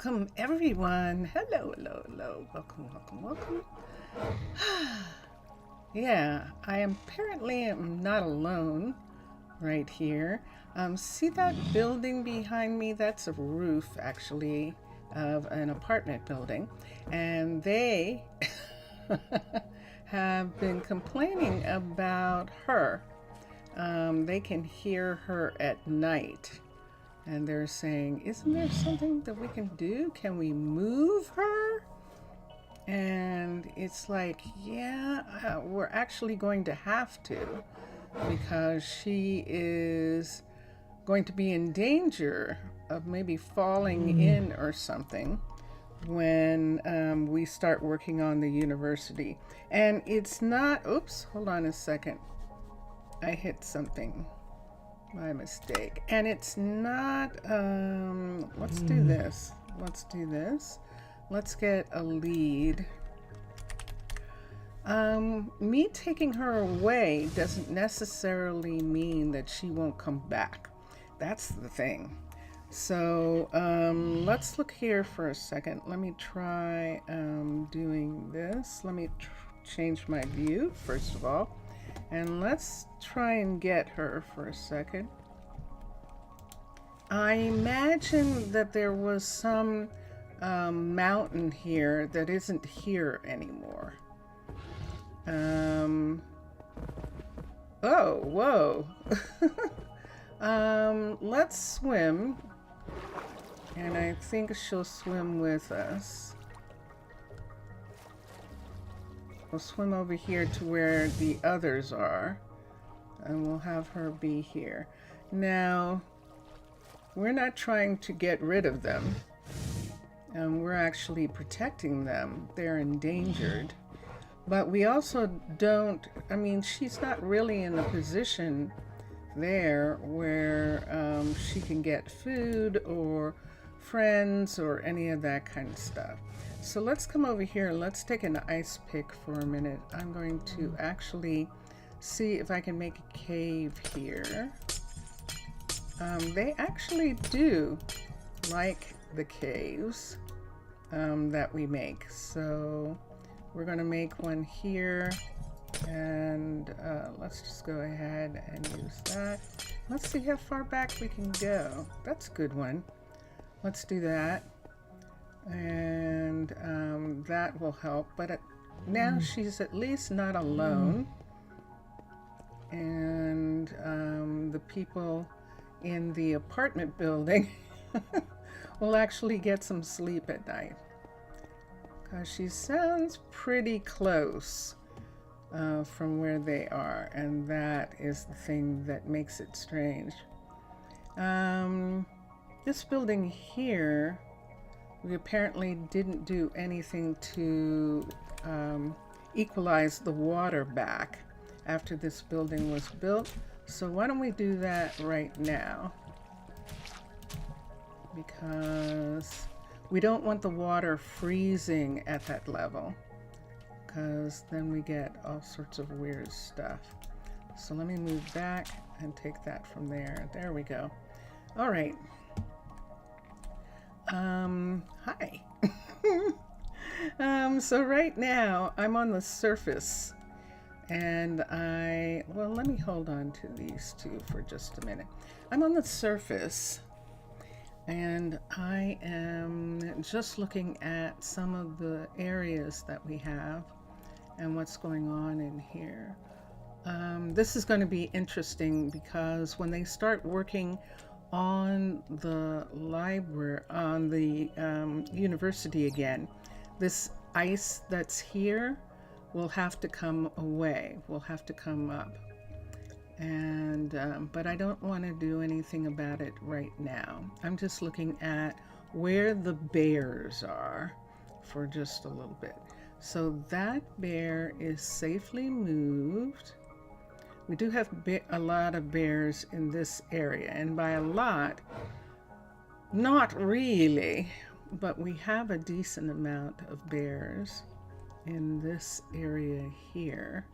Welcome everyone. Hello, hello, hello. Welcome, welcome, welcome. Yeah, I apparently am not alone right here. See that building behind me? That's a roof actually of an apartment building. And they have been complaining about her. They can hear her at night. And they're saying, isn't there something that we can do? Can we move her? And it's like, yeah, we're actually going to have to, because she is going to be in danger of maybe falling in or something when we start working on the university. And it's not, oops, hold on a second. I hit something. My mistake. And it's not, let's do this. Let's do this. Let's get a lead. Me taking her away doesn't necessarily mean that she won't come back. That's the thing. So let's look here for a second. Let me try doing this. Let me change my view first of all. And let's try and get her for a second. I imagine that there was some mountain here that isn't here anymore. Oh, whoa. Let's swim. And I think she'll swim with us. We'll swim over here to where the others are, and we'll have her be here. Now, we're not trying to get rid of them. We're actually protecting them. They're endangered. But we also don't, I mean, she's not really in a position there where she can get food or friends or any of that kind of stuff. So let's come over here. Let's take an ice pick for a minute. I'm going to actually see if I can make a cave here. They actually do like the caves that we make. So we're going to make one here. And let's just go ahead and use that. Let's see how far back we can go. That's a good one. Let's do that. And that will help, but now she's at least not alone, and the people in the apartment building will actually get some sleep at night, because she sounds pretty close from where they are, and that is the thing that makes it strange. This building here, we apparently didn't do anything to equalize the water back after this building was built. So why don't we do that right now? Because we don't want the water freezing at that level, because then we get all sorts of weird stuff. So let me move back and take that from there. There we go. All right. Hi. So right now I'm on the surface, and well, let me hold on to these two for just a minute. I'm on the surface, and I am just looking at some of the areas that we have and what's going on in here. This is going to be interesting, because when they start working on the library, on the university again, this ice that's here will have to come away, will have to come up. And but I don't want to do anything about it right now. I'm just looking at where the bears are for just a little bit. So that bear is safely moved. We do have a lot of bears in this area, and by a lot, not really, but we have a decent amount of bears in this area here.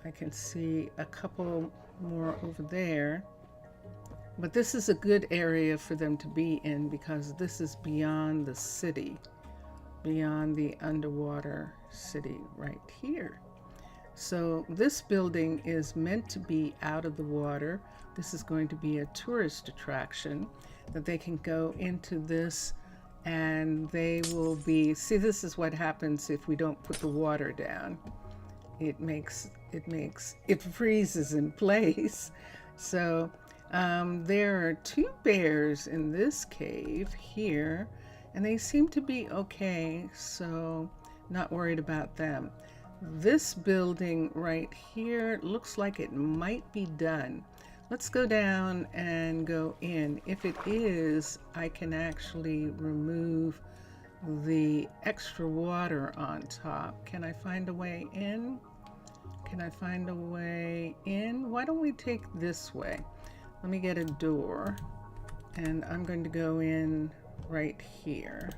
I can see a couple more over there, But this is a good area for them to be in because this is beyond the city, beyond the underwater city right here. So this building is meant to be out of the water. This is going to be a tourist attraction that they can go into this, and they will be, see, this is what happens if we don't put the water down. It freezes in place. So there are two bears in this cave here, and they seem to be okay, so not worried about them. This building right here looks like it might be done. Let's go down and go in. If it is, I can actually remove the extra water on top. Can I find a way in? Can I find a way in? Why don't we take this way? Let me get a door, and I'm going to go in right here.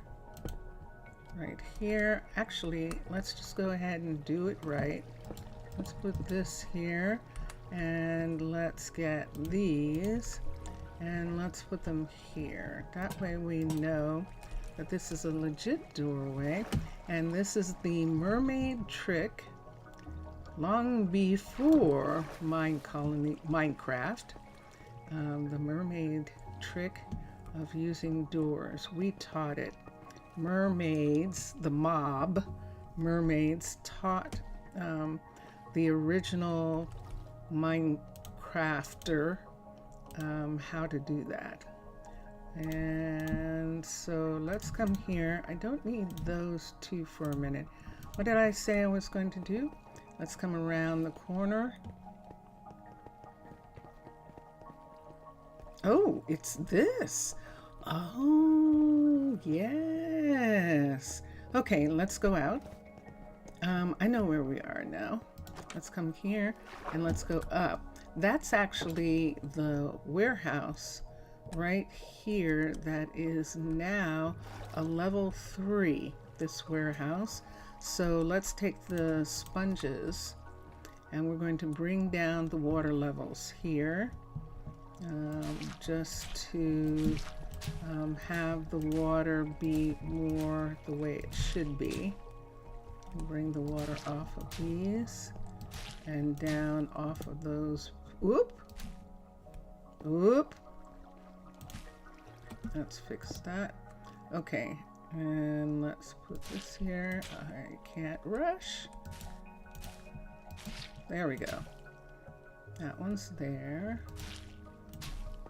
Right here. Actually, let's just go ahead and do it right. Let's put this here, and let's get these, and let's put them here. That way we know that this is a legit doorway, and this is the mermaid trick long before Minecraft. The mermaid trick of using doors. We taught it. Mermaids, the mob, mermaids taught the original Minecrafter how to do that. And so let's come here. I don't need those two for a minute. What did I say I was going to do? Let's come around the corner. Oh, it's this. Oh, yes. Okay, let's go out. I know where we are now. Let's come here and let's go up. That's actually the warehouse right here that is now a level 3, this warehouse. So let's take the sponges and we're going to bring down the water levels here, just to have the water be more the way it should be. Bring the water off of these and down off of those. Whoop, whoop. Let's fix that. Okay, and let's put this here. I can't rush. There we go. That one's there.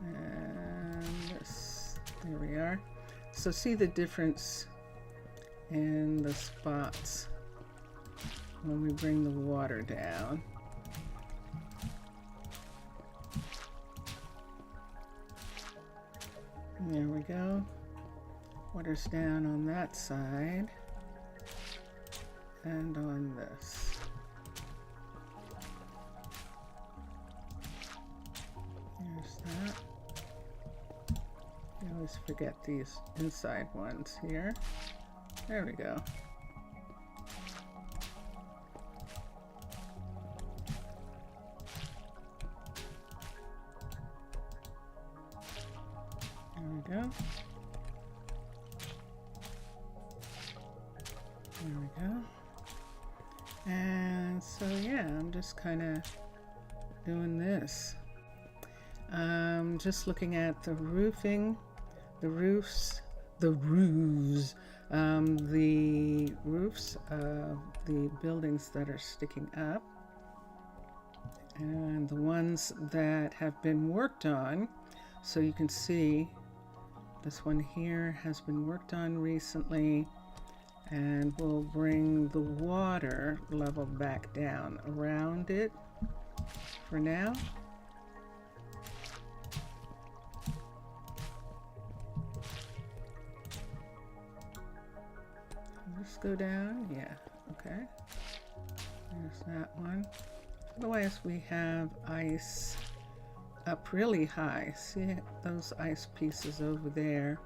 And this, there we are. So see the difference in the spots when we bring the water down. There we go. Water's down on that side and on this. There's that. I always forget these inside ones here. There we go. There we go. There we go. And so yeah, I'm just kind of doing this. Just looking at the roofing, the roofs, the roofs of the buildings that are sticking up, and the ones that have been worked on. So you can see this one here has been worked on recently, and we'll bring the water level back down around it for now. Let's go down. Yeah, okay. There's that one. Otherwise, we have ice up really high. See those ice pieces over there?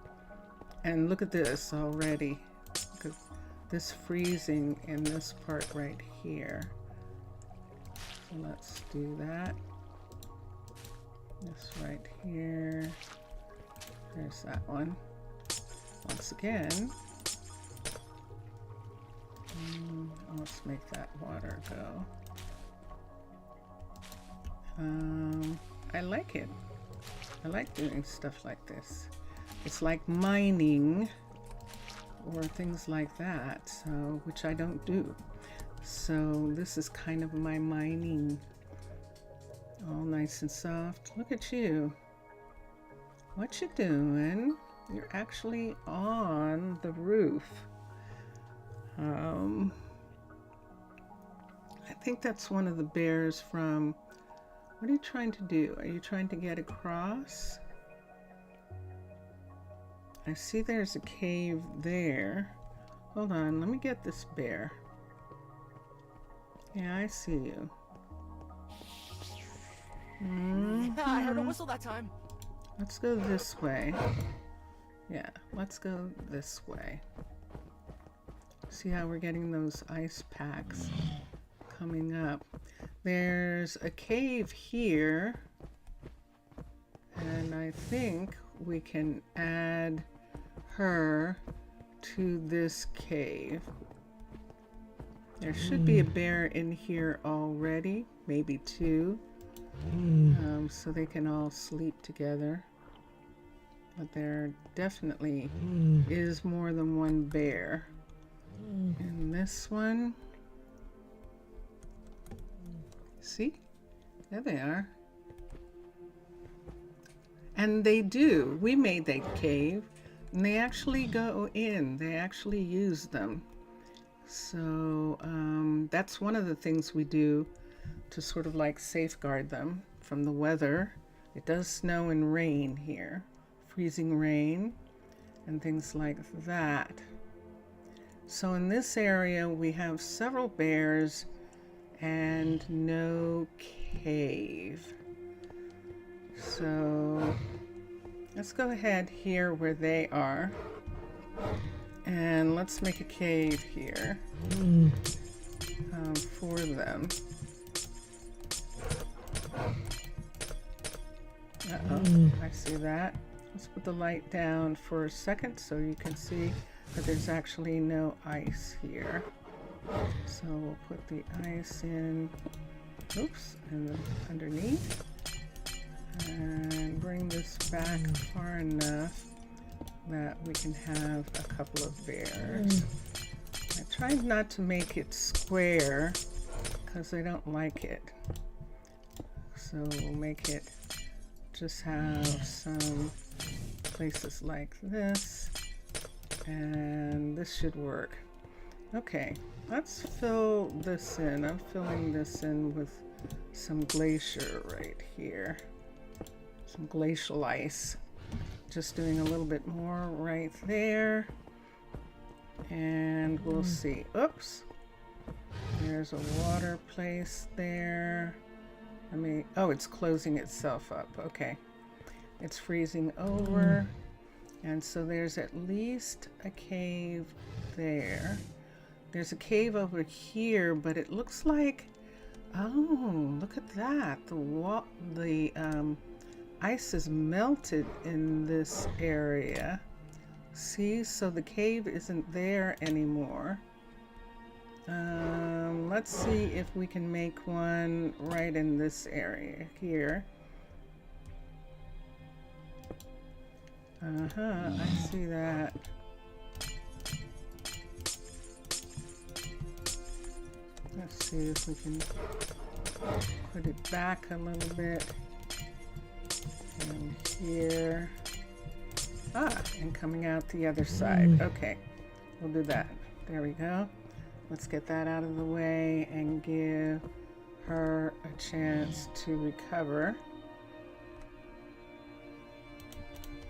And look at this already. Look at this freezing in this part right here. So let's do that. This right here. There's that one. Once again, let's make that water go. I like it. I like doing stuff like this. It's like mining or things like that, so which I don't do. So this is kind of my mining. All nice and soft. Look at you. What you doing? You're actually on the roof. I think that's one of the bears from... What are you trying to do? Are you trying to get across? I see there's a cave there. Hold on, let me get this bear. Yeah, I see you. I heard a whistle that time. Let's go this way. Yeah, let's go this way. See how we're getting those ice packs coming up. There's a cave here, and I think we can add her to this cave. There should be a bear in here already, maybe two, so they can all sleep together. But there definitely is more than one bear. And this one, see? There they are. And they do. We made that cave, and they actually go in. They actually use them. So that's one of the things we do to sort of like safeguard them from the weather. It does snow and rain here, freezing rain and things like that. So in this area we have several bears and no cave. So let's go ahead here where they are, and let's make a cave here for them. I see that. Let's put the light down for a second so you can see that there's actually no ice here. So we'll put the ice in, oops, and underneath, and bring this back far enough that we can have a couple of bears. I tried not to make it square because they don't like it. So we'll make it just have some places like this, and this should work. Okay, let's fill this in. I'm filling this in with some glacier right here. Some glacial ice. Just doing a little bit more right there. And we'll see. Oops. There's a water place there. Oh, it's closing itself up. Okay. It's freezing over. And so there's at least a cave there. There's a cave over here, but it looks like, oh, look at that. The ice is melted in this area. See, so the cave isn't there anymore. Let's see if we can make one right in this area here. I see that. Let's see if we can put it back a little bit. And here. And coming out the other side. Okay, we'll do that. There we go. Let's get that out of the way and give her a chance to recover.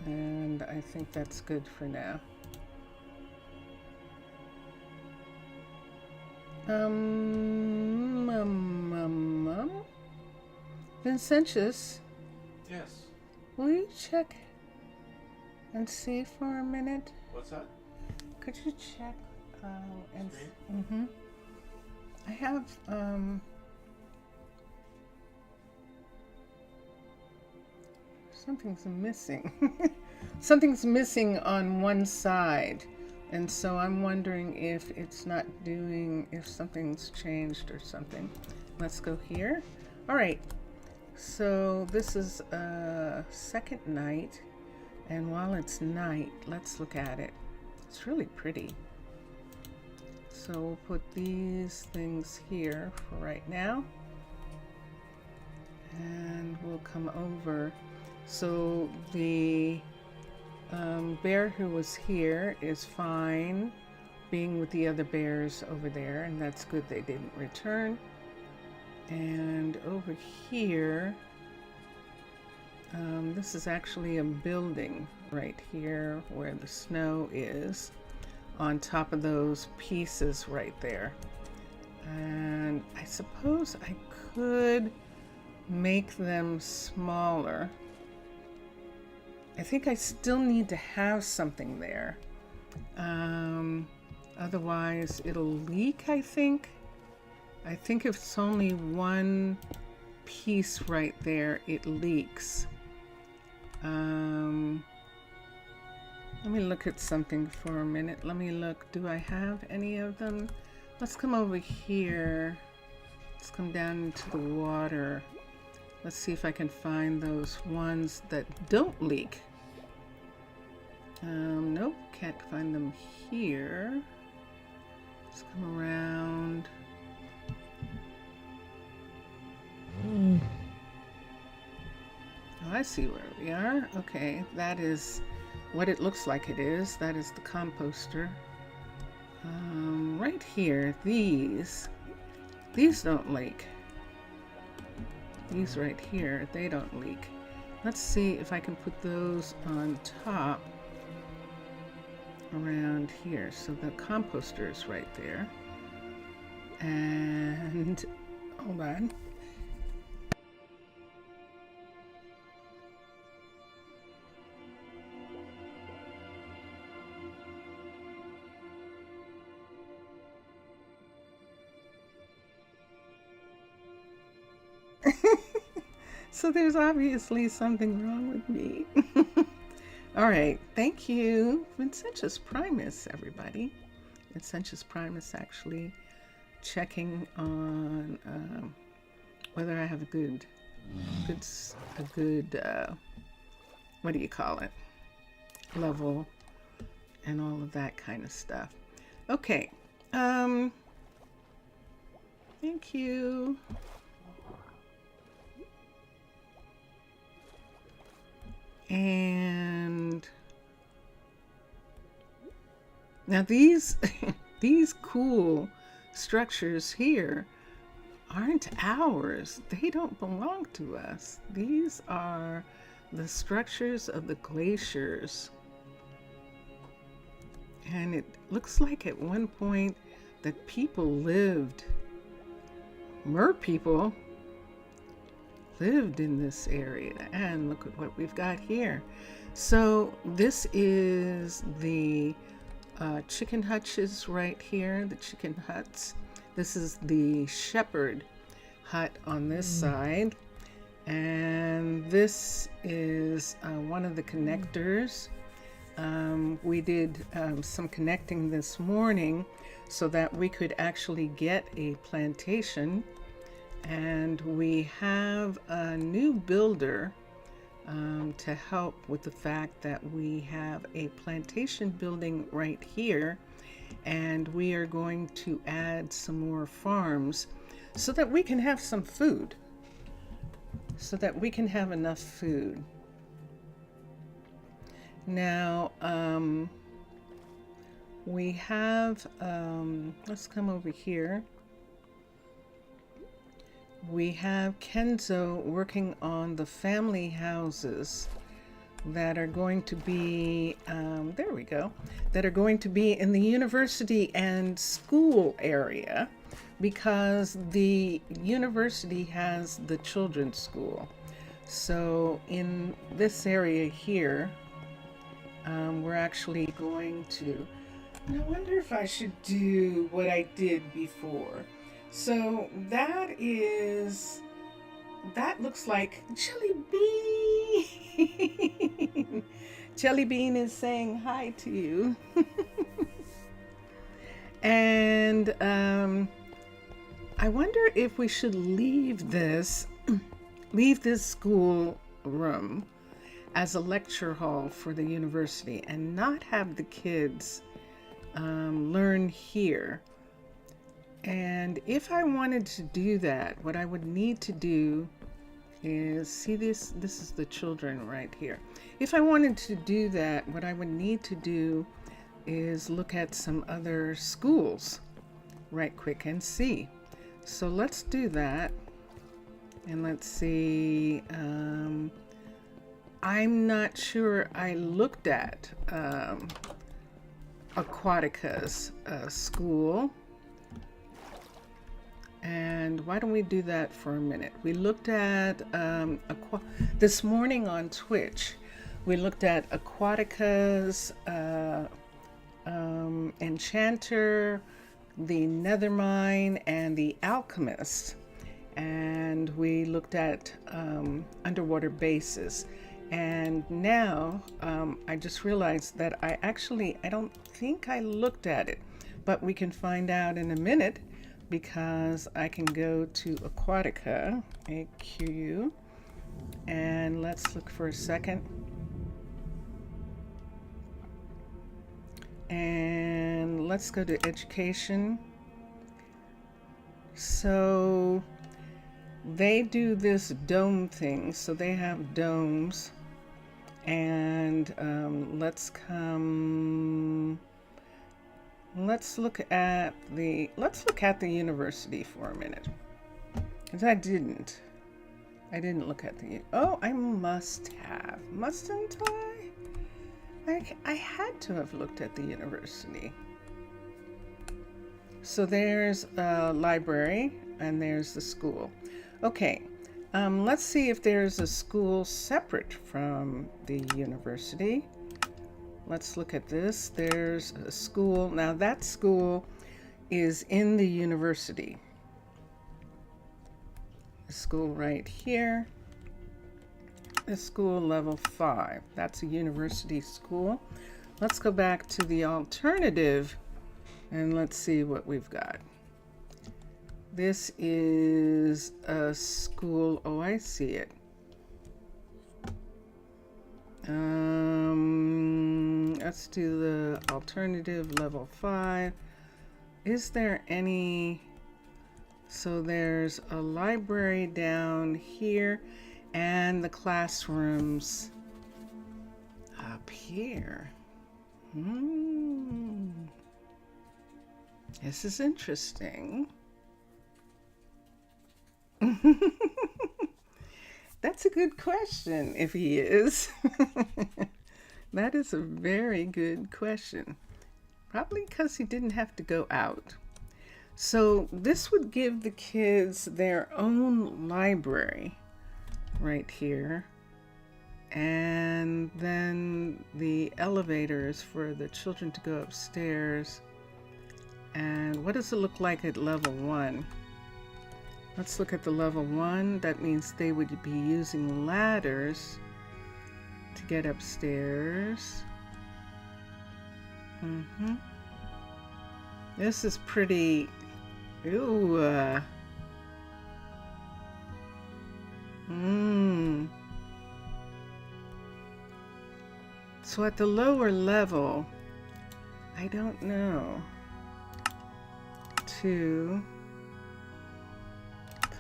And I think that's good for now. Vincentius? Yes. Will you check and see for a minute? What's that? Could you check and I have something's missing. Something's missing on one side. And so I'm wondering if it's not doing, if something's changed or something. Let's go here. All right. So this is second night. And while it's night, let's look at it. It's really pretty. So we'll put these things here for right now. And we'll come over. So the bear who was here is fine being with the other bears over there, and that's good they didn't return. And over here, this is actually a building right here where the snow is on top of those pieces right there. And I suppose I could make them smaller. I think I still need to have something there. Otherwise it'll leak, I think. I think if it's only one piece right there, it leaks. Let me look at something for a minute. Let me look. Do I have any of them? Let's come over here. Let's come down into the water. Let's see if I can find those ones that don't leak. Nope, can't find them here. Let's come around. Oh, I see where we are. Okay, that is what it looks like it is. That is the composter. Right here, these don't leak. These right here, they don't leak. Let's see if I can put those on top around here. So the composter is right there. And hold on. So there's obviously something wrong with me. All right, thank you. Vincentius Primus, everybody. Vincentius Primus actually checking on whether I have a good, what do you call it? Level and all of that kind of stuff. Okay, thank you. And now these these cool structures here aren't ours. They don't belong to us. These are the structures of the glaciers. And it looks like at one point that people lived, mer people lived in this area. And look at what we've got here. So this is the chicken hutches right here, the chicken huts. This is the shepherd hut on this side. And this is one of the connectors. We did some connecting this morning so that we could actually get a plantation. And we have a new builder to help with the fact that we have a plantation building right here, and we are going to add some more farms so that we can have some food, so that we can have enough food. Now, we have, let's come over here. We have Kenzo working on the family houses that are going to be, there we go, that are going to be in the university and school area, because the university has the children's school. So in this area here, we're actually going to, I wonder if I should do what I did before. So that is that looks like Jelly Bean. Jelly Bean is saying hi to you. And I wonder if we should leave this school room as a lecture hall for the university and not have the kids learn here. And if I wanted to do that, what I would need to do is, see this is the children right here. If I wanted to do that, what I would need to do is look at some other schools right quick and see. So let's do that. And let's see, I'm not sure I looked at Aquatica's school. And why don't we do that for a minute? We looked at this morning on Twitch, we looked at Aquatica's Enchanter, the Nethermine, and the Alchemist. And we looked at underwater bases. And now I just realized that I don't think I looked at it, but we can find out in a minute, because I can go to Aquatica, AQ, and let's look for a second. And let's go to education. So they do this dome thing, so they have domes. And let's look at the university for a minute, because I didn't look at I mustn't I had to have looked at the university. So there's a library and there's the school. Okay, let's see if there's a school separate from the university. Let's look at this. There's a school. Now that school is in the university. The school right here. The school level 5. That's a university school. Let's go back to the alternative and let's see what we've got. This is a school. Oh, I see it. Let's do the alternative level 5. Is there any? So there's a library down here and the classrooms up here. This is interesting. That's a good question, if he is. That is a very good question. Probably because he didn't have to go out. So this would give the kids their own library right here. And then the elevators for the children to go upstairs. And what does it look like at level 1? Let's look at the level 1. That means they would be using ladders to get upstairs. This is pretty. Ooh. So at the lower level, I don't know. 2,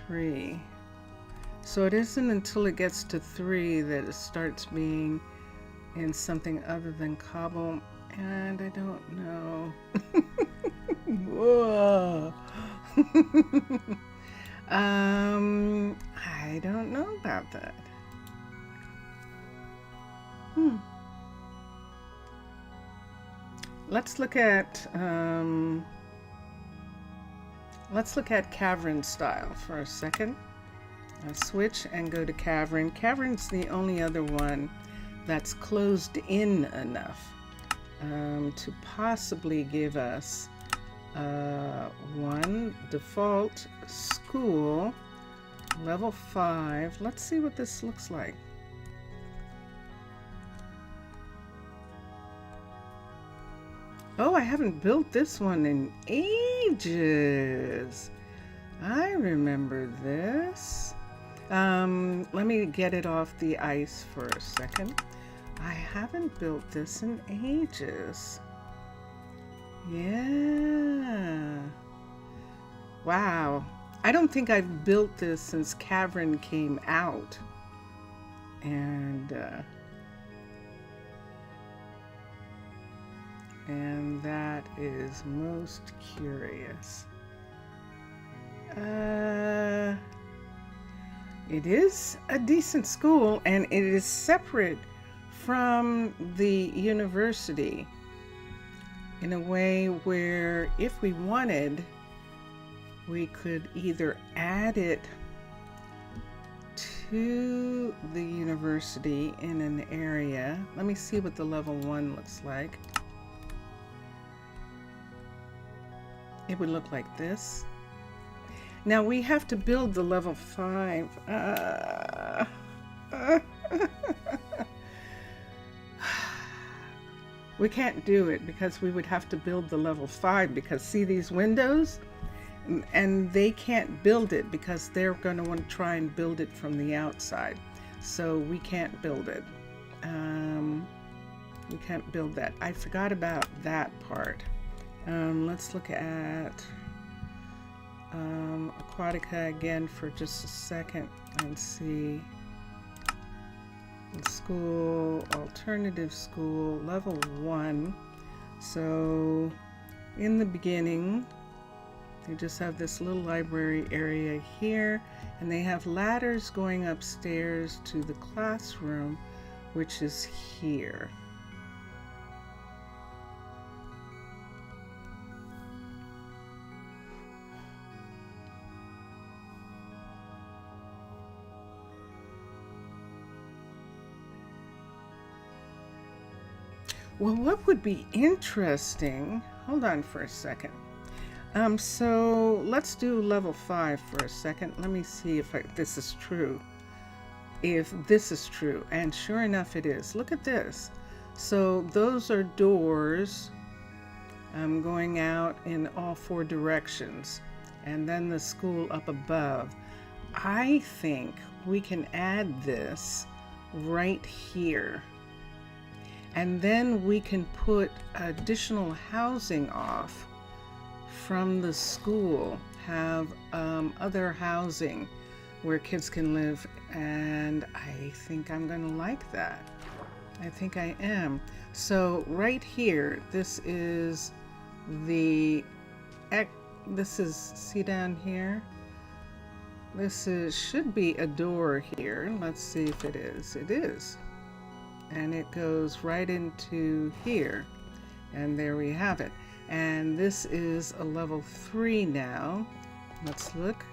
3. So it isn't until it gets to 3 that it starts being in something other than cobble, and I don't know. Whoa. I don't know about that. Let's look at cavern style for a second. I'll switch and go to cavern. Cavern's the only other one that's closed in enough to possibly give us one default school Level 5. Let's see what this looks like. Oh, I haven't built this one in ages. I remember this. Let me get it off the ice for a second. I haven't built this in ages. Yeah. Wow. I don't think I've built this since Cavern came out. And that is most curious. It is a decent school, and it is separate from the university in a way where if we wanted, we could either add it to the university in an area. Let me see what the level 1 looks like. It would look like this. Now we have to build the level 5. We can't do it because we would have to build the level 5 because see these windows? And they can't build it because they're going to want to try and build it from the outside. So we can't build it. We can't build that. I forgot about that part. Let's look at Aquatica again for just a second and see. School, alternative school, level 1. So in the beginning, they just have this little library area here, and they have ladders going upstairs to the classroom, which is here. Well, what would be interesting, hold on for a second. So let's do level 5 for a second. Let me see if this is true. If this is true, and sure enough it is. Look at this. So those are doors going out in all 4 directions, and then the school up above. I think we can add this right here. And then we can put additional housing off from the school, have other housing where kids can live, and I think I'm gonna like that. I think I am. So right here, this is see down here? Should be a door here. Let's see if it is. It is. And it goes right into here, and there we have it. And this is a level 3 now. Let's look.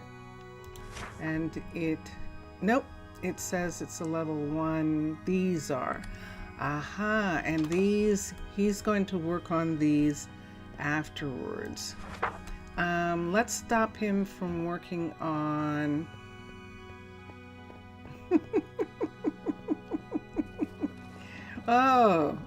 And nope, it says it's a level 1. These are. Aha, and these, he's going to work on these afterwards. Let's stop him from working on oh.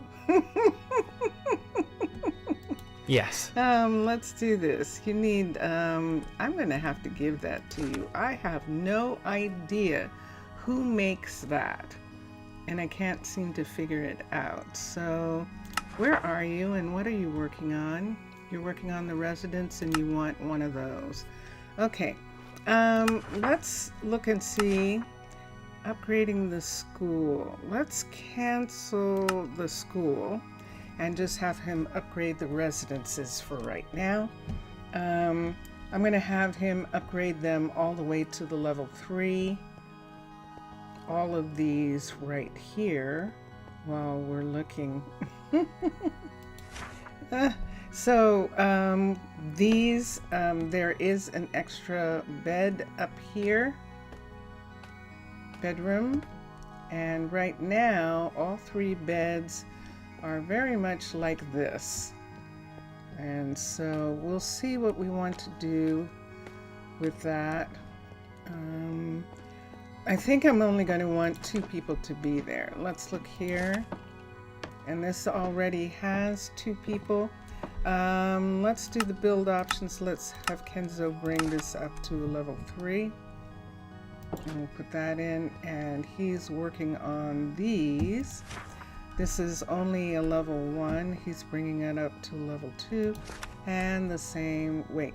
Yes. Let's do this. You need, I'm gonna have to give that to you. I have no idea who makes that, and I can't seem to figure it out. So, where are you and what are you working on? You're working on the residence and you want one of those. Okay, let's look and see. Upgrading the school. Let's cancel the school and just have him upgrade the residences for right now. I'm going to have him upgrade them all the way to the level 3. All of these right here while we're looking. These, there is an extra bed up here. Bedroom, and right now all 3 beds are very much like this, and so we'll see what we want to do with that. I think I'm only going to want 2 people to be there. Let's look here. And this already has 2 people. Let's do the build options. Let's have Kenzo bring this up to a level 3. And we'll put that in. And he's working on these. This is only a level 1. He's bringing it up to level 2. And the same weight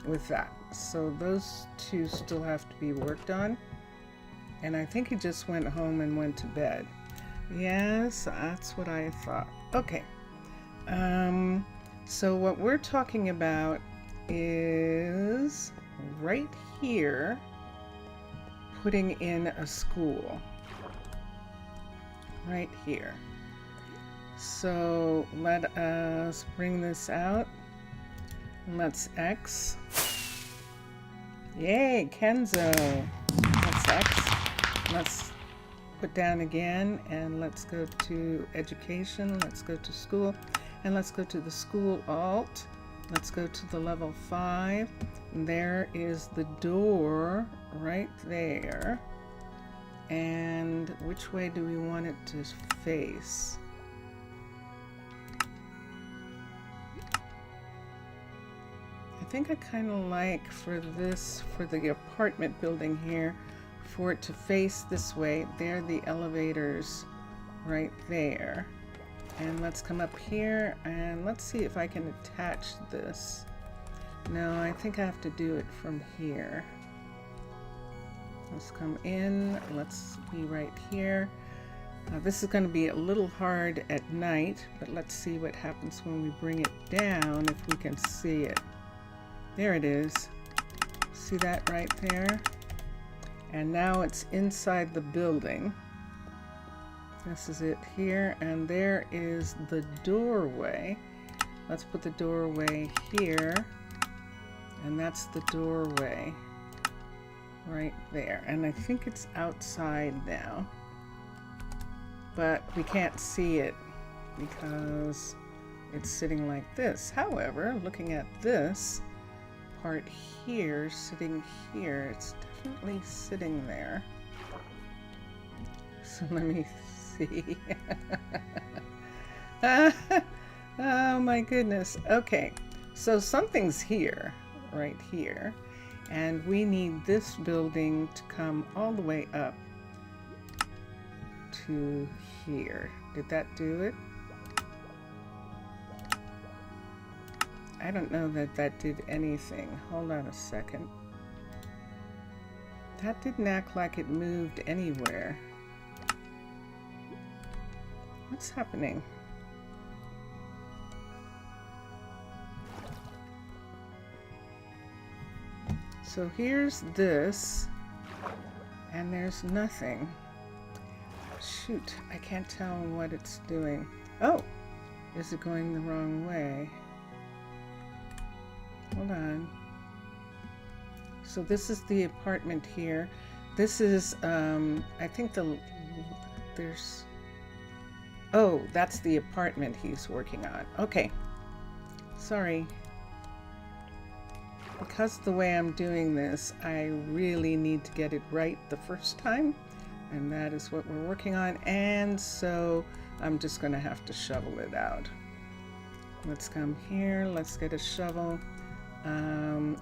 with that. So those 2 still have to be worked on. And I think he just went home and went to bed. Yes, that's what I thought. Okay. So what we're talking about is right here, putting in a school. Right here. So let us bring this out. Let's X. Yay, Kenzo. Let's X. Let's put down again, and let's go to education. Let's go to school, and let's go to the school alt. Let's go to the level 5. There is the door right there. And which way do we want it to face? I think I kind of like for the apartment building here, for it to face this way. There are the elevators right there. And let's come up here and let's see if I can attach this. No, I think I have to do it from here. Let's come in. Let's be right here. This is going to be a little hard at night, but let's see what happens when we bring it down, if we can see it. There it is. See that right there? And now it's inside the building. This is it here, and there is the doorway. Let's put the doorway here, and that's the doorway right there. And I think it's outside now, but we can't see it because it's sitting like this. However, looking at this part here, sitting here, it's definitely sitting there. So let me see. Oh my goodness. Okay, so something's here, right here, and we need this building to come all the way up to here. Did that do it? I don't know that that did anything. Hold on a second. That didn't act like it moved anywhere. What's happening? So here's this, and there's nothing. Shoot, I can't tell what it's doing. Oh, is it going the wrong way? Hold on. So this is the apartment here. This is, I think there's, oh, that's the apartment he's working on. Okay, sorry. Because the way I'm doing this, I really need to get it right the first time, and that is what we're working on, and so I'm just gonna have to shovel it out. Let's come here, let's get a shovel.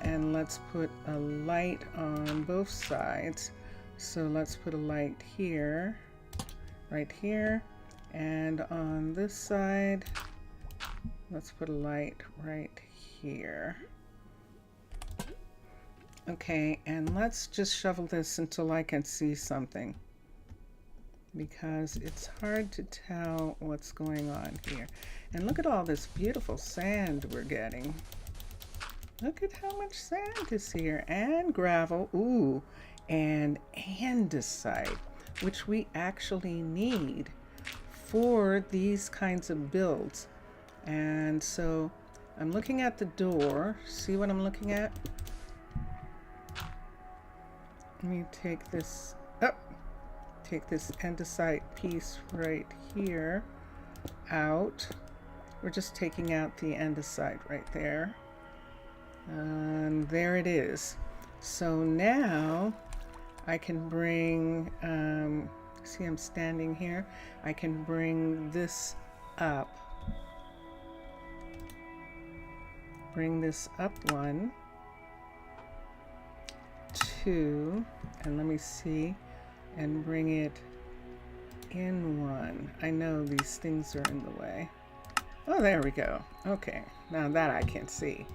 And let's put a light on both sides. So let's put a light here, right here, and on this side, let's put a light right here. Okay, and let's just shovel this until I can see something, because it's hard to tell what's going on here. And look at all this beautiful sand we're getting. Look at how much sand is here, and gravel, ooh, and andesite, which we actually need for these kinds of builds. And so I'm looking at the door. See what I'm looking at? Let me take this up, take this andesite piece right here out. We're just taking out the andesite right there. And there it is. So now I can bring, see I'm standing here, I can bring this up. Bring this up 1, 2, and let me see, and bring it in 1. I know these things are in the way. Oh, there we go. Okay, now that I can see.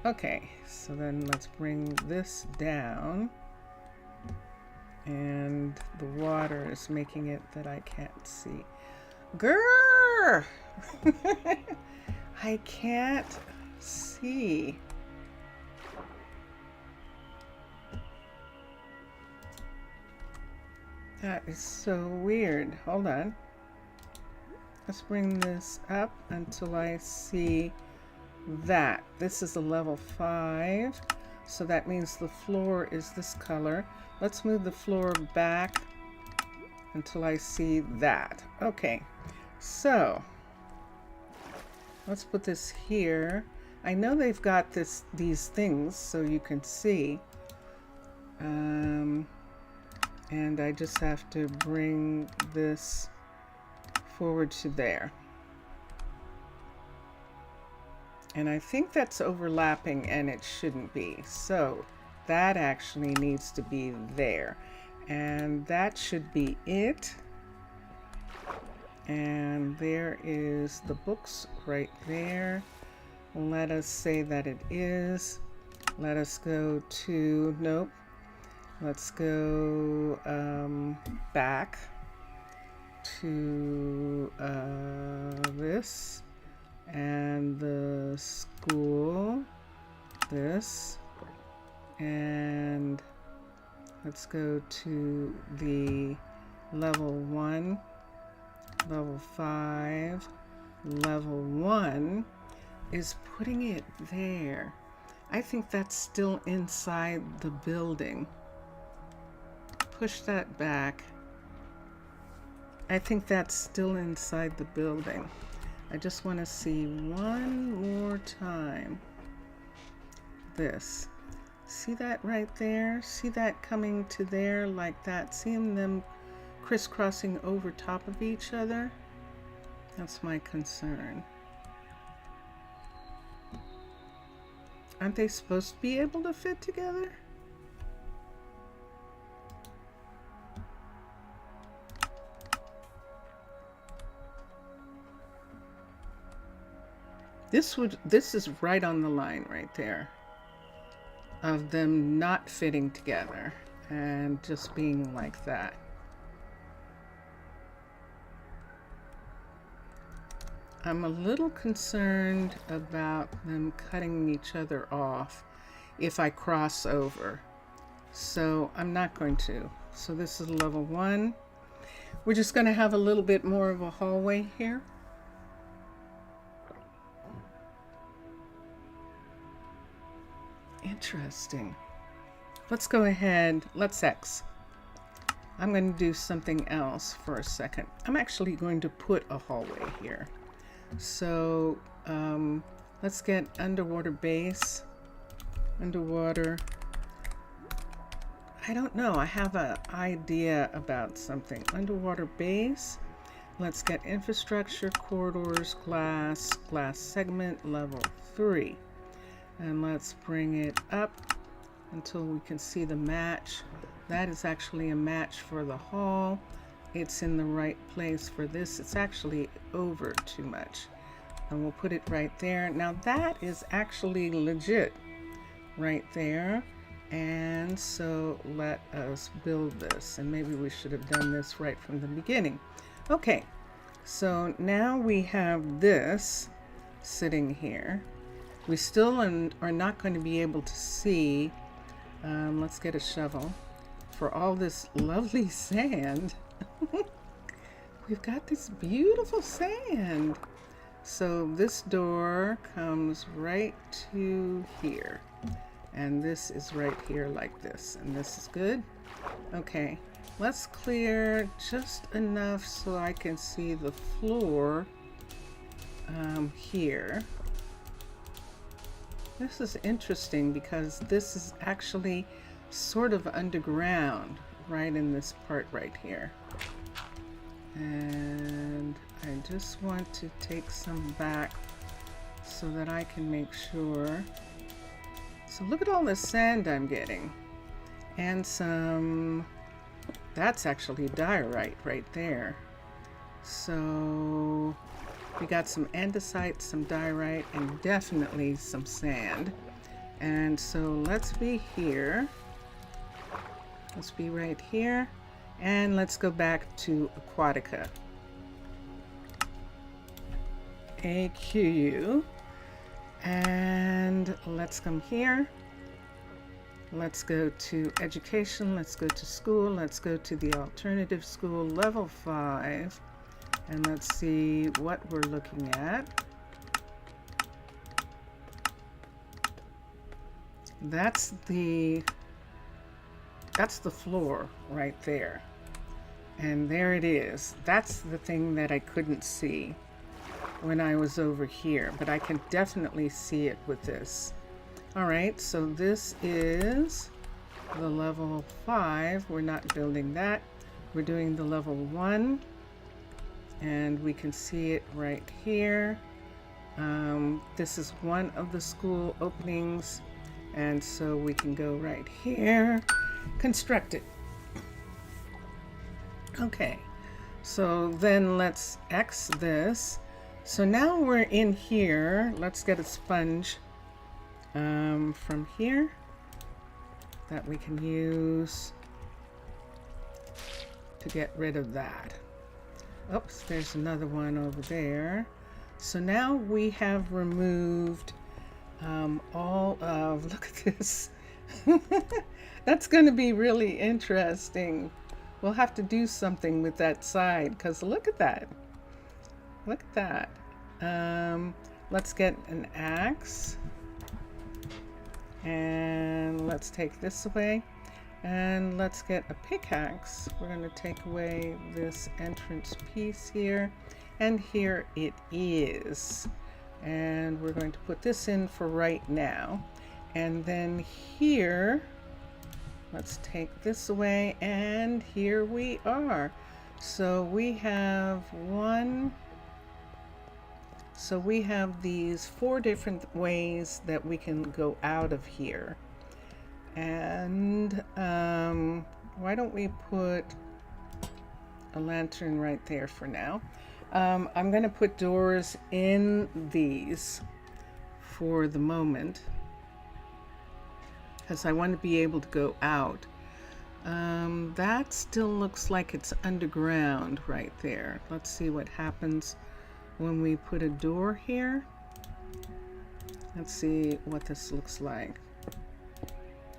Okay, so then let's bring this down. And the water is making it that I can't see. Grrr! I can't see. That is so weird. Hold on. Let's bring this up until I see that. This is a level 5, so that means the floor is this color. Let's move the floor back until I see that. Okay, so let's put this here. I know they've got these things so you can see. And I just have to bring this forward to there. And I think that's overlapping and it shouldn't be. So that actually needs to be there. And that should be it. And there is the books right there. Let us say that it is. Let us go to, nope. Let's go back to this and the school, this, and let's go to the level 1, level 5, level 1 is putting it there. I think that's still inside the building. Push that back. I think that's still inside the building. I just want to see one more time. This. See that right there? See that coming to there like that? Seeing them crisscrossing over top of each other? That's my concern. Aren't they supposed to be able to fit together? This is right on the line right there of them not fitting together and just being like that. I'm a little concerned about them cutting each other off if I cross over. So I'm not going to. So this is level 1. We're just going to have a little bit more of a hallway here. Interesting. Let's go ahead. Let's X. I'm going to do something else for a second. I'm actually going to put a hallway here. So let's get underwater base. Underwater. I don't know. I have an idea about something. Underwater base. Let's get infrastructure, corridors, glass segment, level 3. And let's bring it up until we can see the match. That is actually a match for the hall. It's in the right place for this. It's actually over too much. And we'll put it right there. Now that is actually legit right there. And so let us build this. And maybe we should have done this right from the beginning. Okay, so now we have this sitting here. We still are not going to be able to see. Let's get a shovel for all this lovely sand. We've got this beautiful sand. So this door comes right to here. And this is right here like this. And this is good. Okay, let's clear just enough so I can see the floor here. This is interesting because this is actually sort of underground right in this part right here. And I just want to take some back so that I can make sure. So look at all the sand I'm getting. And some, that's actually diorite right there. So we got some andesite, some diorite, and definitely some sand. And so let's be here. Let's be right here. And let's go back to Aquatica. AQU. And let's come here. Let's go to education. Let's go to school. Let's go to the alternative school level 5. And let's see what we're looking at. That's the floor right there. And there it is. That's the thing that I couldn't see when I was over here, but I can definitely see it with this. All right, so this is the level 5. We're not building that. We're doing the level 1. And we can see it right here. This is one of the school openings. And so we can go right here, construct it. Okay, so then let's X this. So now we're in here. Let's get a sponge from here that we can use to get rid of that. Oops, there's another one over there. So now we have removed all of, look at this. That's going to be really interesting. We'll have to do something with that side because look at that. Look at that. Let's get an axe. And let's take this away. And let's get a pickaxe. We're going to take away this entrance piece here. And here it is. And we're going to put this in for right now. And then here, let's take this away. And here we are. So we have so we have these 4 different ways that we can go out of here. And why don't we put a lantern right there for now. I'm going to put doors in these for the moment because I want to be able to go out. That still looks like it's underground right there. Let's see what happens when we put a door here. Let's see what this looks like.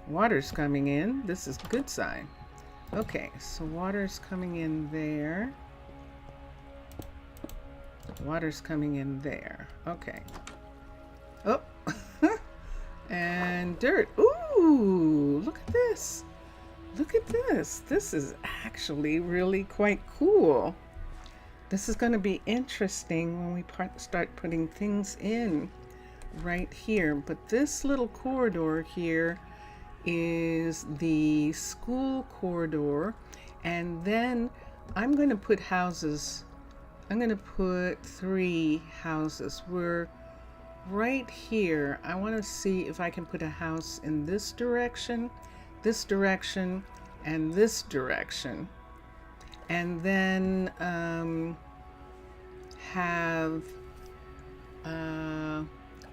Water's coming in. This is a good sign. Okay, so water's coming in there. Water's coming in there. Okay. Oh, and dirt. Ooh, look at this. Look at this. This is actually really quite cool. This is going to be interesting when we start putting things in right here. But this little corridor here is the school corridor. And then I'm going to put houses. I'm going to put 3 houses. We're right here. I want to see if I can put a house in this direction, and this direction. And then have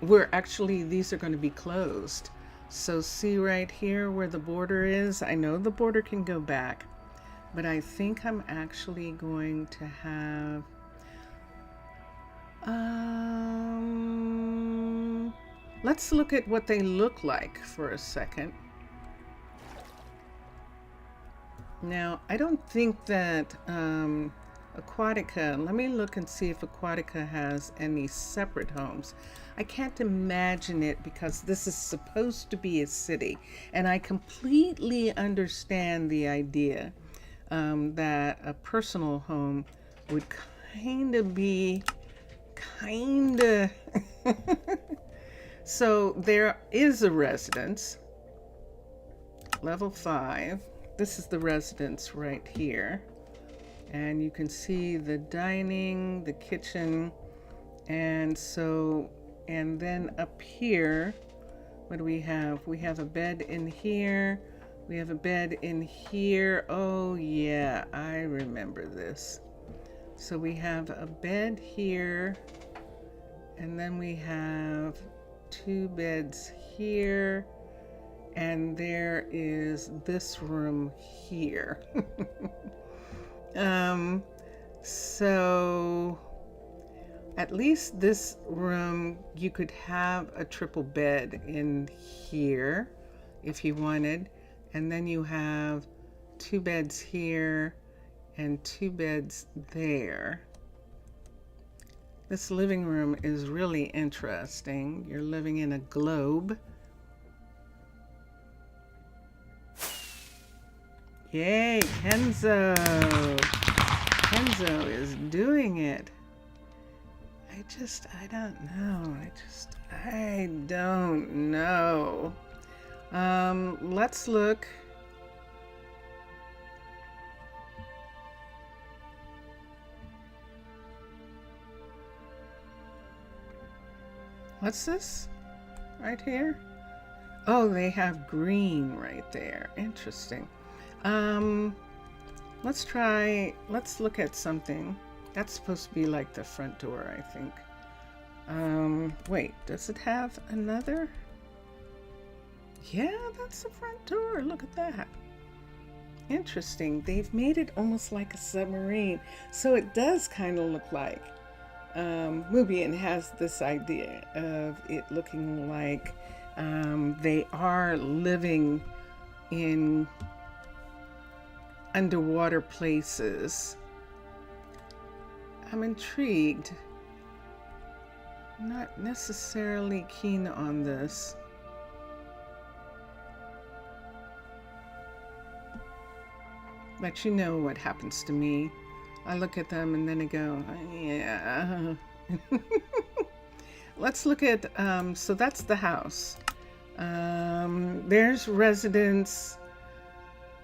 these are going to be closed. So see right here where the border is. I know the border can go back, but I think I'm actually going to have let's look at what they look like for a second. Now, I don't think that Aquatica, let me look and see if Aquatica has any separate homes. I can't imagine it because this is supposed to be a city, and I completely understand the idea that a personal home would kind of So there is a residence, level 5. This is the residence right here. And you can see the dining, the kitchen, and then up here, what do we have? We have a bed in here. We have a bed in here. Oh yeah, I remember this. So we have a bed here, and then we have 2 beds here, and there is this room here. So at least this room, you could have a triple bed in here if you wanted, and then you have 2 beds here and 2 beds there. This living room is really interesting. You're living in a globe. Yay, Kenzo! Kenzo is doing it. I don't know. Let's look. What's this right here? Oh, they have green right there. Interesting. Let's look at something. That's supposed to be like the front door, I think. Wait, does it have another? Yeah, that's the front door. Look at that. Interesting. They've made it almost like a submarine. So it does kind of look like Mubian has this idea of it looking like they are living in underwater places. I'm intrigued. Not necessarily keen on this. But you know what happens to me. I look at them and then I go, yeah. Let's look at, so that's the house. There's residence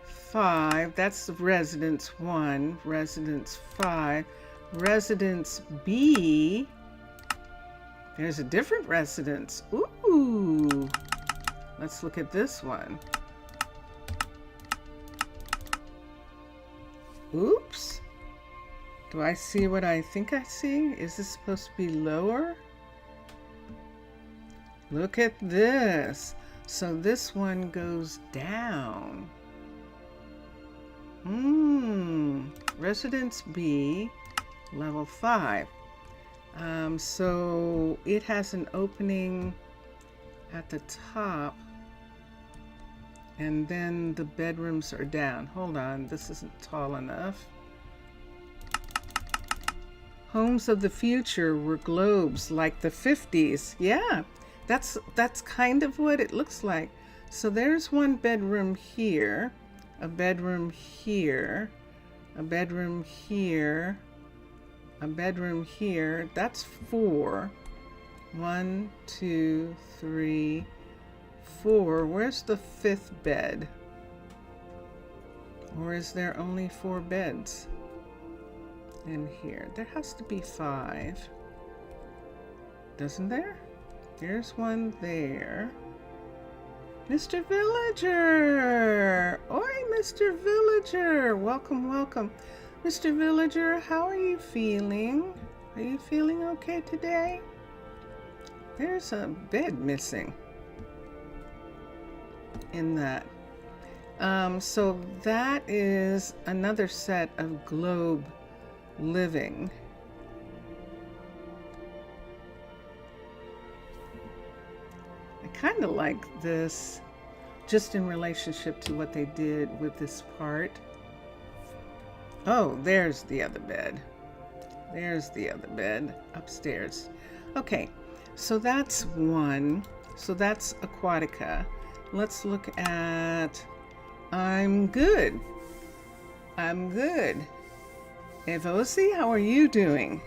5. That's residence 1. Residence 5. Residence B. There's a different residence. Ooh. Let's look at this one. Oops. Do I see what I think I see? Is this supposed to be lower? Look at this. So this one goes down. Residence B, level 5. So it has an opening at the top, and then the bedrooms are down. Hold on, this isn't tall enough. Homes of the future were globes like the 50s. Yeah, that's kind of what it looks like. So there's one bedroom here, a bedroom here, a bedroom here, a bedroom here. That's 4. 1, 2, 3, 4. Where's the 5th bed? Or is there only 4 beds in here? There has to be 5. Doesn't there? There's one there. Mr. Villager! Oi, Mr. Villager! Welcome, welcome. Mr. Villager, how are you feeling? Are you feeling okay today? There's a bed missing in that. So that is another set of globe living. I kind of like this just in relationship to what they did with this part. Oh, there's the other bed. There's the other bed upstairs. Okay, so that's one. So that's Aquatica. Let's look at I'm good. I'm good. Evosi, how are you doing?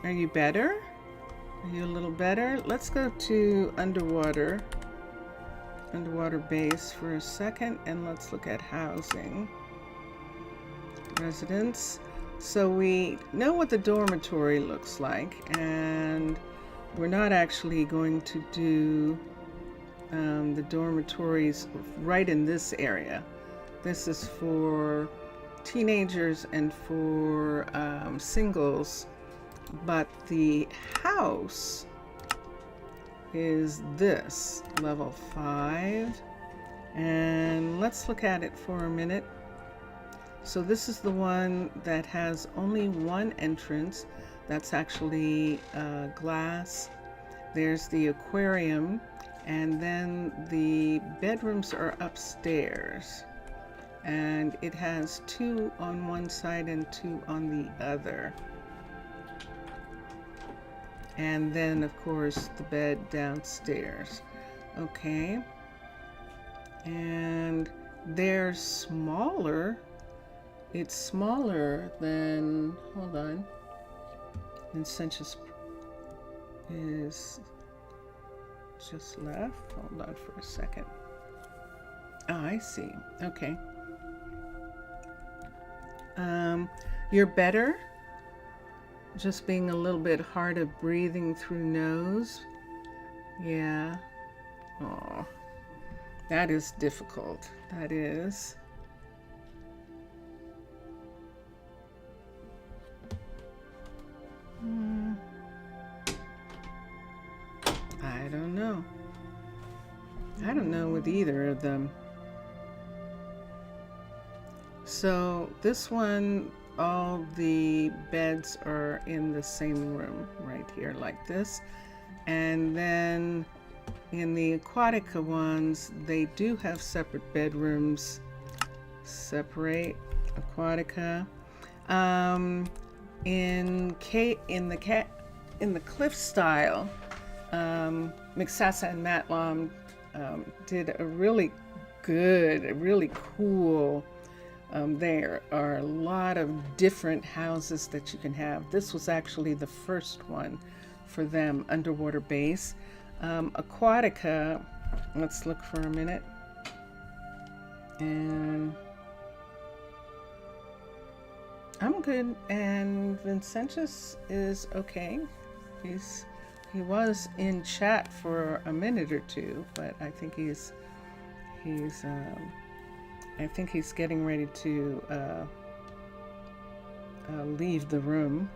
Are you better? Are you a little better? Let's go to underwater base for a second, and let's look at housing. Residence. So we know what the dormitory looks like, and we're not actually going to do the dormitories right in this area. This is for teenagers and for singles, but the house is this, level 5, and let's look at it for a minute. So this is the one that has only one entrance. That's actually glass. There's the aquarium, and then the bedrooms are upstairs. And it has 2 on one side and 2 on the other. And then, of course, the bed downstairs. Okay. And they're smaller. It's smaller than, hold on. Census is just left. Hold on for a second. Oh, I see. Okay. You're better. Just being a little bit hard of breathing through nose. Yeah. Oh, that is difficult. That is. I don't know. I don't know with either of them. So this one, all the beds are in the same room right here like this. And then in the Aquatica ones, they do have separate bedrooms. Separate Aquatica. In the cliff style, Miksasa and Matlam did a really good, really cool. There are a lot of different houses that you can have. This was actually the first one for them, underwater base. Aquatica, let's look for a minute. And I'm good, and Vincentus is okay. He was in chat for a minute or two, but I think he's getting ready to leave the room.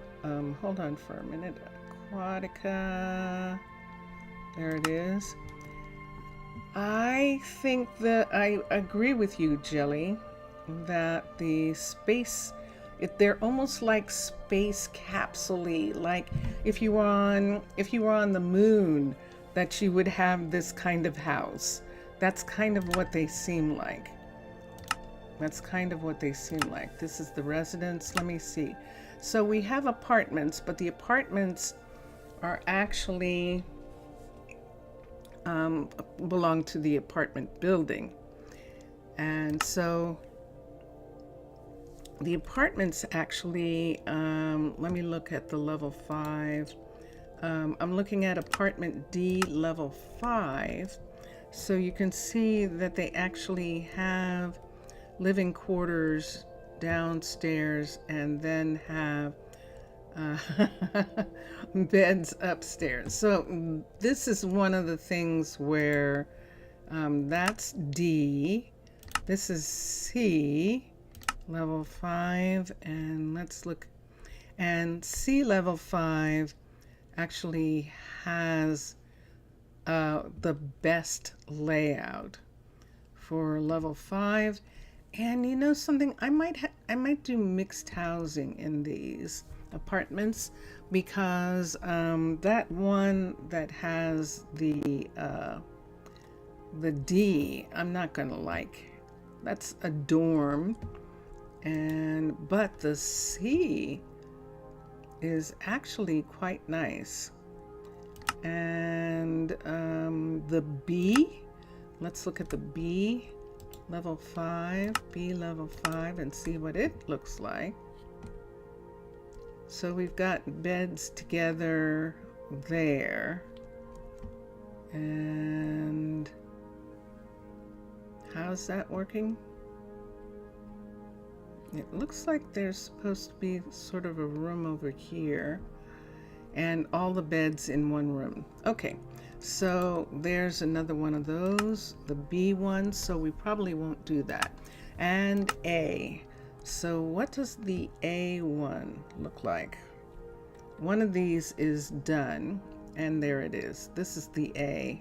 Hold on for a minute. Aquatica, there it is. I think that I agree with you, Jelly, that the space, they're almost like space capsule-y, like if you were on the moon, that you would have this kind of house. That's kind of what they seem like. This is the residence. Let me see. So we have apartments, but the apartments are actually belong to the apartment building. And so the apartments actually, let me look at the level 5. I'm looking at apartment D level 5. So you can see that they actually have living quarters downstairs and then have beds upstairs. So this is one of the things where that's D. This is C, level 5, and let's look. And C level 5 actually has the best layout for level 5. And you know something, I might do mixed housing in these apartments, because that one that has the D, I'm not gonna like. That's a dorm, but the C is actually quite nice. And the B, let's look at the B level 5, B level 5, and see what it looks like. So we've got beds together there. And how's that working? It looks like there's supposed to be sort of a room over here and all the beds in one room. Okay, so there's another one of those, the B one, so we probably won't do that. And A. So what does the A one look like? One of these is done, and there it is. This is the A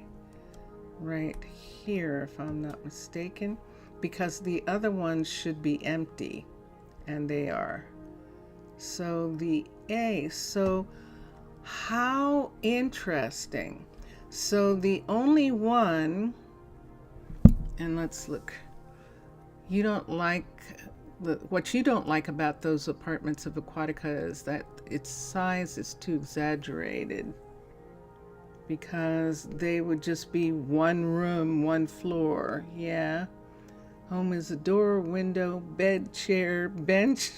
right here, if I'm not mistaken, because the other ones should be empty, and they are. So the A, so how interesting. So the only one, and let's look, you don't like, what you don't like about those apartments of Aquatica is that its size is too exaggerated, because they would just be one room, one floor. Yeah. Home is a door, window, bed, chair, bench,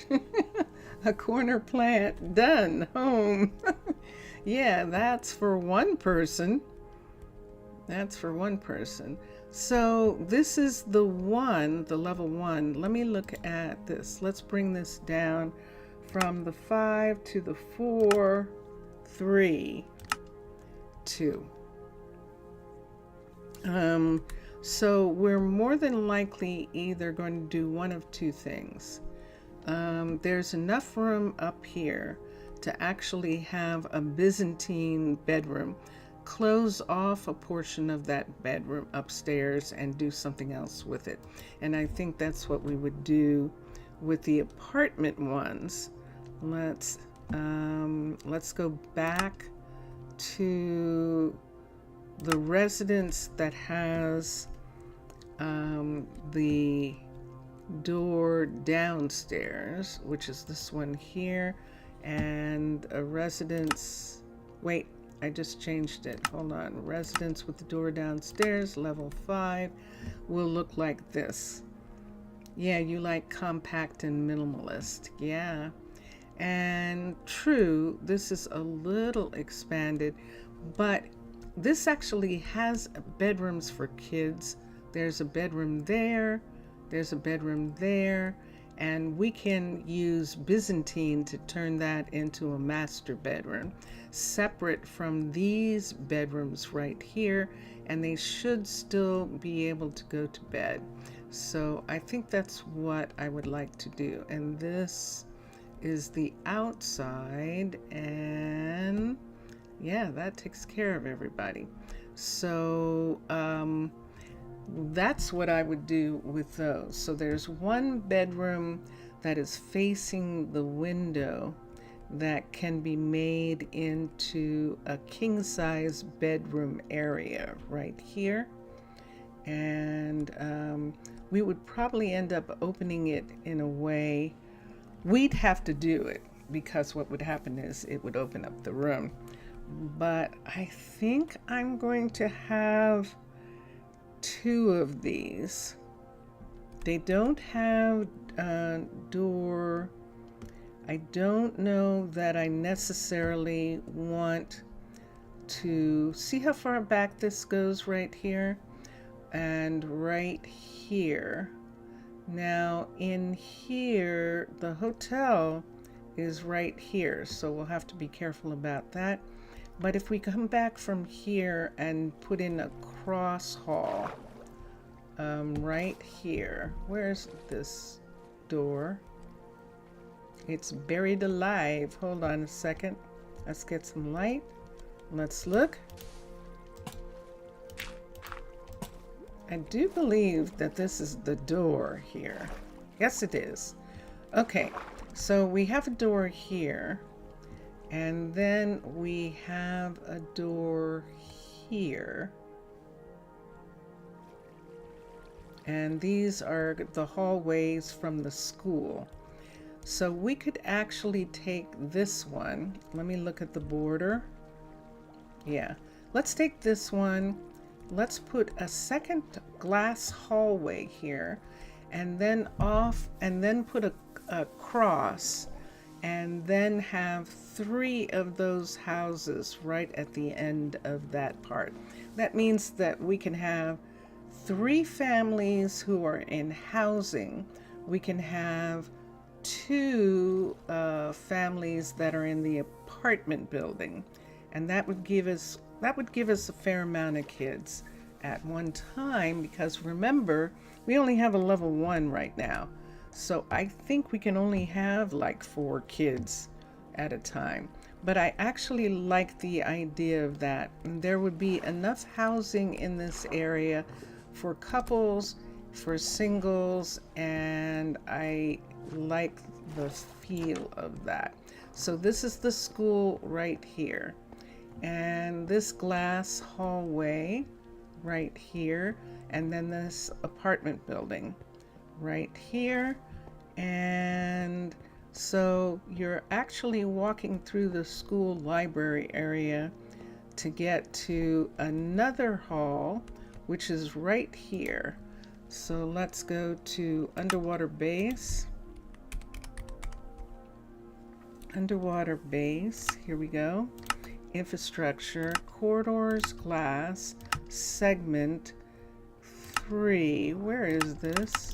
a corner plant. Done. Home. Yeah, that's for one person. That's for one person. So this is the one, the level one. Let me look at this. Let's bring this down from the 5 to the 4, 3, 2. So we're more than likely either going to do one of two things. There's enough room up here to actually have a Byzantine bedroom, close off a portion of that bedroom upstairs and do something else with it. And I think that's what we would do with the apartment ones. Let's go back to the residence that has the door downstairs, which is this one here, and a residence, wait, I just changed it, hold on. Residence with the door downstairs, level 5, will look like this. Yeah, you like compact and minimalist. Yeah. And true, this is a little expanded, but this actually has bedrooms for kids. There's a bedroom there, there's a bedroom there, and we can use Byzantine to turn that into a master bedroom, separate from these bedrooms right here, and they should still be able to go to bed. So I think that's what I would like to do. And this is the outside, and yeah, that takes care of everybody. So that's what I would do with those. So there's one bedroom that is facing the window that can be made into a king-size bedroom area right here. And we would probably end up opening it in a way, we'd have to do it, because what would happen is it would open up the room. But I think I'm going to have 2 of these. They don't have a door. I don't know that I necessarily want to see how far back this goes right here and right here. Now in here, the hotel is right here, so we'll have to be careful about that. But if we come back from here and put in a cross hall right here, where's this door? It's buried alive. Hold on a second. Let's get some light. Let's look. I do believe that this is the door here. Yes, it is. Okay, so we have a door here. And then we have a door here. And these are the hallways from the school. So we could actually take this one. Let me look at the border. Yeah, let's take this one. Let's put a second glass hallway here, and then off, and then put a cross and then have 3 of those houses right at the end of that part. That means that we can have 3 families who are in housing. We can have 2 families that are in the apartment building, and that would give us a fair amount of kids at one time, because remember, we only have a level 1 right now. So I think we can only have like 4 kids at a time. But I actually like the idea of that. There would be enough housing in this area for couples, for singles, and I like the feel of that. So this is the school right here. And this glass hallway right here, and then this apartment building right here. And so you're actually walking through the school library area to get to another hall, which is right here. So let's go to underwater base. Underwater base, here we go. Infrastructure, corridors, glass, segment 3. Where is this?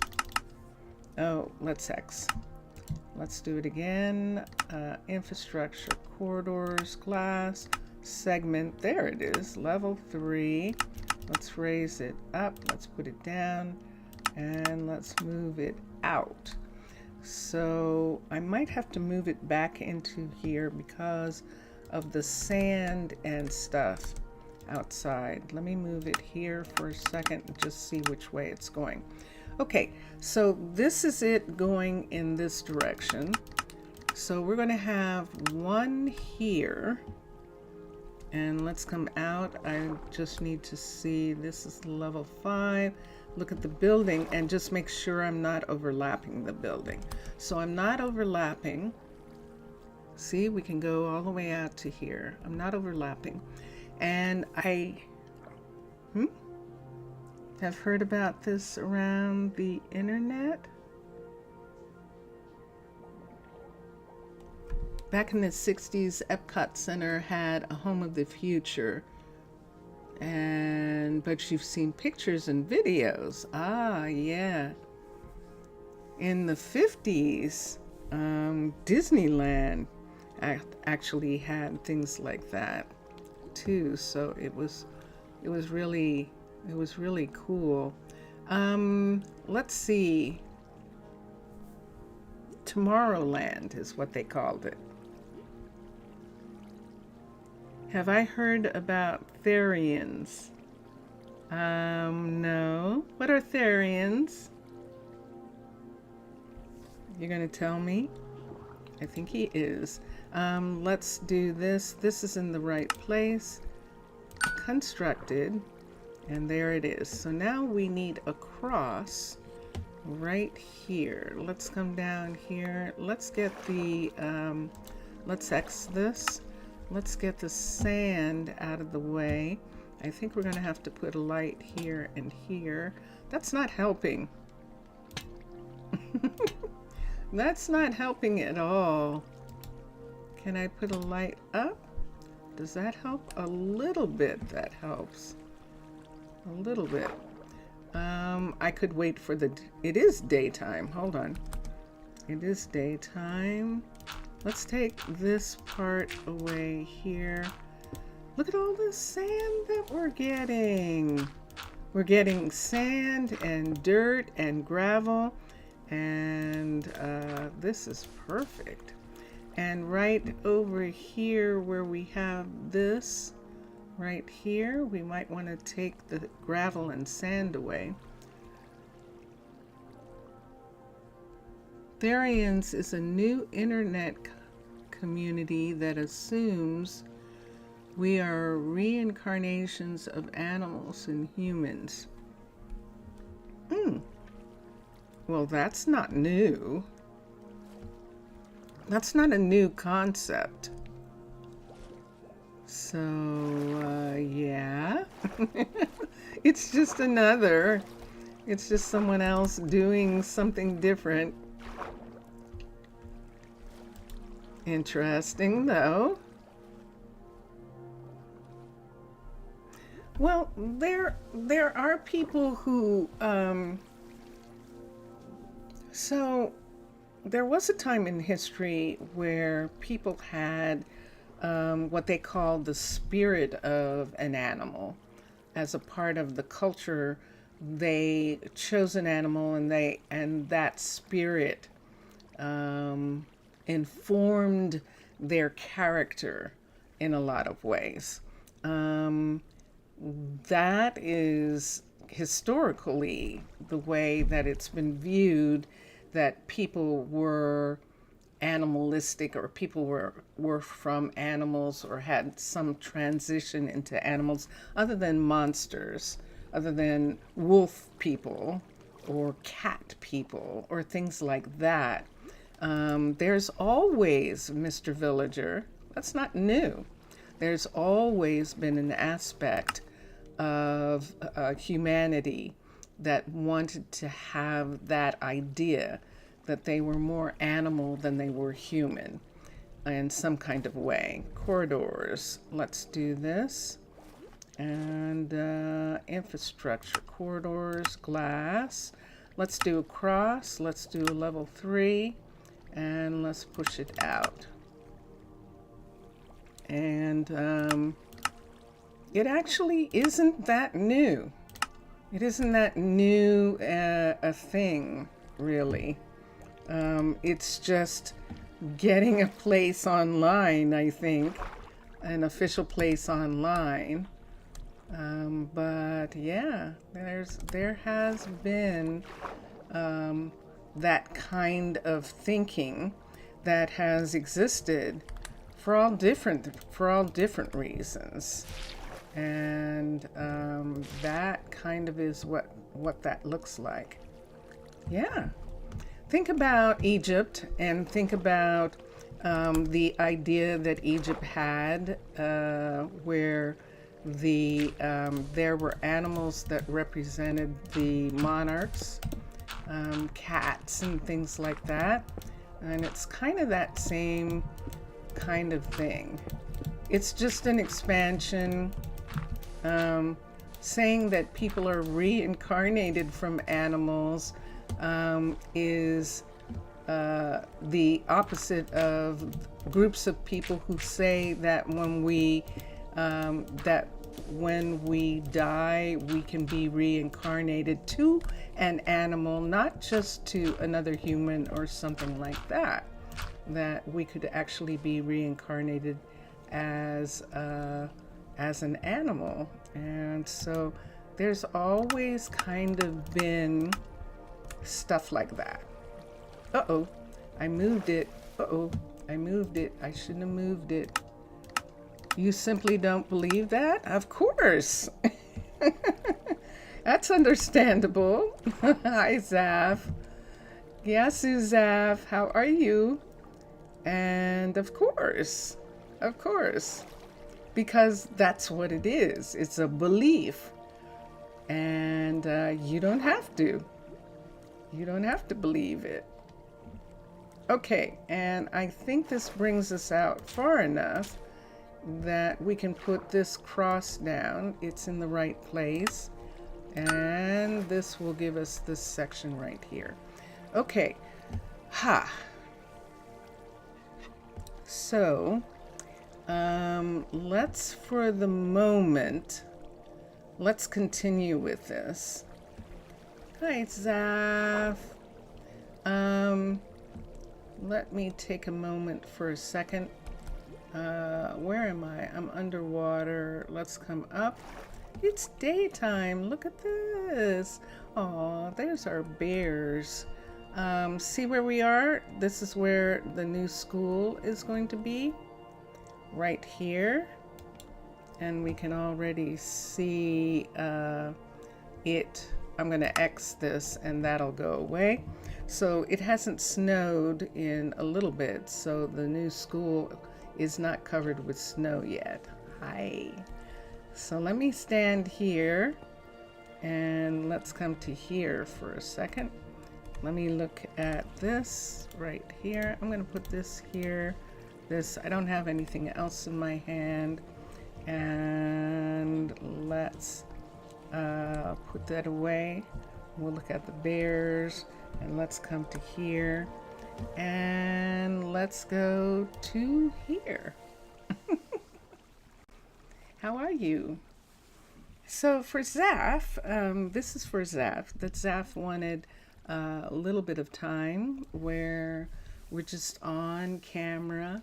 Oh, let's X. Let's do it again. Infrastructure, corridors, glass, segment. There it is, level 3. Let's raise it up. Let's put it down. And let's move it out. So I might have to move it back into here because of the sand and stuff outside. Let me move it here for a second and just see which way it's going. Okay, so this is it going in this direction. So we're going to have 1 here. And let's come out. I just need to see, this is level 5. Look at the building and just make sure I'm not overlapping the building. So I'm not overlapping. See, we can go all the way out to here. I'm not overlapping. And I have heard about this around the internet. Back in the 60s, Epcot Center had a home of the future. But you've seen pictures and videos. Ah, yeah. In the 50s, Disneyland actually had things like that too. So it was really cool. Let's see. Tomorrowland is what they called it. Have I heard about Therians? No. What are Therians? You're gonna tell me? I think he is. Let's do this. This is in the right place. Constructed. And there it is. So now we need a cross right here. Let's come down here. Let's get the, let's X this. Let's get the sand out of the way. I think we're going to have to put a light here and here. That's not helping. That's not helping at all. Can I put a light up? Does that help? A little bit, that helps. A little bit. I could wait for the, it is daytime. Hold on. It is daytime. Let's take this part away here. Look at all this sand that we're getting. We're getting sand and dirt and gravel, and this is perfect. And right over here where we have this, right here, we might want to take the gravel and sand away. Therians is a new internet community that assumes we are reincarnations of animals and humans. Well, that's not new. That's not a new concept. So, yeah. It's just someone else doing something different. Interesting, though. Well, there are people who so there was a time in history where people had what they called the spirit of an animal. As a part of the culture, they chose an animal, and that spirit informed their character in a lot of ways. That is historically the way that it's been viewed, that people were animalistic, or people were from animals or had some transition into animals, other than monsters, other than wolf people or cat people or things like that. There's always, Mr. Villager, that's not new. There's always been an aspect of humanity that wanted to have that idea that they were more animal than they were human in some kind of way. Corridors, let's do this. And infrastructure, corridors, glass. Let's do a cross, let's do a level 3, and let's push it out. And it actually isn't that new. It isn't that new a thing, really. It's just getting a place online, I think, an official place online. But yeah, there has been that kind of thinking that has existed for all different reasons. And that kind of is what that looks like. Yeah. Think about Egypt, and think about the idea that Egypt had, where there were animals that represented the monarchs, cats and things like that. And it's kind of that same kind of thing. It's just an expansion, saying that people are reincarnated from animals is the opposite of groups of people who say that when we die, we can be reincarnated to an animal, not just to another human or something like that. That we could actually be reincarnated as an animal. And so there's always kind of been stuff like that. Uh-oh, I moved it. Uh-oh, I moved it. I shouldn't have moved it. You simply don't believe that? Of course. That's understandable. Hi, Zaf. Yes, Zaf, how are you? And of course, because that's what it is. It's a belief. And you don't have to. You don't have to believe it. Okay, and I think this brings us out far enough that we can put this cross down. It's in the right place. And this will give us this section right here. Okay. Ha. So, let's, for the moment, let's continue with this. Hi, Zaf. Let me take a moment for a second. Where am I? I'm underwater. Let's come up. It's daytime. Look at this. Oh, there's our bears. See where we are? This is where the new school is going to be. Right here. And we can already see it. I'm going to X this and that'll go away. So it hasn't snowed in a little bit, so the new school is not covered with snow yet. Hi. So let me stand here and let's come to here for a second. Let me look at this right here. I'm going to put this here this. I don't have anything else in my hand. And let's put that away. We'll look at the bears, and let's come to here. And let's go to here. How are you? So for Zaf, this is for Zaf, that Zaf wanted a little bit of time where we're just on camera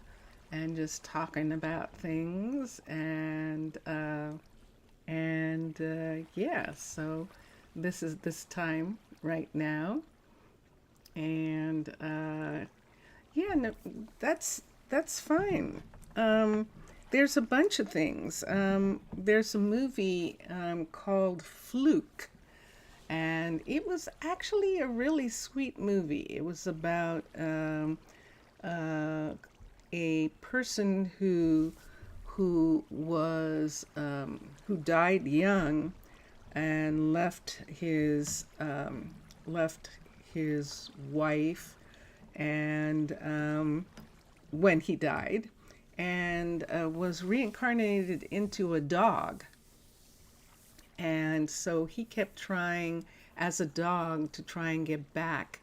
and just talking about things, and yeah, so this is this time right now, and yeah, no, that's fine. There's a bunch of things. There's a movie called Fluke, and it was actually a really sweet movie. It was about a person who was who died young and left his wife, and when he died, and was reincarnated into a dog. And so he kept trying as a dog to try and get back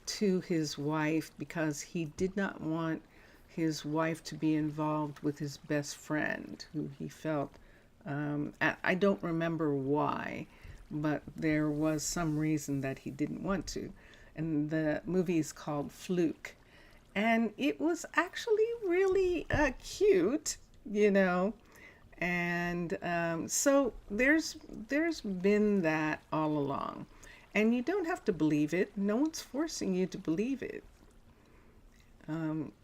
to his wife, because he did not want his wife to be involved with his best friend, who he felt, I don't remember why, but there was some reason that he didn't want to. And the movie is called Fluke. And it was actually really cute, you know. And so there's been that all along. And you don't have to believe it. No one's forcing you to believe it.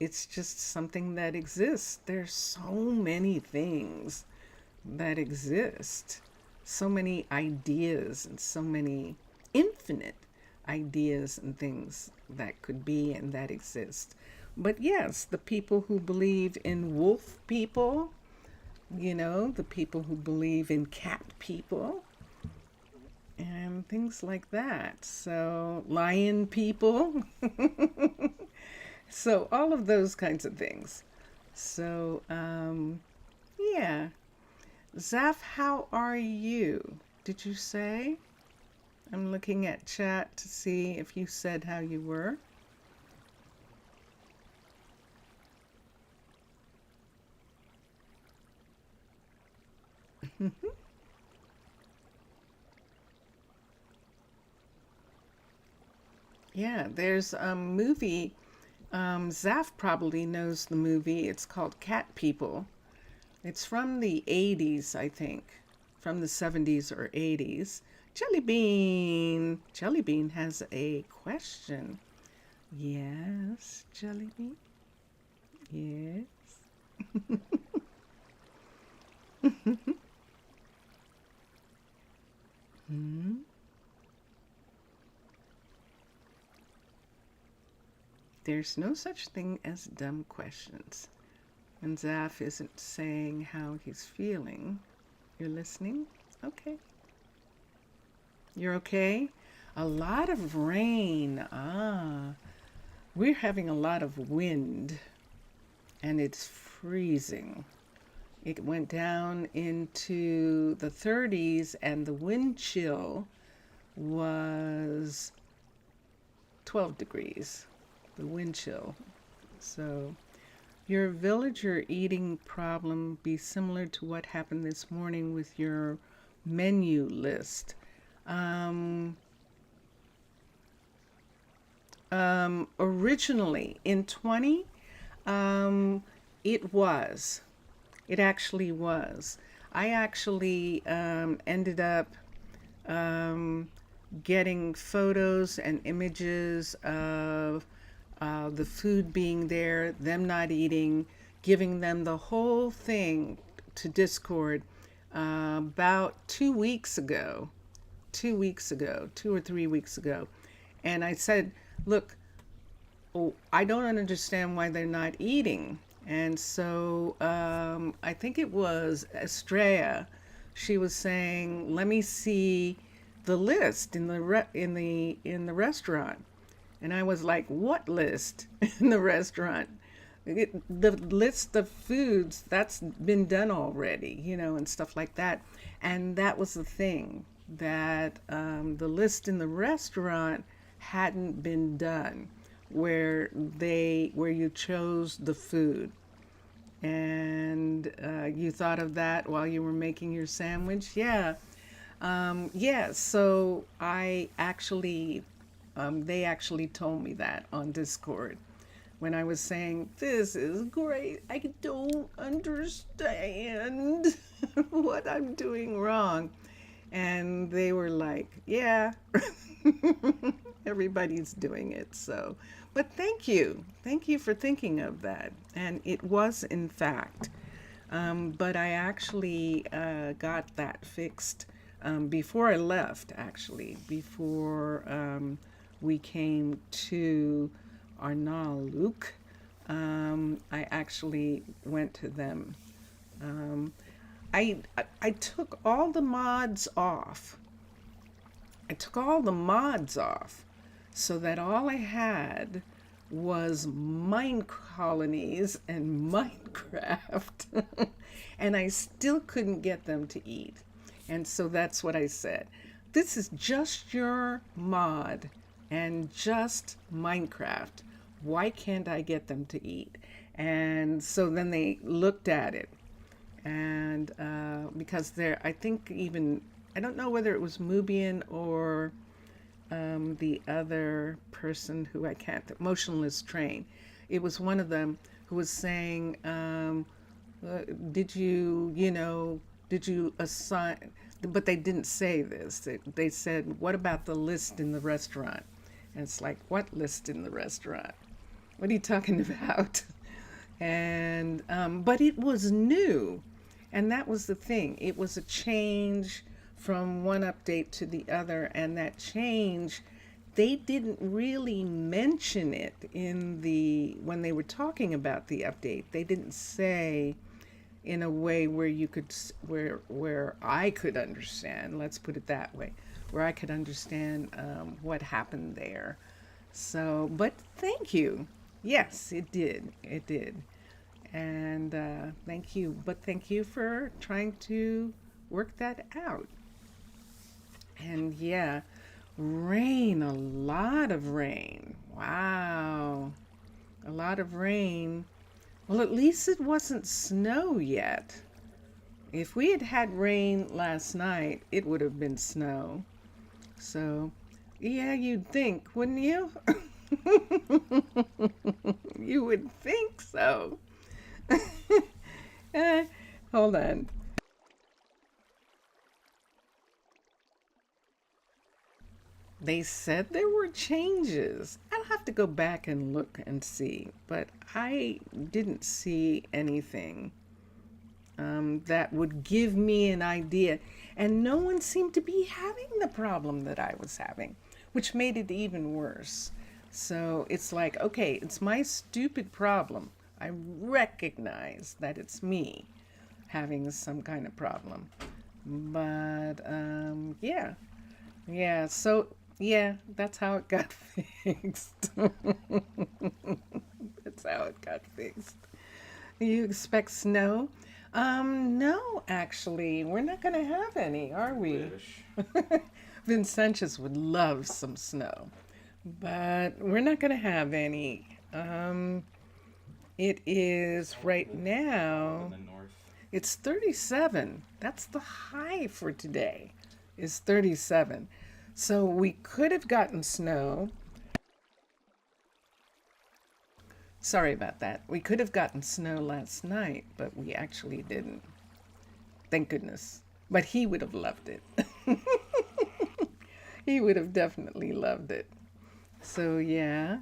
It's just something that exists. There's so many things that exist. So many ideas and so many infinite ideas and things that could be and that exist. But yes, the people who believe in wolf people, you know, the people who believe in cat people, and things like that. So lion people. So all of those kinds of things. So yeah. Zaf, how are you? Did you say? I'm looking at chat to see if you said how you were. Yeah, there's a movie. Zaf probably knows the movie. It's called Cat People. It's from the 80s, I think, from the 70s or 80s. Jellybean. Jellybean has a question. Yes, Jellybean. Yes. Hmm? There's no such thing as dumb questions. And Zaf isn't saying how he's feeling. You're listening? Okay. You're okay? A lot of rain. We're having a lot of wind, and it's freezing. It went down into the 30s, and the wind chill was 12 degrees. The wind chill. So your villager eating problem be similar to what happened this morning with your menu list. Originally in 20, it actually was. I actually ended up getting photos and images of the food being there, them not eating, giving them the whole thing to Discord about 2 weeks ago, 2 or 3 weeks ago. And I said, look, I don't understand why they're not eating. And so I think it was Estrella. She was saying, let me see the list in the restaurant. And I was like, what list in the restaurant? the list of foods that's been done already, and stuff like that. And that was the thing, that the list in the restaurant hadn't been done, where you chose the food, and you thought of that while you were making your sandwich. Yeah. So I actually, they actually told me that on Discord when I was saying, this is great. I don't understand what I'm doing wrong. And they were like, yeah, everybody's doing it. So, but thank you. Thank you for thinking of that. And it was, in fact. But I actually got that fixed before I left, actually, before we came to Arnaaluk. I actually went to them. I took all the mods off. I took all the mods off so that all I had was Minecolonies and Minecraft. And I still couldn't get them to eat. And so that's what I said. This is just your mod and just Minecraft. Why can't I get them to eat? And so then they looked at it. And because I think even, I don't know whether it was Mubian or the other person who I can't, Motionless Train. It was one of them who was saying, did you assign, but they didn't say this. They said, what about the list in the restaurant? And it's like, what list in the restaurant? What are you talking about? And, but it was new. And that was the thing. It was a change from one update to the other. And that change, they didn't really mention it when they were talking about the update. They didn't say in a way where you could, where I could understand, let's put it that way, where I could understand what happened there. So, but thank you. Yes, it did. It did. And thank you. But thank you for trying to work that out. And yeah, rain, a lot of rain. Wow. A lot of rain. Well, at least it wasn't snow yet. If we had had rain last night, it would have been snow. So, yeah, you'd think, wouldn't you? You would think so. Hold on. They said there were changes. I'll have to go back and look and see, but I didn't see anything that would give me an idea. And no one seemed to be having the problem that I was having, which made it even worse. So it's like, okay, it's my stupid problem. I recognize that it's me having some kind of problem. But yeah, so yeah, that's how it got fixed. That's how it got fixed. You expect snow? No, actually, we're not going to have any, are we? Vincentius would love some snow, but we're not going to have any. It is right now, it's 37. That's the high for today, is 37. So we could have gotten snow. Sorry about that. We could have gotten snow last night, but we actually didn't. Thank goodness. But he would have loved it. He would have definitely loved it. So yeah,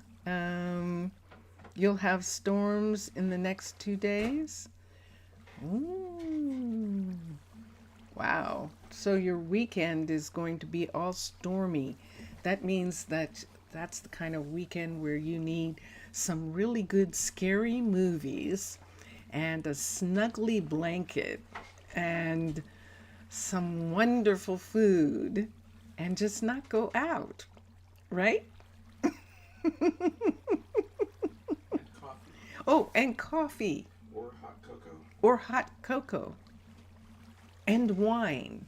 you'll have storms in the next 2 days. Ooh. Wow. So your weekend is going to be all stormy. That means that's the kind of weekend where you need some really good scary movies and a snuggly blanket and some wonderful food and just not go out, right? Oh, and coffee. Or hot cocoa. Or hot cocoa. And wine.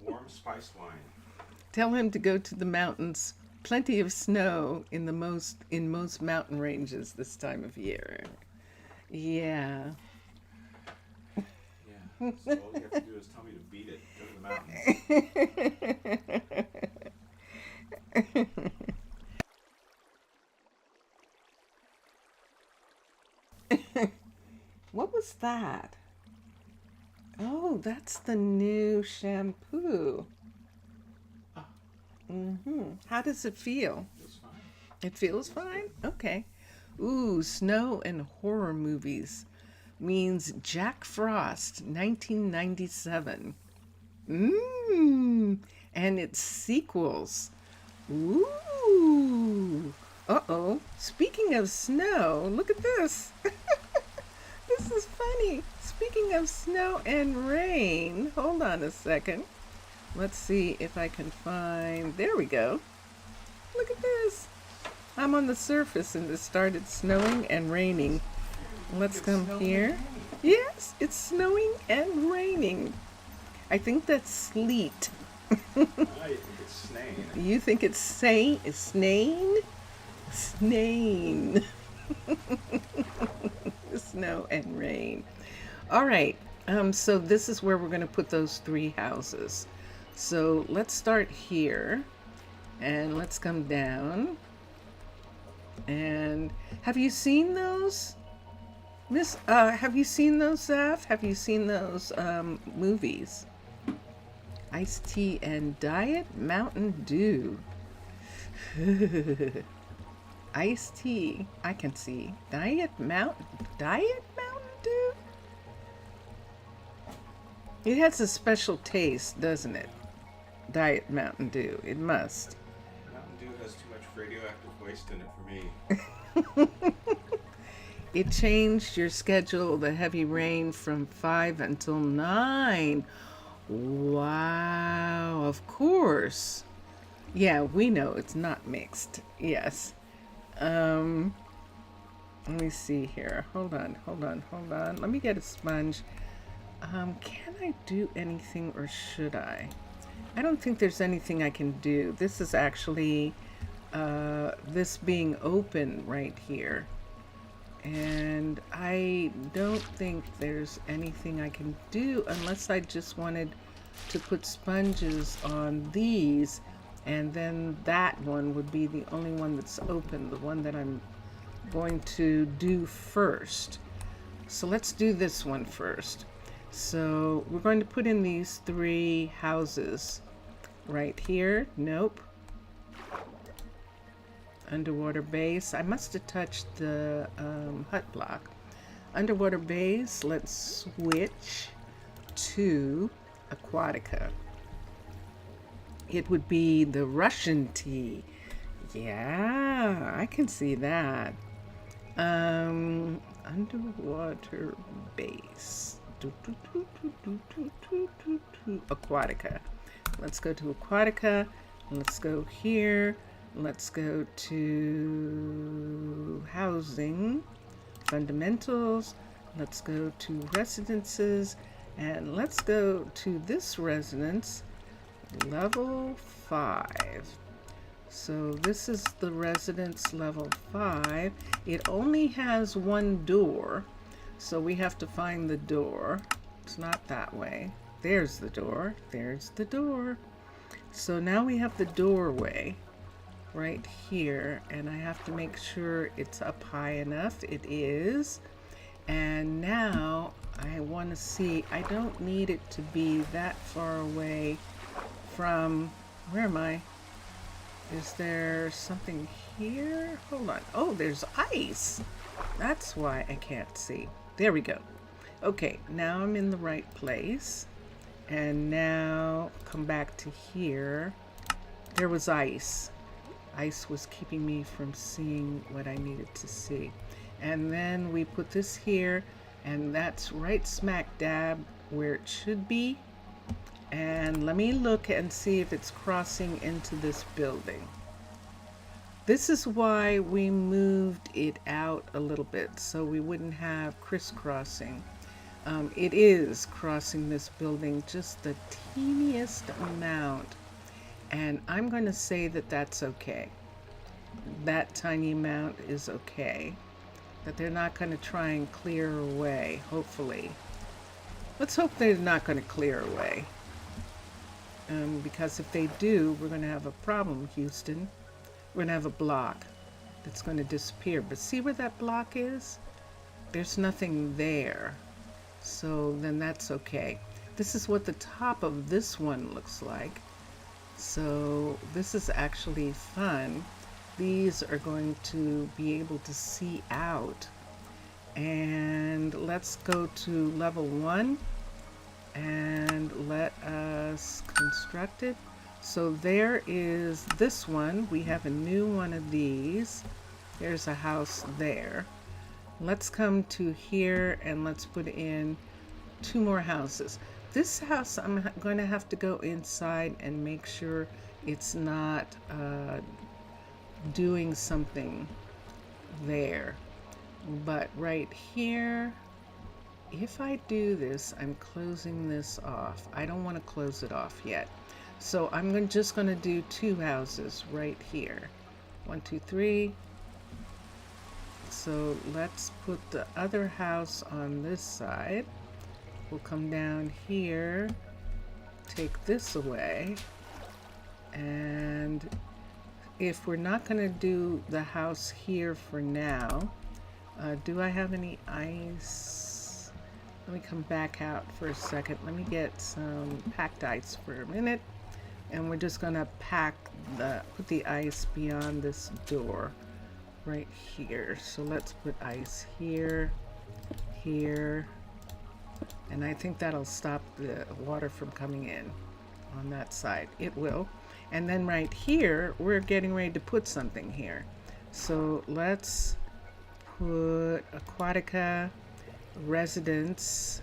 Warm spiced wine. Tell him to go to the mountains. Plenty of snow in most mountain ranges this time of year. Yeah. Yeah. So all you have to do is tell me to beat it. Go to the mountains. What was that? Oh, that's the new shampoo. How does it feel? It's fine. It feels fine? Okay. Ooh, snow and horror movies means Jack Frost, 1997. And its sequels. Ooh. Uh-oh. Speaking of snow, look at this. This is funny. Speaking of snow and rain, hold on a second. Let's see if I can find, there we go. Look at this. I'm on the surface and it started snowing and raining. Let's come here. Yes, it's snowing and raining. I think that's sleet. I think it's snane. You think it's snain? Snain. Snow and rain. All right. So this is where we're going to put those 3 houses. So let's start here and let's come down. And have you seen those? Have you seen those, Zaf? Have you seen those movies? Iced tea and Diet Mountain Dew. Iced tea, I can see. Diet Mountain Dew? It has a special taste, doesn't it? Diet Mountain Dew. It must. Mountain Dew has too much radioactive waste in it for me. It changed your schedule, the heavy rain, from 5 until 9. Wow, of course. Yeah, we know it's not mixed. Yes. Let me see here. Hold on. Let me get a sponge. Can I do anything or should I? I don't think there's anything I can do. This is actually this being open right here. And I don't think there's anything I can do unless I just wanted to put sponges on these, and then that one would be the only one that's open, the one that I'm going to do first. So let's do this one first. So we're going to put in these 3 houses right here. Nope. Underwater base. I must have touched the hut block. Underwater base. Let's switch to Aquatica. It would be the Russian tea. Yeah, I can see that. Underwater base. Aquatica. Let's go to Aquatica. Let's go here. Let's go to housing, fundamentals. Let's go to residences, and let's go to this residence, level 5. So this is the residence level 5. It only has 1 door, so we have to find the door. It's not that way. There's the door. There's the door. So now we have the doorway right here, and I have to make sure it's up high enough. It is. And now I want to see, I don't need it to be that far away from, where am I? Is there something here? Hold on. Oh, there's ice. That's why I can't see. There we go. Okay, now I'm in the right place. And now come back to here. There was ice. Ice was keeping me from seeing what I needed to see. And then we put this here, and that's right smack dab where it should be. And let me look and see if it's crossing into this building. This is why we moved it out a little bit so we wouldn't have crisscrossing. It is crossing this building just the teeniest amount, and I'm going to say that that's okay. That tiny amount is okay. That they're not going to try and clear away, hopefully. Let's hope they're not going to clear away. Because if they do, we're going to have a problem, Houston. We're going to have a block that's going to disappear. But see where that block is? There's nothing there. So then that's okay. This is what the top of this one looks like. So this is actually fun. These are going to be able to see out. And let's go to level 1 and let us construct it. So there is this one. We have a new one of these. There's a house there. Let's come to here and let's put in 2 more houses. This house, I'm going to have to go inside and make sure it's not doing something there. But right here, if I do this, I'm closing this off. I don't want to close it off yet. So I'm just going to do 2 houses right here. 1, 2, 3. So let's put the other house on this side. We'll come down here, take this away, and if we're not going to do the house here for now, do I have any ice? Let me come back out for a second. Let me get some packed ice for a minute, and we're just going to put the ice beyond this door right here. So let's put ice here, here, and I think that'll stop the water from coming in on that side. It will. And then right here, we're getting ready to put something here. So let's put Aquatica residence,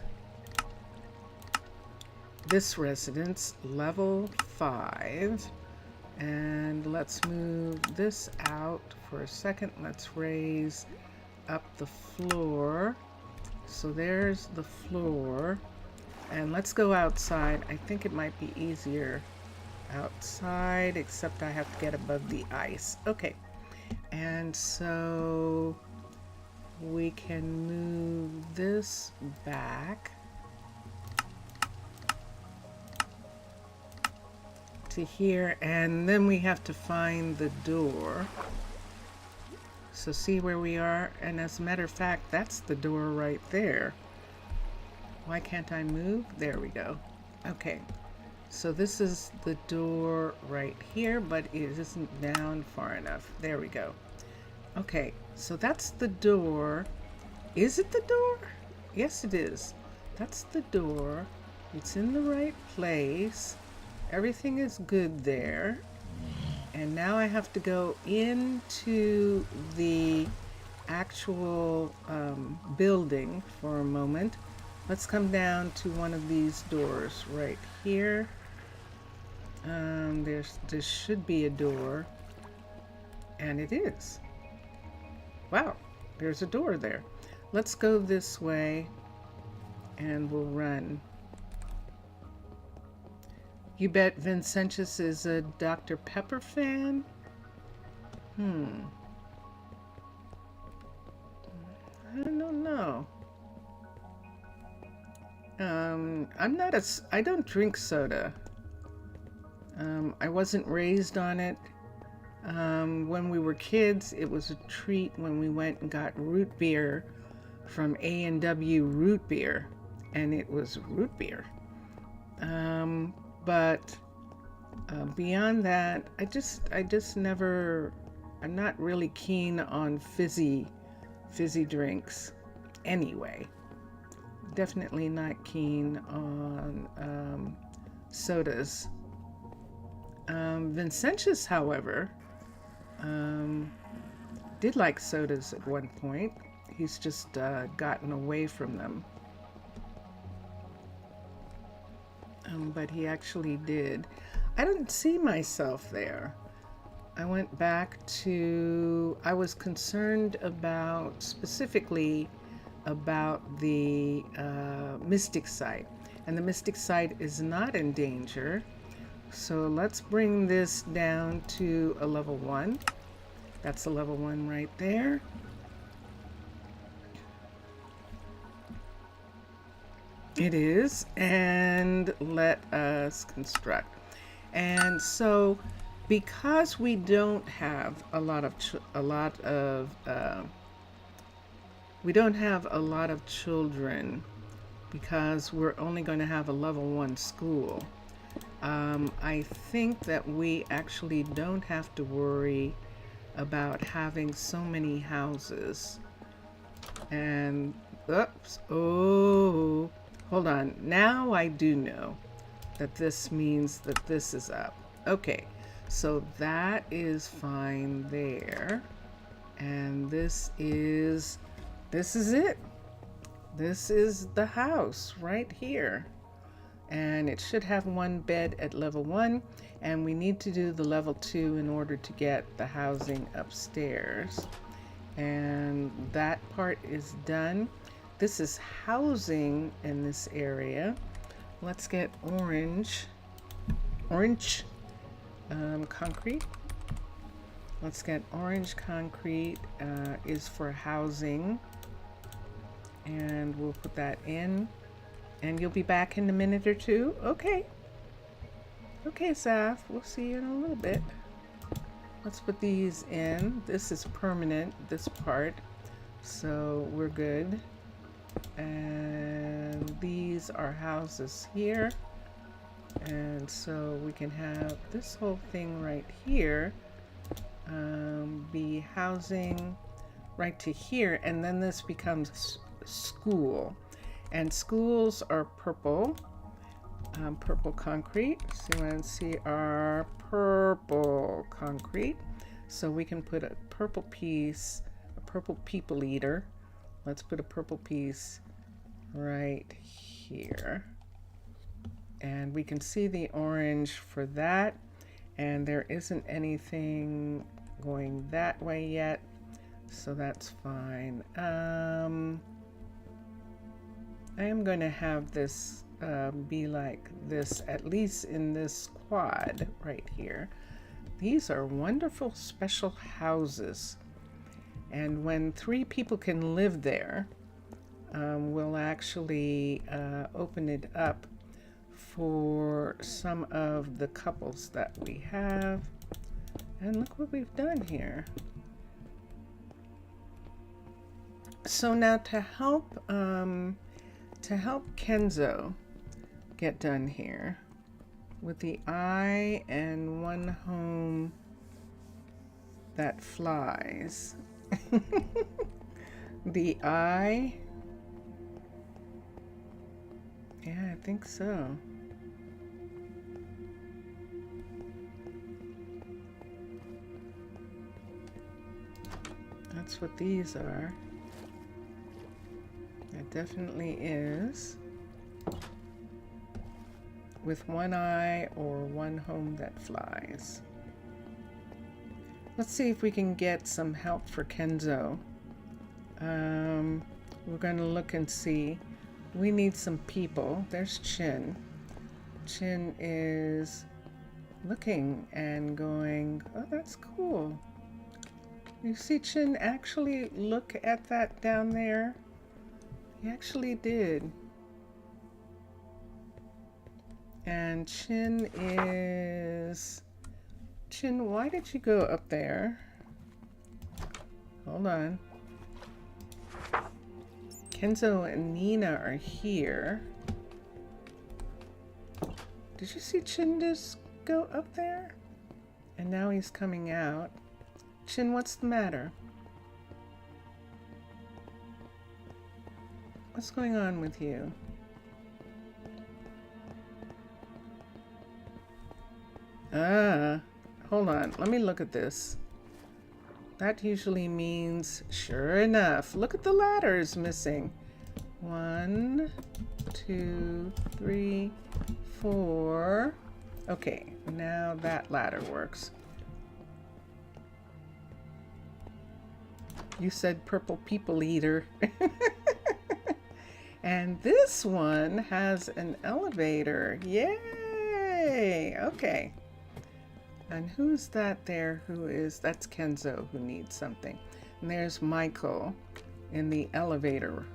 this residence, level 5. And let's move this out for a second. Let's raise up the floor. So there's the floor. And let's go outside. I think it might be easier outside, except I have to get above the ice. Okay. And so we can move this back to here, and then we have to find the door. So see where we are, and as a matter of fact, that's the door right there. Why can't I move? There we go. Okay, so this is the door right here, but it isn't down far enough. There we go. Okay, so that's the door. Is it the door? Yes, it is. That's the door. It's in the right place. Everything is good there. And now I have to go into the actual building for a moment. Let's come down to one of these doors right here. There should be a door. And it is. Wow, there's a door there. Let's go this way and we'll run. You bet Vincentius is a Dr. Pepper fan? I don't know. I don't drink soda. I wasn't raised on it. When we were kids, it was a treat when we went and got root beer from A&W Root Beer, and it was root beer. But beyond that, I just never, I'm not really keen on fizzy drinks anyway. Definitely not keen on sodas. Vincentius, however, did like sodas at one point. He's just gotten away from them. But he actually did. I don't see myself there. I went back to, I was concerned about, specifically about the mystic site. And the mystic site is not in danger. So let's bring this down to a level 1. That's a level 1 right there. It is. And let us construct. And so because we don't have a lot of children, because we're only going to have a level 1 school, I think that we actually don't have to worry about having so many houses. And oops, oh, hold on, now I do know that this means that this is up. Okay, so that is fine there. And this is it. This is the house right here. And it should have 1 bed at level 1. And we need to do the level 2 in order to get the housing upstairs. And that part is done. This is housing in this area. Let's get orange concrete. Let's get orange concrete is for housing, and we'll put that in. And you'll be back in a minute or two. Okay, Saf, we'll see you in a little bit. Let's put these in. This is permanent, this part, so we're good. And these are houses here, and so we can have this whole thing right here be housing right to here, and then this becomes school. And schools are purple, purple concrete. So you want to see our purple concrete, so we can put a purple piece, a purple people eater. Let's put a purple piece right here. And we can see the orange for that. And there isn't anything going that way yet, so that's fine. I am going to have this be like this, at least in this quad right here. These are wonderful special houses. And when 3 people can live there, we'll actually open it up for some of the couples that we have. And look what we've done here. So now to help Kenzo get done here with the eye and 1 home that flies. The eye? Yeah, I think so. That's what these are. It definitely is. With 1 eye or 1 home that flies. Let's see if we can get some help for Kenzo. We're going to look and see. We need some people. There's Chin. Chin is looking and going, oh, that's cool. You see Chin actually look at that down there? He actually did. And Chin is... Chin, why did you go up there? Hold on. Kenzo and Nina are here. Did you see Chin just go up there? And now he's coming out. Chin, what's the matter? What's going on with you? Hold on. Let me look at this. That usually means, sure enough, look at the ladders missing. 1, 2, 3, 4. Okay, now that ladder works. You said purple people eater. And this one has an elevator. Yay! Okay. And who's that there? That's Kenzo who needs something. And there's Michael in the elevator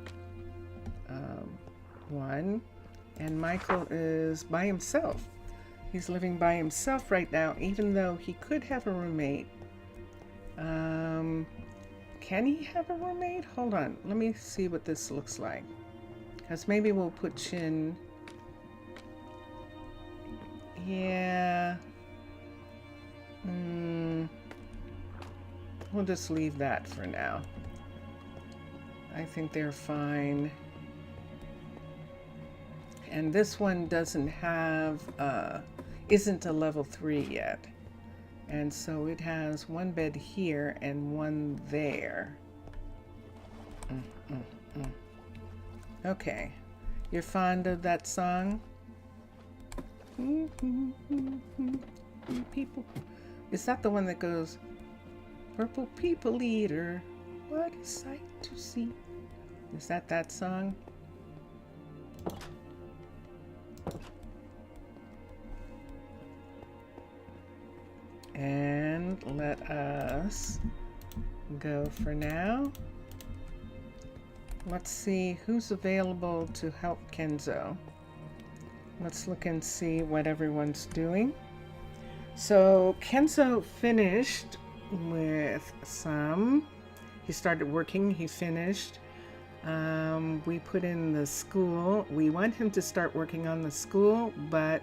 one. And Michael is by himself. He's living by himself right now, even though he could have a roommate. Can he have a roommate? Hold on. Let me see what this looks like. Because maybe we'll put Chin. Yeah. We'll just leave that for now. I think they're fine. And this one doesn't have, isn't a level 3 yet. And so it has one bed here and one there. Okay. You're fond of that song? People. Is that the one that goes, Purple people eater, what a sight to see? Is that song? And let us go for now. Let's see who's available to help Kenzo. Let's look and see what everyone's doing. So Kenzo finished with some. He started working, he finished. We put in the school. We want him to start working on the school, but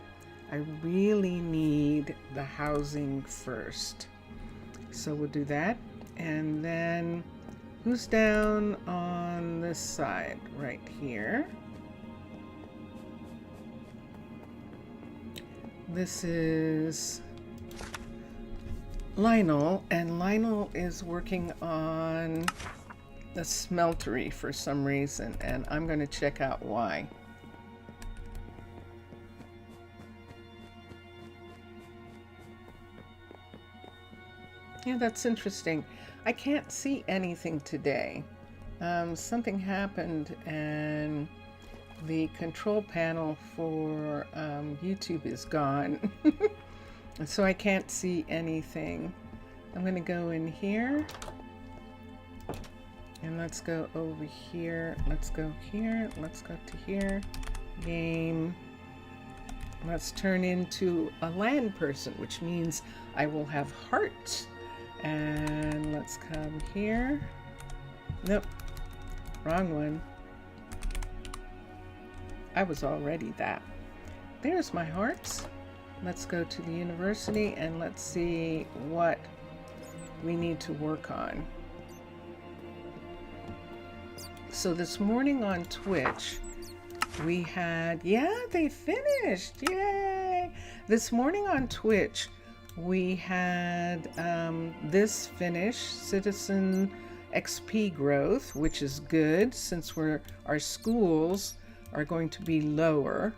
I really need the housing first. So we'll do that. And then who's down on this side right here? This is Lionel, and Lionel is working on the smeltery for some reason, and I'm going to check out why. Yeah, that's interesting. I can't see anything today. Something happened and the control panel for YouTube is gone. So I can't see anything. I'm going to go in here. And let's go over here. Let's go here. Let's go to here. Game. Let's turn into a land person, which means I will have hearts. And let's come here. Nope. Wrong one. I was already that. There's my hearts. Let's go to the university and let's see what we need to work on. So this morning on Twitch, we had, yeah, they finished. Yay! This morning on Twitch, we had this finish, Citizen XP growth, which is good since our schools are going to be lower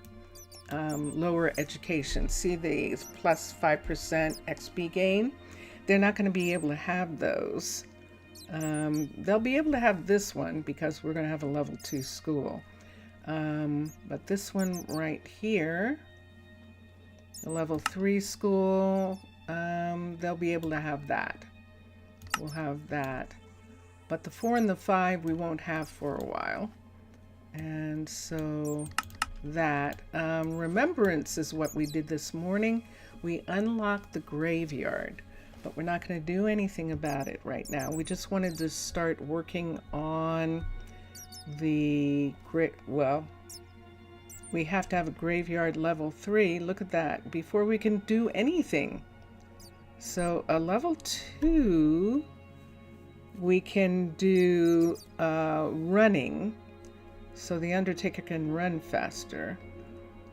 education. See the plus 5% XP gain? They're not going to be able to have those. They'll be able to have this one because we're going to have a level 2 school. But this one right here, the level 3 school, they'll be able to have that. We'll have that. But the 4 and the 5 we won't have for a while. And so that, remembrance is what we did this morning. We unlocked the graveyard, but we're not going to do anything about it right now. We just wanted to start working on the well, we have to have a graveyard level 3. Look at that, before we can do anything. So a level 2, we can do running. So the Undertaker can run faster.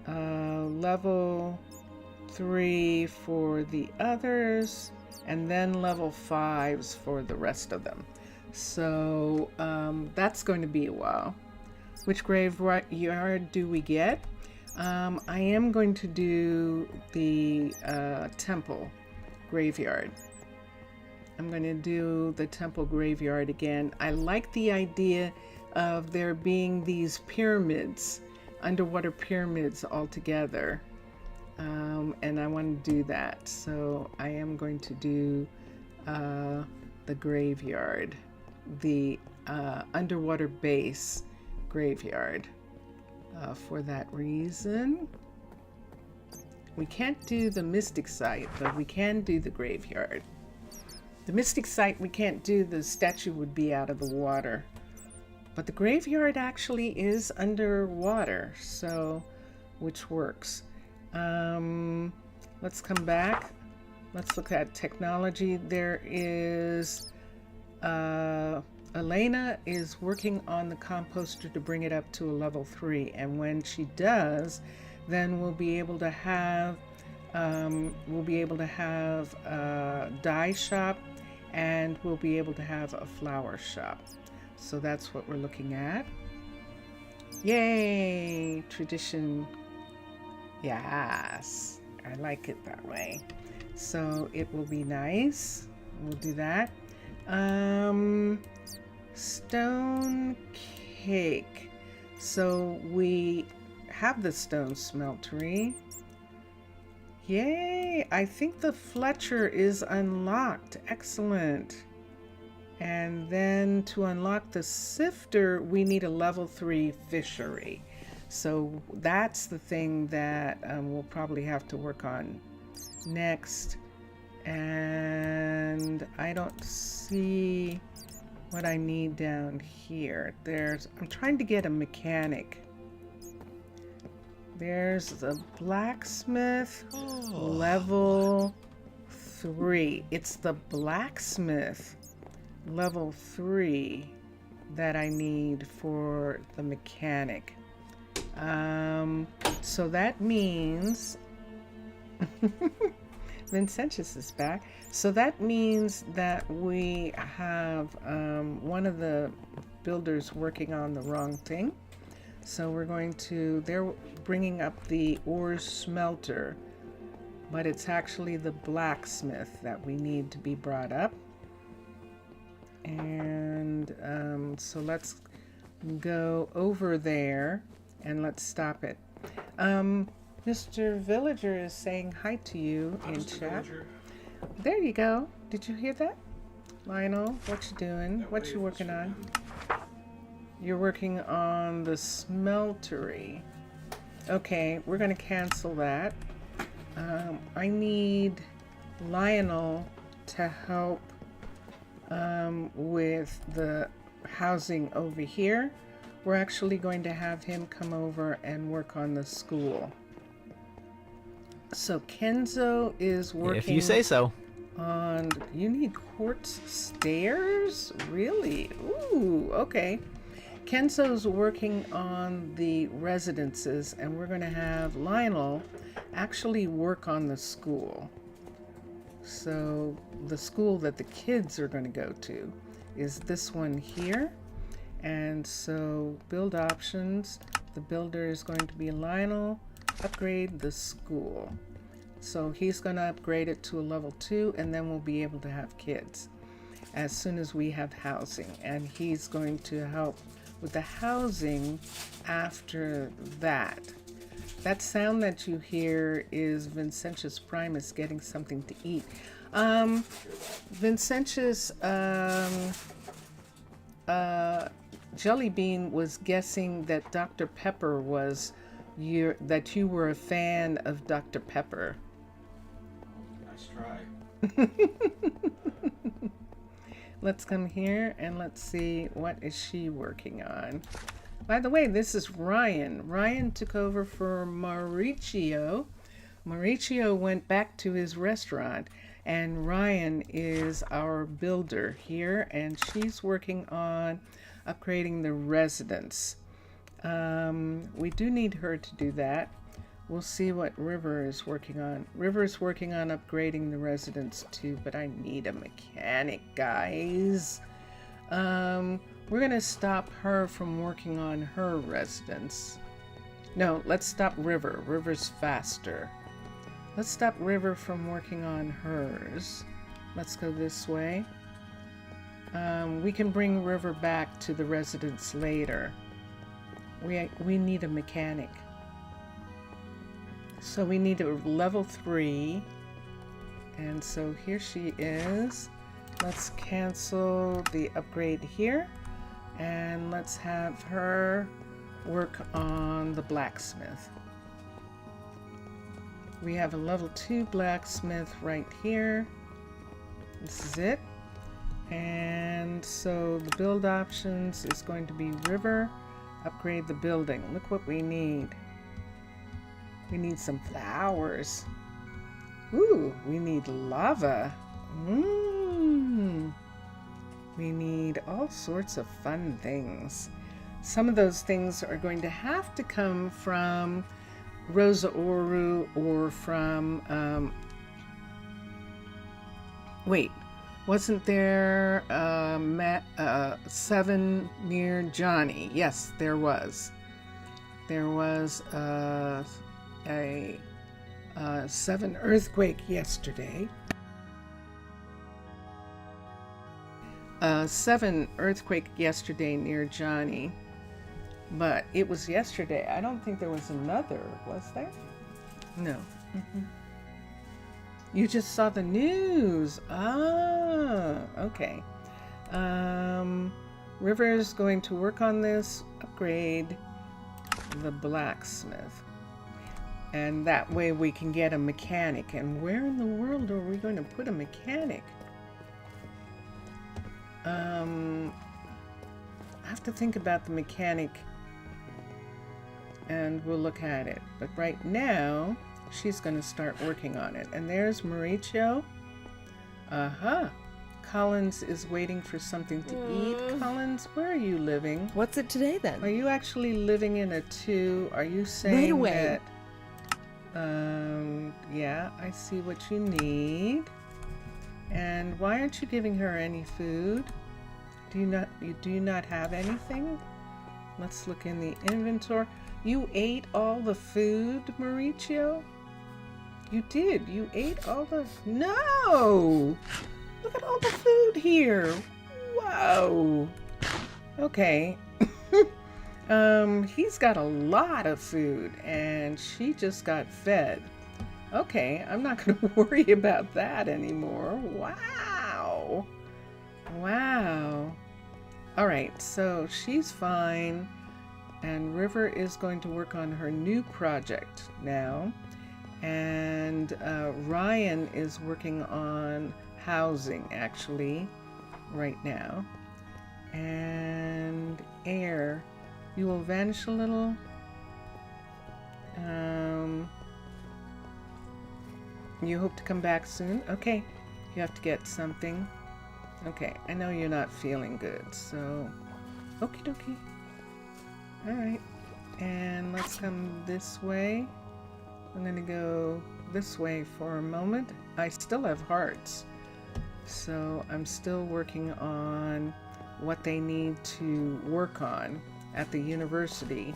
Level 3 for the others, and then level 5s for the rest of them. So that's going to be a while. Which graveyard do we get? I am going to do the temple graveyard. I'm going to do the temple graveyard again. I like the idea of there being these pyramids, underwater pyramids all together. And I want to do that. So I am going to do the graveyard, the underwater base graveyard for that reason. We can't do the mystic site, but we can do the graveyard. The mystic site we can't do, the statue would be out of the water. But the graveyard actually is underwater, so which works. Let's come back. Let's look at technology. There is Elena is working on the composter to bring it up to a level 3, and when she does, then we'll be able to have a dye shop, and we'll be able to have a flower shop. So that's what we're looking at. Yay! Tradition. Yes, I like it that way. So it will be nice. We'll do that. Stone cake. So we have the stone smeltery. Yay! I think the Fletcher is unlocked. Excellent. And then to unlock the sifter, we need a level 3 fishery. So that's the thing that we'll probably have to work on next. And I don't see what I need down here. I'm trying to get a mechanic. There's the blacksmith, level 3. It's the blacksmith level 3 that I need for the mechanic. So that means Vincentius is back. So that means that we have one of the builders working on the wrong thing. So they're bringing up the ore smelter, but it's actually the blacksmith that we need to be brought up. And so let's go over there and let's stop it. Mr. Villager is saying hi to you in chat. There you go. Did you hear that? Lionel, what you doing? What you working on? You're working on the smeltery. Okay, we're going to cancel that. I need Lionel to help with the housing over here. We're actually going to have him come over and work on the school. So Kenzo is working. If you say so. You need quartz stairs? Really? Ooh, okay. Kenzo's working on the residences, and we're going to have Lionel actually work on the school. So the school that the kids are going to go to is this one here. And so build options, the builder is going to be Lionel. Upgrade the school. So he's going to upgrade it to a level 2, and then we'll be able to have kids as soon as we have housing. And he's going to help with the housing after that. That sound that you hear is Vincentius Primus getting something to eat. Vincentius Jellybean was guessing that Dr. Pepper that you were a fan of Dr. Pepper. Nice try. Let's come here and let's see what is she working on. By the way, this is Ryan. Ryan took over for Mauricio. Mauricio went back to his restaurant, and Ryan is our builder here, and she's working on upgrading the residence. We do need her to do that. We'll see what River is working on. River is working on upgrading the residence too, but I need a mechanic, guys. We're gonna stop her from working on her residence. No, let's stop River. River's faster. Let's stop River from working on hers. Let's go this way. We can bring River back to the residence later. We need a mechanic. So we need a level 3. And so here she is. Let's cancel the upgrade here. And let's have her work on the blacksmith. We have a level 2 blacksmith right here. This is it. And so the build options is going to be River, upgrade the building. Look what we need. We need some flowers. Ooh, we need lava. We need all sorts of fun things. Some of those things are going to have to come from Rosa Oru or from, wait, wasn't there 7 near Johnny? Yes, there was. There was a 7 earthquake yesterday. 7 earthquake yesterday near Johnny, but it was yesterday. I don't think there was another, was there? No. You just saw the news. Ah, okay. River's going to work on this, upgrade the blacksmith. And that way we can get a mechanic. And where in the world are we going to put a mechanic? I have to think about the mechanic and we'll look at it. But right now, she's going to start working on it. And there's Mauricio. Collins is waiting for something to eat. Collins, where are you living? What's it today then? Are you actually living in a 2? Are you saying right away. that? Yeah, I see what you need. And why aren't you giving her any food? Do you not have anything? Let's look in the inventory. You ate all the food, Mauricio? You did. You ate all the... No! Look at all the food here. Whoa. Okay. He's got a lot of food and she just got fed. Okay, I'm not going to worry about that anymore. Wow. Wow. All right, so she's fine. And River is going to work on her new project now. And Ryan is working on housing, actually, right now. And Air, you will vanish a little. You hope to come back soon? Okay, you have to get something. Okay, I know you're not feeling good, so okie dokie. All right, and let's come this way. I'm gonna go this way for a moment. I still have hearts, so I'm still working on what they need to work on at the university.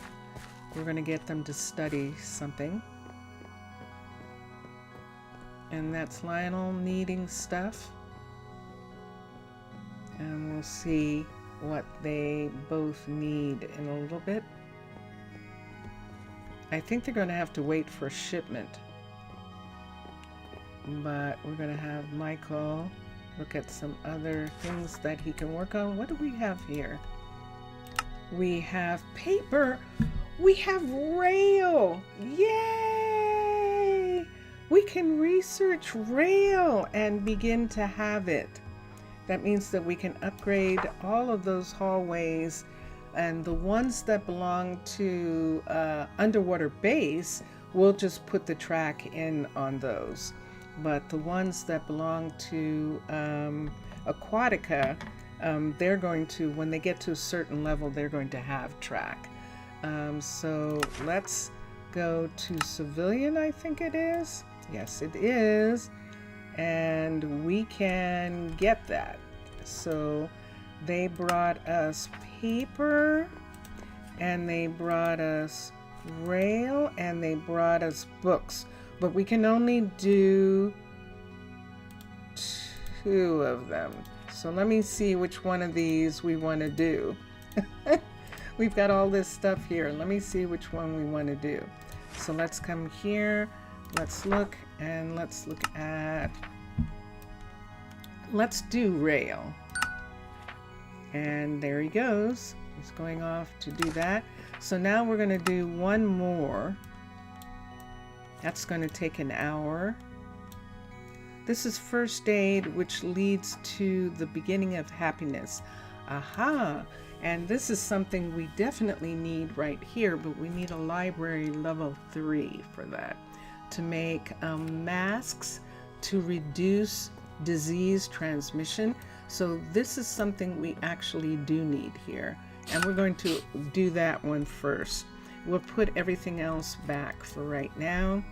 We're gonna get them to study something. And that's Lionel needing stuff. And we'll see what they both need in a little bit. I think they're going to have to wait for shipment. But we're going to have Michael look at some other things that he can work on. What do we have here? We have paper. We have rail. Yay! We can research rail and begin to have it. That means that we can upgrade all of those hallways, and the ones that belong to underwater base, we'll just put the track in on those. But the ones that belong to Aquatica, they're going to, when they get to a certain level, they're going to have track. So let's go to civilian, I think it is. Yes, it is. And we can get that. So they brought us paper, and they brought us rail, and they brought us books. But we can only do 2 of them. So let me see which one of these we want to do. We've got all this stuff here. Let me see which one we want to do. So let's come here. Let's look, and let's look at, let's do rail. And there he goes. He's going off to do that. So now we're going to do one more. That's going to take an hour. This is first aid, which leads to the beginning of happiness. Aha! And this is something we definitely need right here, but we need a library level 3 for that. To make masks to reduce disease transmission. So this is something we actually do need here. And we're going to do that one first. We'll put everything else back for right now,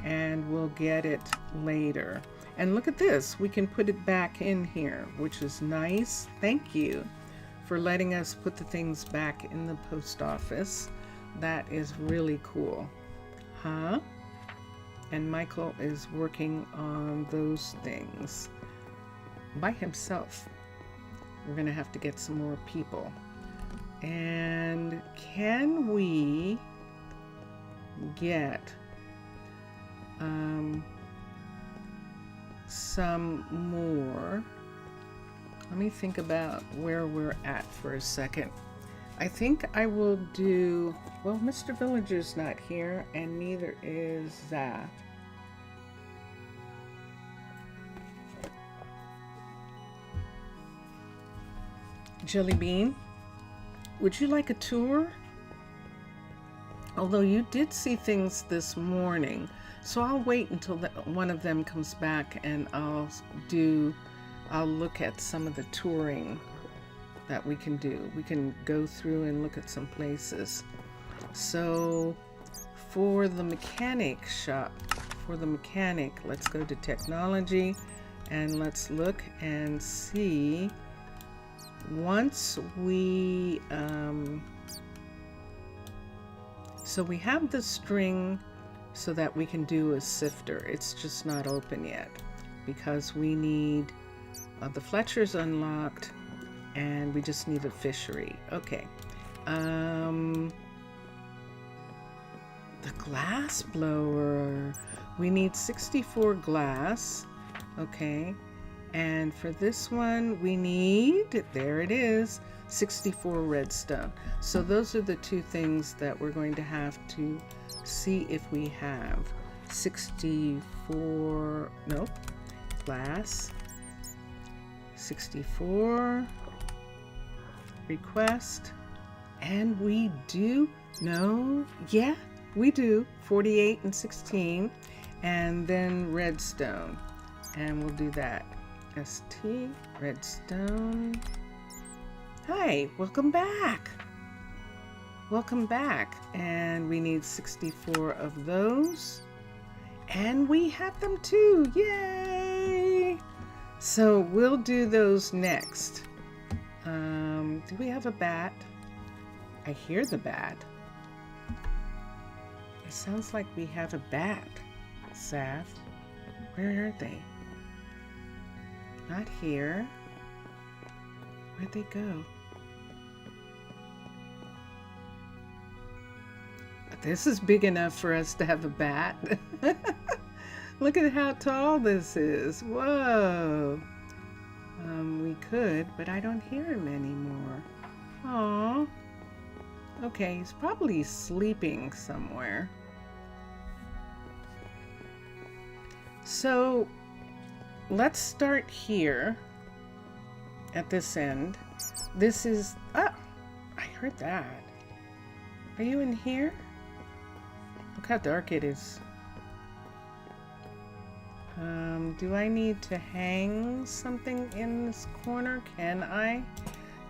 and we'll get it later. And look at this, we can put it back in here, which is nice. Thank you for letting us put the things back in the post office. That is really cool. Huh? And Michael is working on those things by himself. We're gonna have to get some more people. And can we get some more? Let me think about where we're at for a second. I think I will do, well, Mr. Villager's not here, and neither is Zaf. Jelly Bean, would you like a tour? Although you did see things this morning, so I'll wait until one of them comes back, and I'll look at some of the touring that we can do. We can go through and look at some places. So for the mechanic shop, let's go to technology, and let's look and see. Once we so we have the string so that we can do a sifter. It's just not open yet because we need the Fletcher's unlocked, and we just need a fishery. Okay. The glass blower. We need 64 glass. Okay. And for this one, we need, there it is, 64 redstone. So those are the two things that we're going to have to see if we have. 64, nope, glass, 64, request, and we do, no, yeah, we do, 48 and 16, and then redstone, and we'll do that. ST, redstone. Hi, welcome back. Welcome back. And we need 64 of those. And we have them too. Yay! So we'll do those next. Do we have a bat? I hear the bat. It sounds like we have a bat. Saf, where are they? Not here. Where'd they go? But this is big enough for us to have a bat. Look at how tall this is. Whoa. We could, but I don't hear him anymore. Aw. Okay, he's probably sleeping somewhere. So let's start here at this end. This is, ah, I heard that. Are you in here? Look how dark it is. Do I need to hang something in this corner? Can I?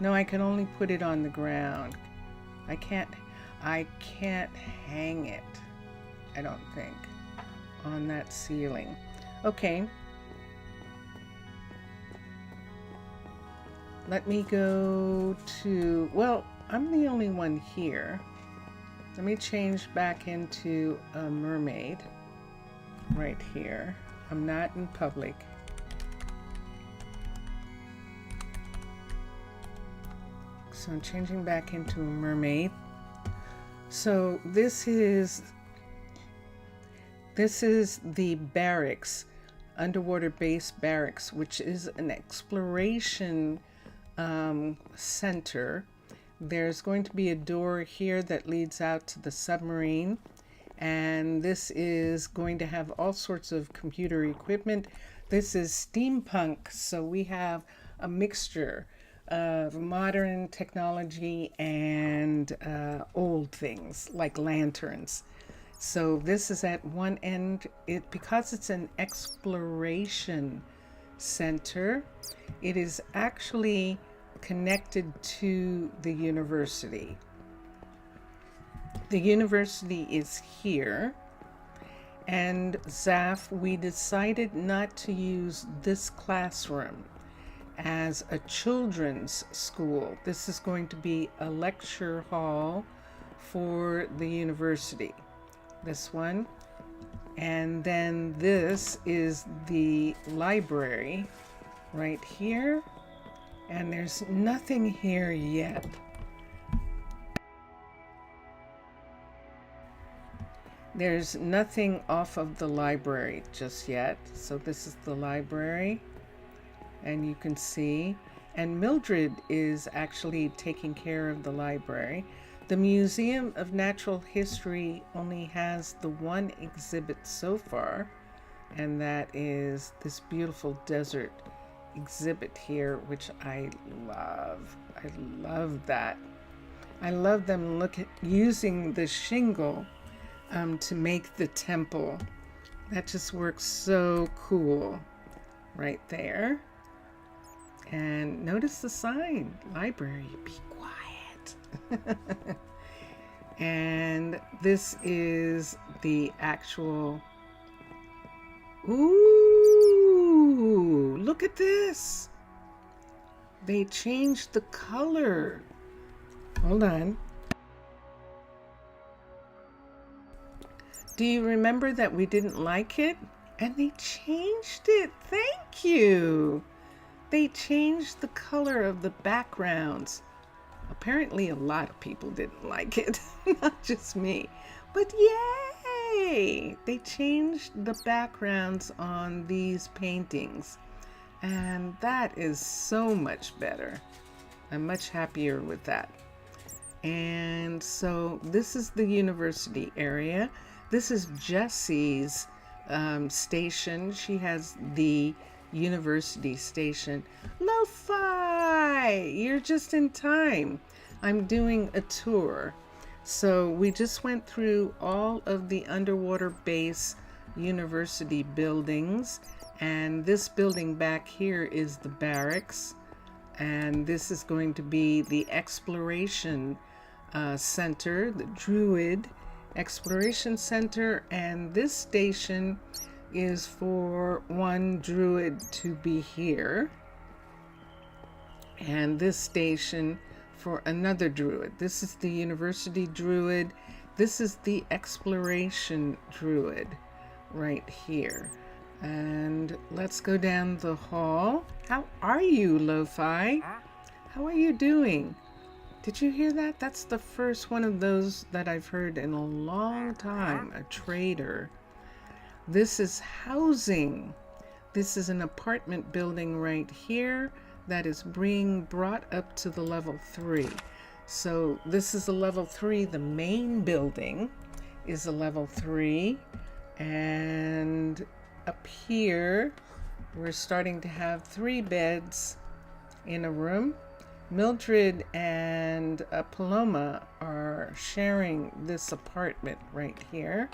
No, I can only put it on the ground. I can't hang it, I don't think, on that ceiling. Okay. Let me go to, well, I'm the only one here. Let me change back into a mermaid right here. I'm not in public. So I'm changing back into a mermaid. So this is the barracks, underwater base barracks, which is an exploration center. There's going to be a door here that leads out to the submarine, and this is going to have all sorts of computer equipment. This is steampunk, so we have a mixture of modern technology and old things like lanterns. So this is at one end. Because it's an exploration center, it is actually connected to the university. The university is here, and Zaf, we decided not to use this classroom as a children's school. This is going to be a lecture hall for the university. This one. And then this is the library right here. And there's nothing here yet. There's nothing off of the library just yet. So this is the library. And you can see. And Mildred is actually taking care of the library. The Museum of Natural History only has the one exhibit so far. And that is this beautiful desert exhibit here, which I love. I love that. I love them using the shingle to make the temple. That just works so cool right there. And notice the sign, library, be quiet. And this is the actual, ooh, look at this. They changed the color. Hold on. Do you remember that we didn't like it? And they changed it. Thank you. They changed the color of the backgrounds. Apparently a lot of people didn't like it, not just me. But yay! They changed the backgrounds on these paintings. And that is so much better. I'm much happier with that. And so this is the university area. This is Jessie's station. She has the university station. Lo-fi! You're just in time. I'm doing a tour. So we just went through all of the underwater base university buildings. And this building back here is the barracks. And this is going to be the exploration center, the Druid Exploration Center. And this station is for one Druid to be here. And this station for another Druid. This is the University Druid. This is the Exploration Druid right here. And let's go down the hall. How are you, Lo-Fi? How are you doing? Did you hear that? That's the first one of those that I've heard in a long time. A trader. This is housing. This is an apartment building right here that is being brought up to the level 3. So this is a level 3. The main building is a level 3. And up here, we're starting to have 3 beds in a room. Mildred and Paloma are sharing this apartment right here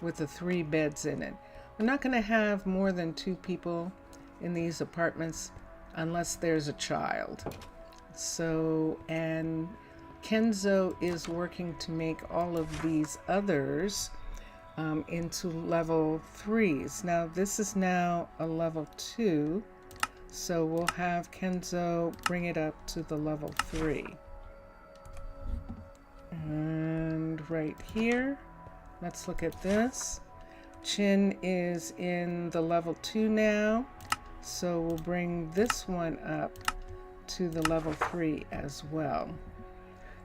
with the 3 beds in it. We're not going to have more than 2 people in these apartments unless there's a child. So, and Kenzo is working to make all of these others into level 3s. Now this is now a level 2, so we'll have Kenzo bring it up to the level 3. And right here, let's look at this. Chin is in the level 2 now, so we'll bring this one up to the level 3 as well.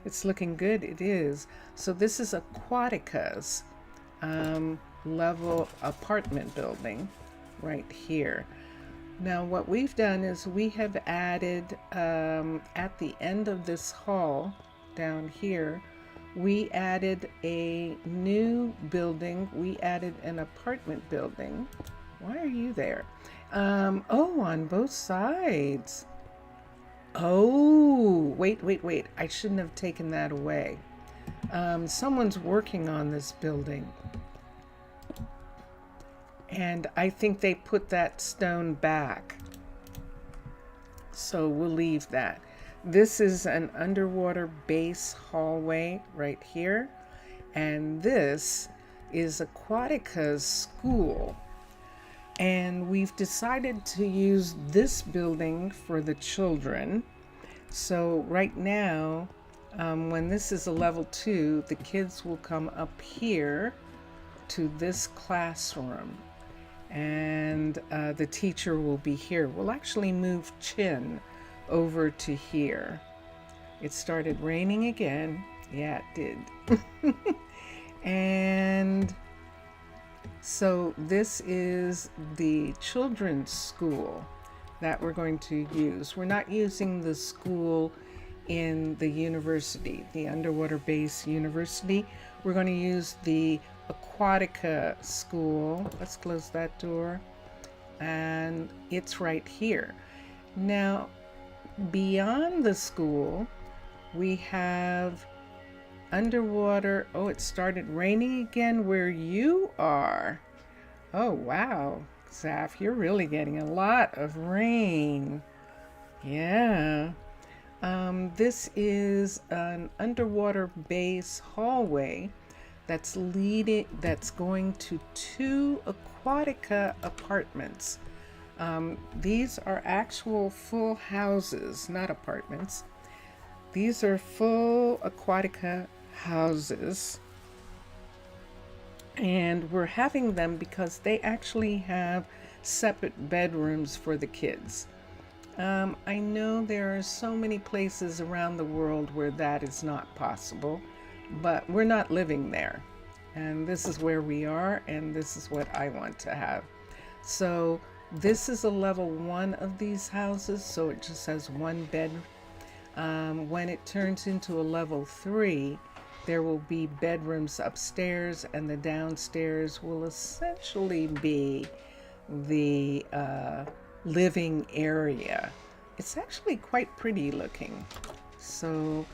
It's looking good. It is. So this is Aquatica's level apartment building right here. Now what we've done is we have added at the end of this hall down here, we added a new building. We added an apartment building. Why are you there? Oh, on both sides. Oh, wait. I shouldn't have taken that away. Someone's working on this building. And I think they put that stone back. So we'll leave that. This is an underwater base hallway right here. And this is Aquatica's school. And we've decided to use this building for the children. So right now, when this is a level 2, the kids will come up here to this classroom. And the teacher will be here. We'll actually move Chin over to here. It started raining again. Yeah, it did. And so this is the children's school that we're going to use. We're not using the school in the university, the underwater base university. We're going to use the Aquatica school. Let's close that door. And it's right here. Now, beyond the school, we have underwater. Oh, it started raining again where you are. Oh, wow. Zaf, you're really getting a lot of rain. Yeah. This is an underwater base hallway that's going to 2 Aquatica apartments. These are actual full houses, not apartments. These are full Aquatica houses. And we're having them because they actually have separate bedrooms for the kids. I know there are so many places around the world where that is not possible, but we're not living there. And this is where we are, and this is what I want to have. So this is a level 1 of these houses, so it just has 1 bed. When it turns into a level 3, there will be bedrooms upstairs, and the downstairs will essentially be the living area. It's actually quite pretty looking. So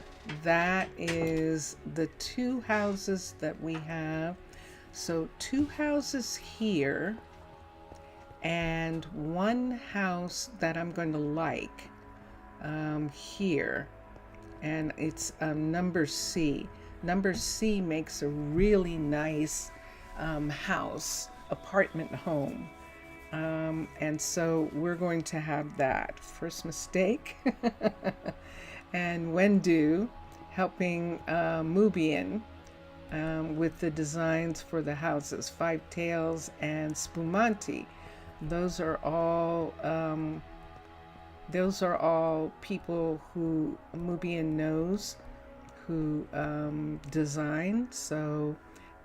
that is the 2 houses that we have. So 2 houses here and 1 house that I'm going to like here, and it's number C. Number C makes a really nice apartment home. And so we're going to have that. First mistake. And Wendu helping Mubian with the designs for the houses. Five Tails and Spumanti. Those are all people who Mubian knows, who design. So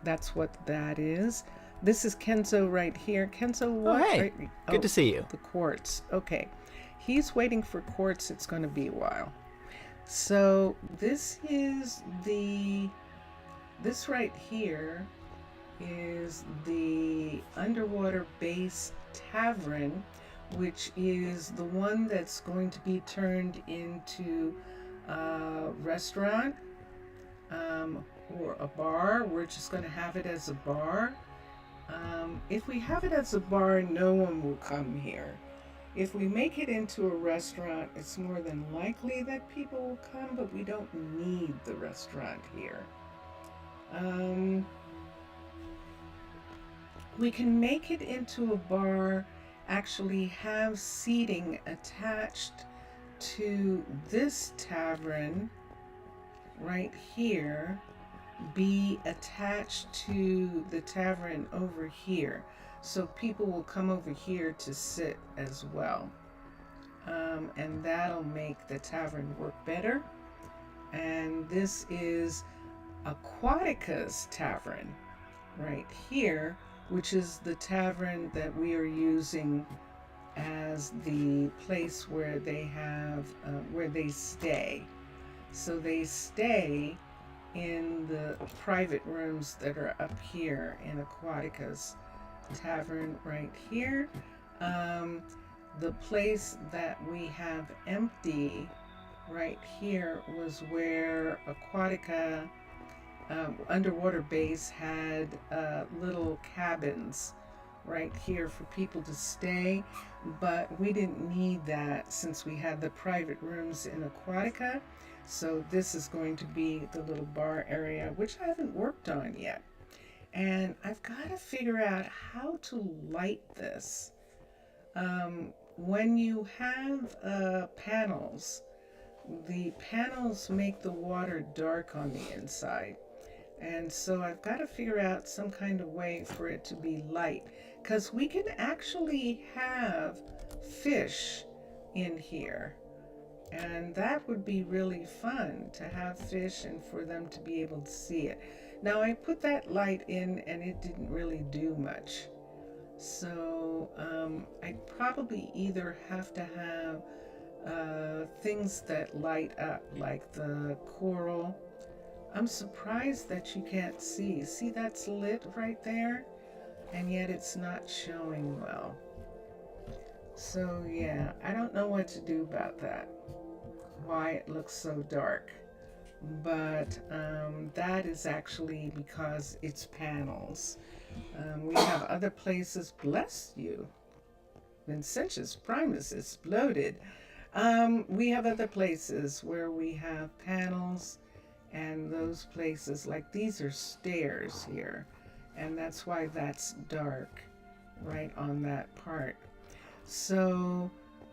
that's what that is. This is Kenzo right here. Kenzo, what? Oh, hey. Good to see you. The quartz. Okay. He's waiting for quartz. It's going to be a while. So this right here is the underwater base tavern, which is the one that's going to be turned into a restaurant or a bar. We're just going to have it as a bar. If we have it as a bar, no one will come here. If we make it into a restaurant, it's more than likely that people will come, but we don't need the restaurant here. We can make it into a bar, actually have seating attached to this tavern right here, be attached to the tavern over here. So people will come over here to sit as well. and that'll make the tavern work better. And this is Aquatica's tavern right here, which is the tavern that we are using as the place where they have where they stay. So they stay in the private rooms that are up here in Aquatica's tavern right here. The place that we have empty right here was where Aquatica underwater base had little cabins right here for people to stay, but we didn't need that since we had the private rooms in Aquatica. So this is going to be the little bar area, which I haven't worked on yet. And I've got to figure out how to light this. When you have panels, the panels make the water dark on the inside. And so I've got to figure out some kind of way for it to be light, because we can actually have fish in here. And that would be really fun to have fish and for them to be able to see it. Now I put that light in and it didn't really do much. So I'd probably either have to have things that light up, like the coral. I'm surprised that you can't see. See, that's lit right there, and yet it's not showing well. So yeah, I don't know what to do about that, why it looks so dark. But that is actually because it's panels. We have other places, bless you, Vincentius Primus exploded. We have other places where we have panels, and those places, like these are stairs here, and that's why that's dark right on that part. So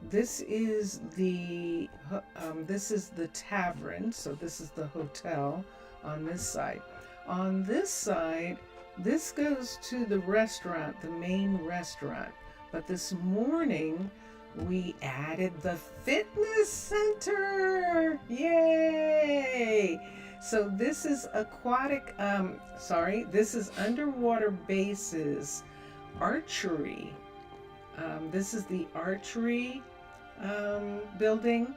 this is the tavern, so this is the hotel on this side. On this side, this goes to the restaurant, the main restaurant. But this morning we added the fitness center. Yay! So this is this is underwater bases archery. This is the archery building,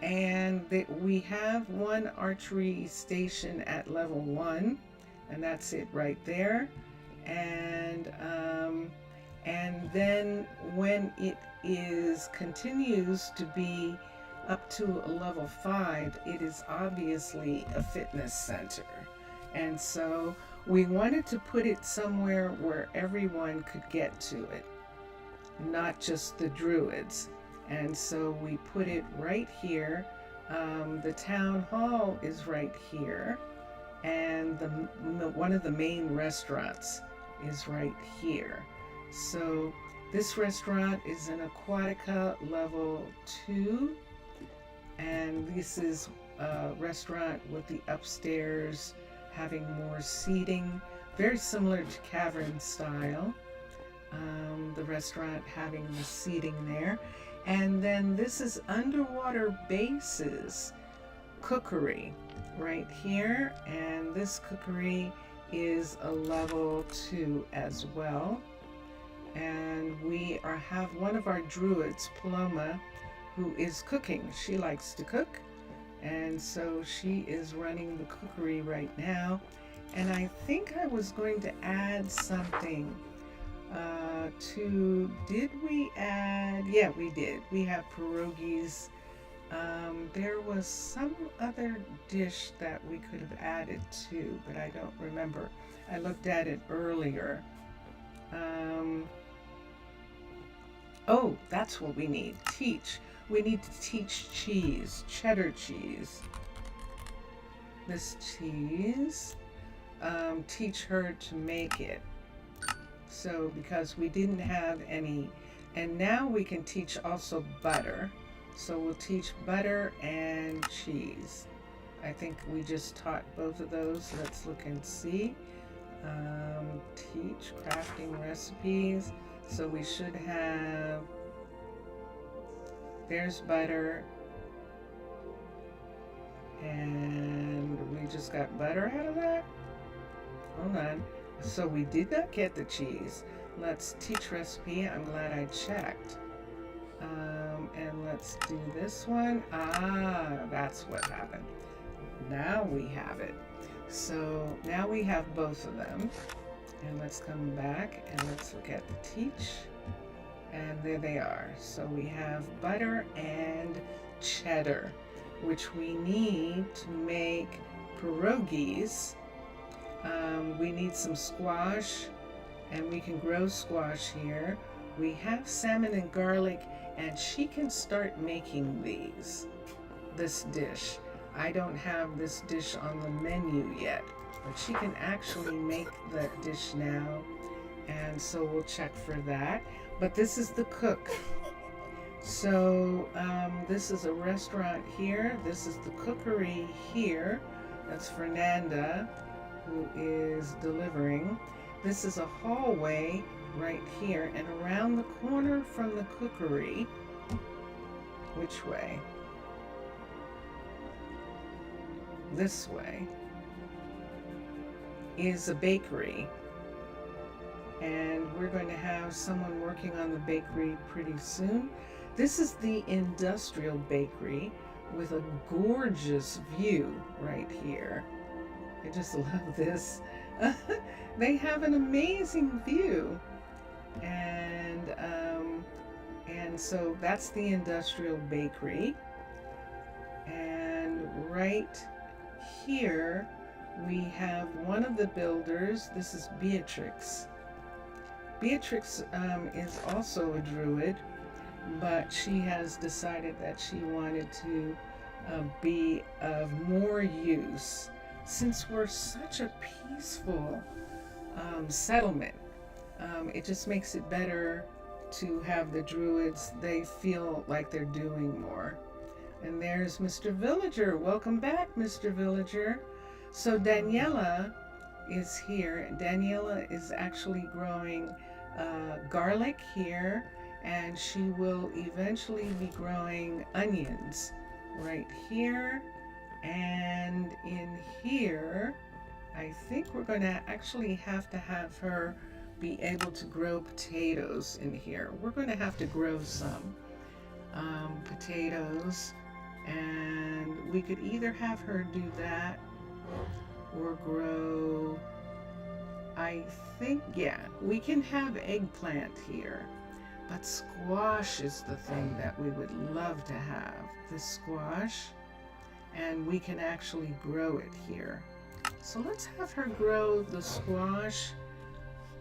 and we have one archery station at level 1, and that's it right there. And then when it continues to be up to a level 5, it is obviously a fitness center. And so we wanted to put it somewhere where everyone could get to it, not just the druids. And so we put it right here. The town hall is right here, and one of the main restaurants is right here. So this restaurant is an Aquatica level 2, and this is a restaurant with the upstairs having more seating, very similar to cavern style. The restaurant having the seating there. And then this is underwater bases cookery right here, and this cookery is a level 2 as well. And we have one of our druids, Paloma, who is cooking. She likes to cook, and so she is running the cookery right now. And I think I was going to add something did we add? Yeah, we did. We have pierogies. There was some other dish that we could have added too, but I don't remember. I looked at it earlier. Oh, that's what we need. We need to teach cheese, cheddar cheese. This cheese, teach her to make it. So because we didn't have any, and now we can teach also butter. So we'll teach butter and cheese. I think we just taught both of those. Let's look and see. Teach crafting recipes. So we should have There's butter. And we just got butter out of that? Hold on. So we did not get the cheese. Let's teach recipe. I'm glad I checked. And let's do this one. Ah, that's what happened. Now we have it. So now we have both of them. And let's come back and let's look at the teach. And there they are. So we have butter and cheddar, which we need to make pierogies. We need some squash, and we can grow squash here. We have salmon and garlic, and she can start making this dish. I don't have this dish on the menu yet, but she can actually make that dish now, and so we'll check for that. But this is the cook. So this is a restaurant here. This is the cookery here. That's Fernanda, who is delivering. This is a hallway right here, and around the corner from the cookery, which way? This way, is a bakery. And we're going to have someone working on the bakery pretty soon. This is the industrial bakery with a gorgeous view right here. I just love this. They have an amazing view. And so that's the industrial bakery. And right here we have one of the builders. This is Beatrix. Beatrix is also a druid, but she has decided that she wanted to be of more use. Since we're such a peaceful settlement, it just makes it better to have the druids. They feel like they're doing more. And there's Mr. Villager. Welcome back, Mr. Villager. So Daniela is here. Daniela is actually growing garlic here, and she will eventually be growing onions right here. And in here, I think we're going to actually have to have her be able to grow potatoes in here. We're going to have to grow some potatoes, and we could either have her do that or grow, I think, yeah, we can have eggplant here, but squash is the thing that we would love to have, the squash, and we can actually grow it here. So let's have her grow the squash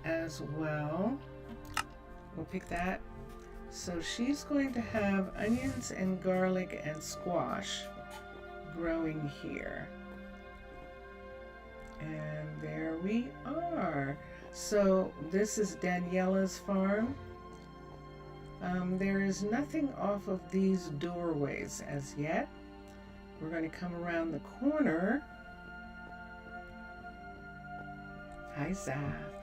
as well. We'll pick that. So she's going to have onions and garlic and squash growing here. And there we are. So this is Daniela's farm. There is nothing off of these doorways as yet. We're going to come around the corner. Hi, Zaf.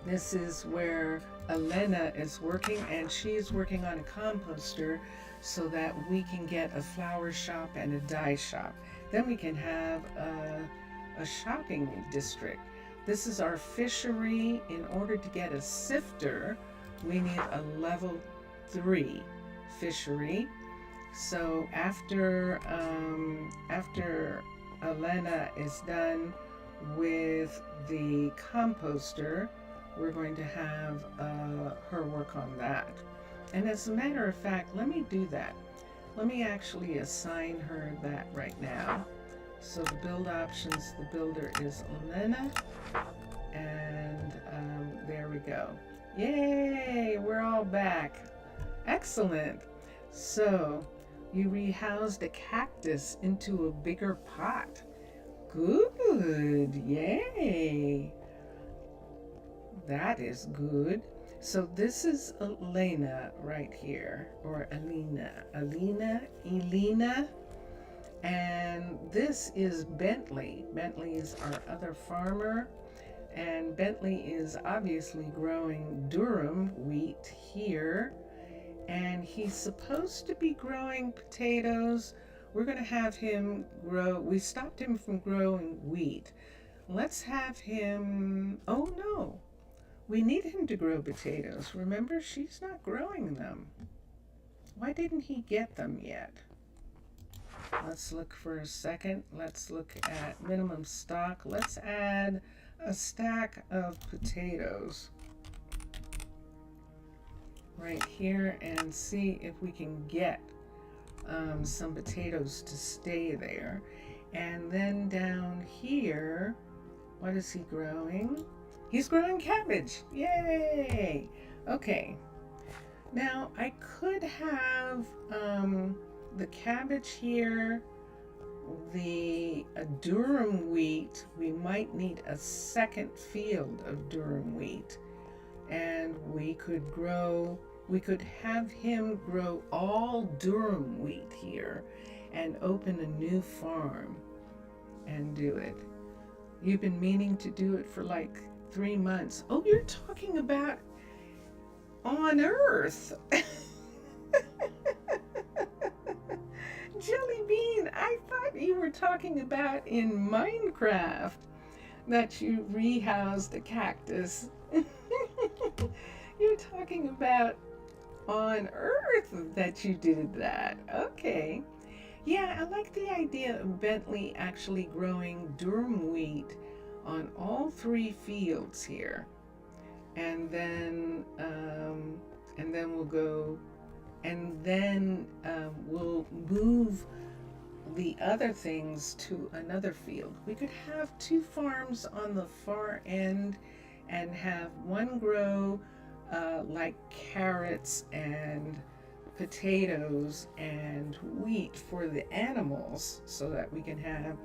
This is where Elena is working, and she's working on a composter so that we can get a flower shop and a dye shop. Then we can have a shopping district. This is our fishery. In order to get a sifter, we need a level 3 fishery. So after Elena is done with the composter, we're going to have her work on that. And as a matter of fact, let me do that. Let me actually assign her that right now. So the build options, the builder is Elena, and there we go. Yay, we're all back. Excellent. So you rehoused a cactus into a bigger pot. Good, yay. That is good. So this is Elena right here, or Elena, and this is Bentley. Bentley is our other farmer, and Bentley is obviously growing durum wheat here, and he's supposed to be growing potatoes. We're going to have him grow. We stopped him from growing wheat. Let's have him. Oh no, we need him to grow potatoes. Remember, she's not growing them. Why didn't he get them yet? Let's look for a second. Let's look at minimum stock. Let's add a stack of potatoes right here and see if we can get some potatoes to stay there. And then down here, what is he growing? He's growing cabbage. Yay! Okay. Now I could have the cabbage here, the durum wheat. We might need a second field of durum wheat, and we could have him grow all durum wheat here and open a new farm and do it. You've been meaning to do it for like 3 months. Oh, you're talking about on Earth. Jelly Bean, I thought you were talking about in Minecraft that you rehoused a cactus. You're talking about on Earth that you did that. Okay. Yeah, I like the idea of Bentley actually growing durum wheat on all 3 fields here. And then we'll go, and then we'll move the other things to another field. We could have 2 farms on the far end and have one grow like carrots and potatoes and wheat for the animals, so that we can have,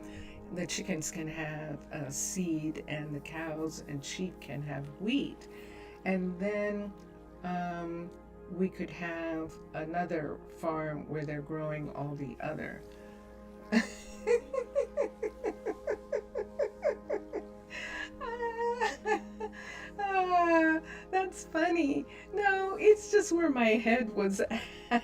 the chickens can have seed and the cows and sheep can have wheat. And then we could have another farm where they're growing all the other. That's funny. No, it's just where my head was at.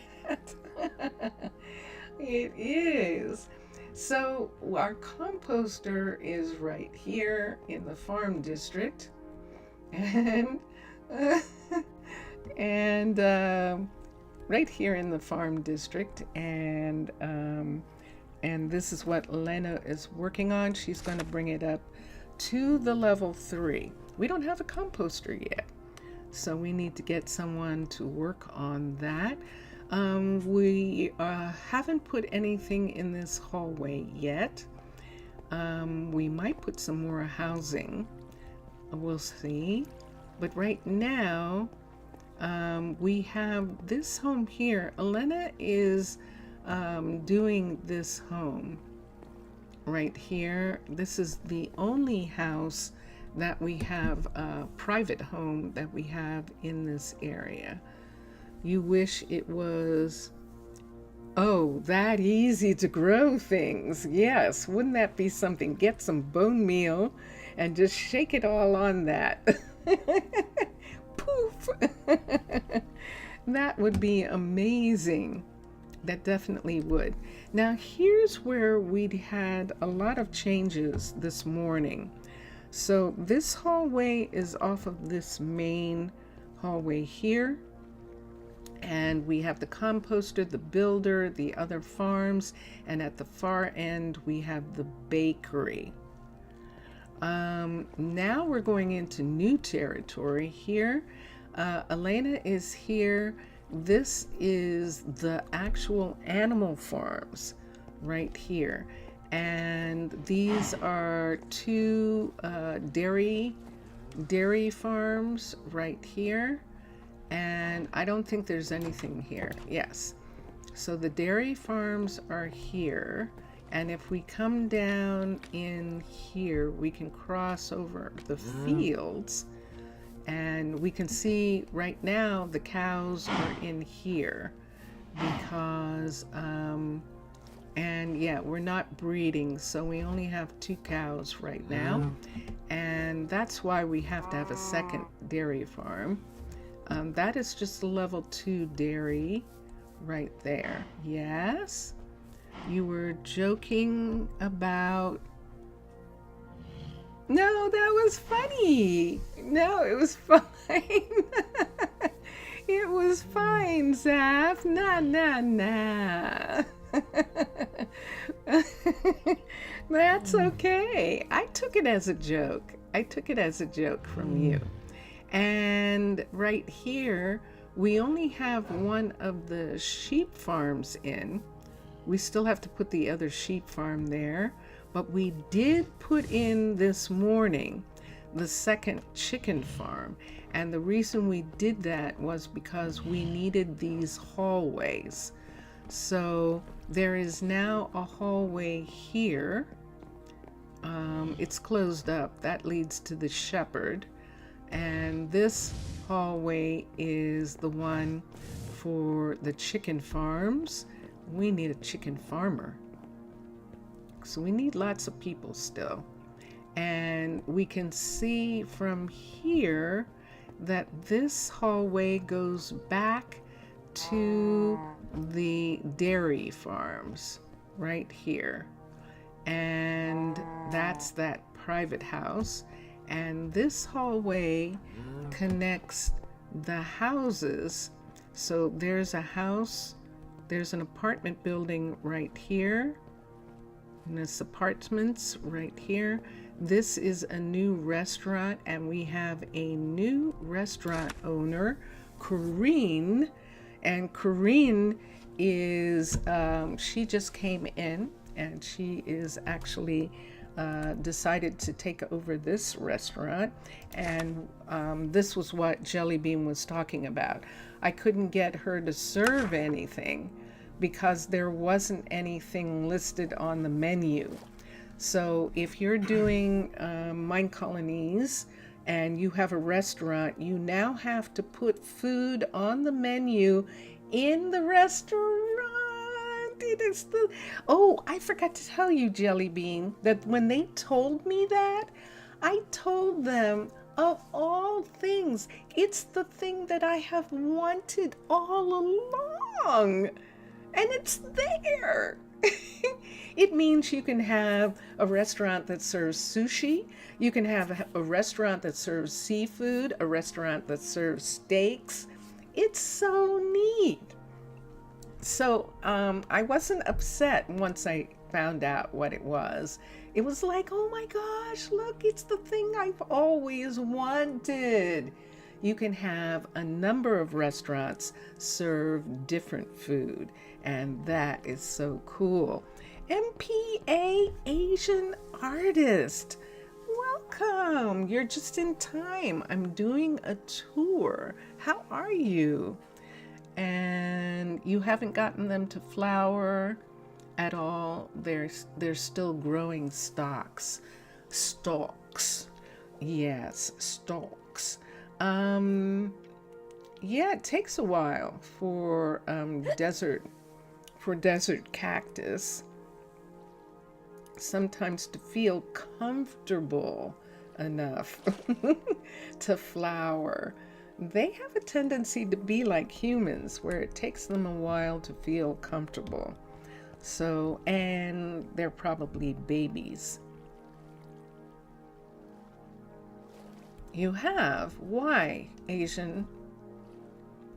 It is. So our composter is right here in the farm district, and right here in the farm district, and this is what Lena is working on. She's going to bring it up to the level 3. We don't have a composter yet, so we need to get someone to work on that. We haven't put anything in this hallway yet. We might put some more housing. We'll see. But right now, we have this home here. Elena is doing this home right here. This is the only house that we have, a private home that we have in this area. You wish it was, oh, that easy to grow things. Yes, wouldn't that be something? Get some bone meal and just shake it all on that. Poof. That would be amazing. That definitely would. Now here's where we had a lot of changes this morning. So this hallway is off of this main hallway here. And we have the composter, the builder, the other farms, and at the far end we have the bakery. Now we're going into new territory here. Elena is here. This is the actual animal farms right here. And these are 2 dairy farms right here. And I don't think there's anything here. Yes. So the dairy farms are here. And if we come down in here, we can cross over the fields. And we can see right now the cows are in here because, and yeah, we're not breeding. So we only have 2 cows right now. And that's why we have to have a second dairy farm. That is just level 2 dairy right there. Yes? You were joking about... No, that was funny. No, it was fine. It was fine, Zaf. Nah, nah, nah. That's okay. I took it as a joke. I took it as a joke from you. And right here, we only have one of the sheep farms in. We still have to put the other sheep farm there, but we did put in this morning the second chicken farm. And the reason we did that was because we needed these hallways. So there is now a hallway here. It's closed up. That leads to the shepherd. And this hallway is the one for the chicken farms. We need a chicken farmer. So we need lots of people still. And we can see from here that this hallway goes back to the dairy farms right here. And that's that private house. And this hallway connects the houses. So there's a house, there's an apartment building right here, and this apartments right here. This is a new restaurant, and we have a new restaurant owner, Corinne. And Corinne is, she just came in, and she is actually decided to take over this restaurant. And this was what Jelly Bean was talking about. I couldn't get her to serve anything because there wasn't anything listed on the menu. So if you're doing Minecolonies and you have a restaurant, you now have to put food on the menu in the restaurant. It is the... Oh, I forgot to tell you, Jelly Bean, that when they told me that, I told them, of all things, it's the thing that I have wanted all along. And it's there. It means you can have a restaurant that serves sushi. You can have a restaurant that serves seafood, a restaurant that serves steaks. It's so neat. So I wasn't upset once I found out what it was. It was like, oh my gosh, look, it's the thing I've always wanted. You can have a number of restaurants serve different food, and that is so cool. MPA Asian Artist, welcome. You're just in time. I'm doing a tour. How are you? And you haven't gotten them to flower at all. They're still growing stalks. Yes, stalks. Yeah, it takes a while for desert cactus sometimes to feel comfortable enough to flower. They have a tendency to be like humans, where it takes them a while to feel comfortable. So, and they're probably babies. You have? Why, Asian?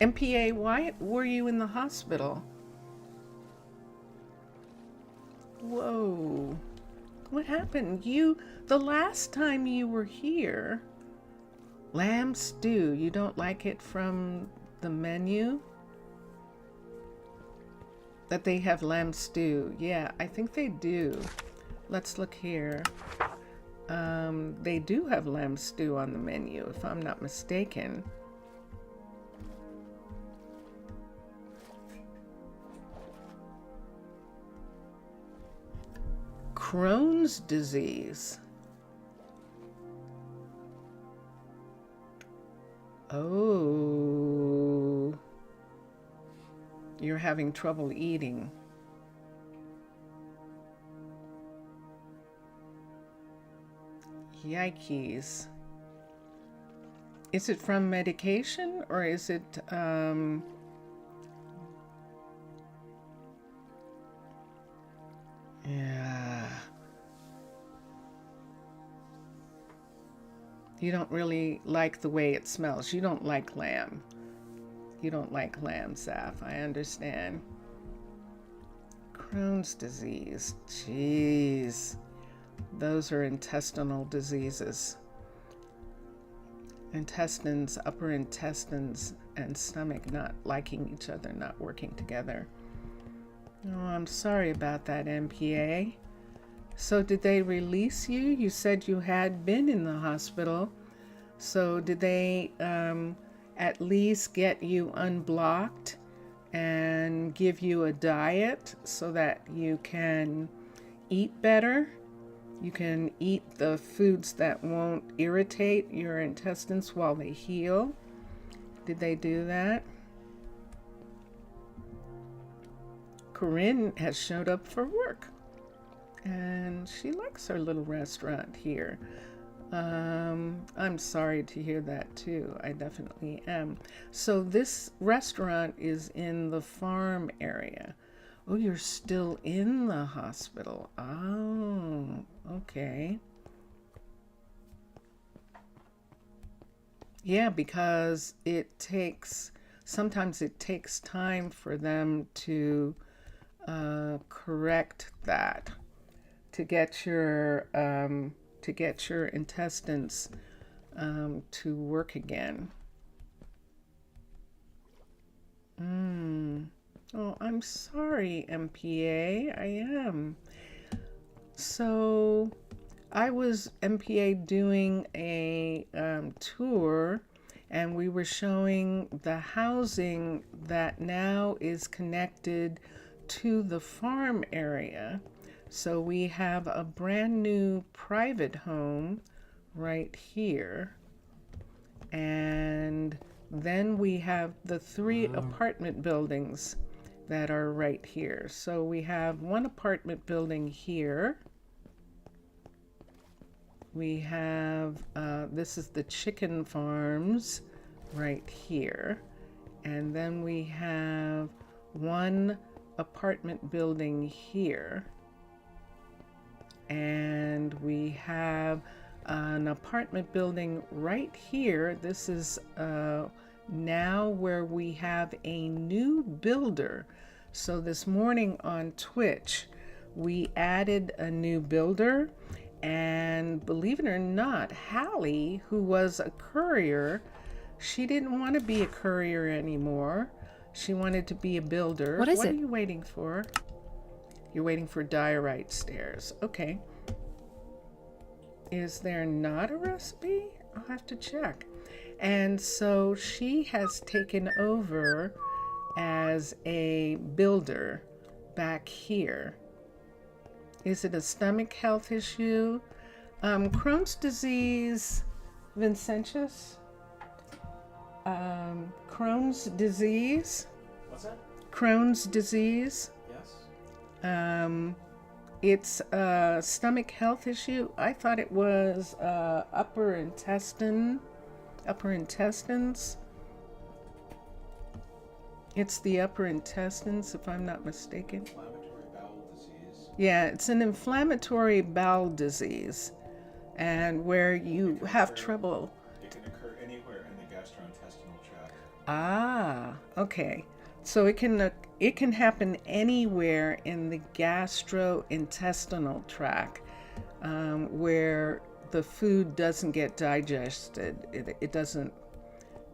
MPA, why were you in the hospital? Whoa. What happened? The last time you were here, lamb stew, you don't like it from the menu? That they have lamb stew. Yeah, I think they do. Let's look here. They do have lamb stew on the menu, if I'm not mistaken. Crohn's disease. Oh, you're having trouble eating. Yikes. Is it from medication or is it, yeah. You don't really like the way it smells. You don't like lamb. You don't like lamb, Saf. I understand. Crohn's disease. Jeez. Those are intestinal diseases. Intestines, upper intestines, and stomach not liking each other, not working together. Oh, I'm sorry about that, MPA. So did they release you? You said you had been in the hospital. So did they at least get you unblocked and give you a diet so that you can eat better? You can eat the foods that won't irritate your intestines while they heal. Did they do that? Corinne has showed up for work. And she likes her little restaurant here. I'm sorry to hear that too. I definitely am. So this restaurant is in the farm area. Oh, you're still in the hospital. Oh, okay. Yeah, because sometimes it takes time for them to correct that. To get your intestines to work again. Oh, I'm sorry, MPA. I am. So, I was MPA doing a tour, and we were showing the housing that now is connected to the farm area. So we have a brand new private home right here. And then we have the 3 apartment buildings that are right here. So we have one apartment building here. We have, this is the chicken farms right here. And then we have one apartment building here. And we have an apartment building right here. This is now where we have a new builder. So this morning on Twitch, we added a new builder. And believe it or not, Hallie, who was a courier, she didn't want to be a courier anymore. She wanted to be a builder. What is it? What are you waiting for? You're waiting for diorite stairs. Okay. Is there not a recipe? I'll have to check. And so she has taken over as a builder back here. Is it a stomach health issue? Crohn's disease, Vincentius? Crohn's disease? What's that? Crohn's disease. Yes. It's a stomach health issue. I thought it was upper intestines. It's the upper intestines, if I'm not mistaken. Inflammatory bowel disease. Yeah, it's an inflammatory bowel disease, and where you have trouble. It can occur anywhere in the gastrointestinal tract. Ah, okay. So it can happen anywhere in the gastrointestinal tract, where the food doesn't get digested. It doesn't.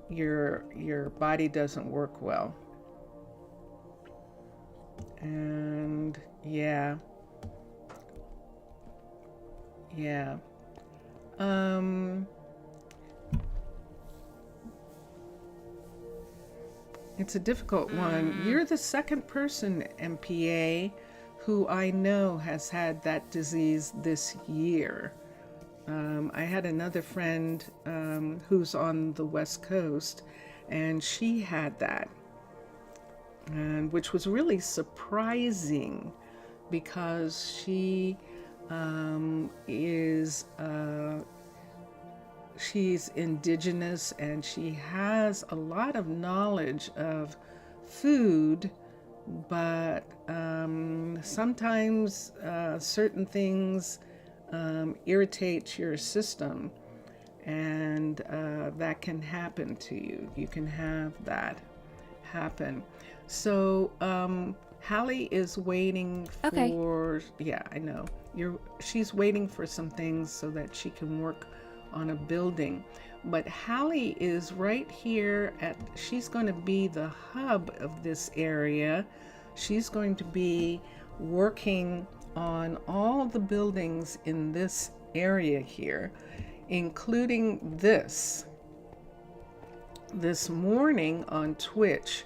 Your body doesn't work well. And yeah. It's a difficult one. You're the second person, MPA, who I know has had that disease this year. I had another friend who's on the West Coast, and she had that, and which was really surprising because she is she's indigenous and she has a lot of knowledge of food, but sometimes certain things irritate your system, and that can happen to you. You can have that happen. So Hallie is waiting for, yeah, I know. She's waiting for some things so that she can work on a building. But Hallie is right here she's going to be the hub of this area. She's going to be working on all the buildings in this area here, including this. This morning on Twitch,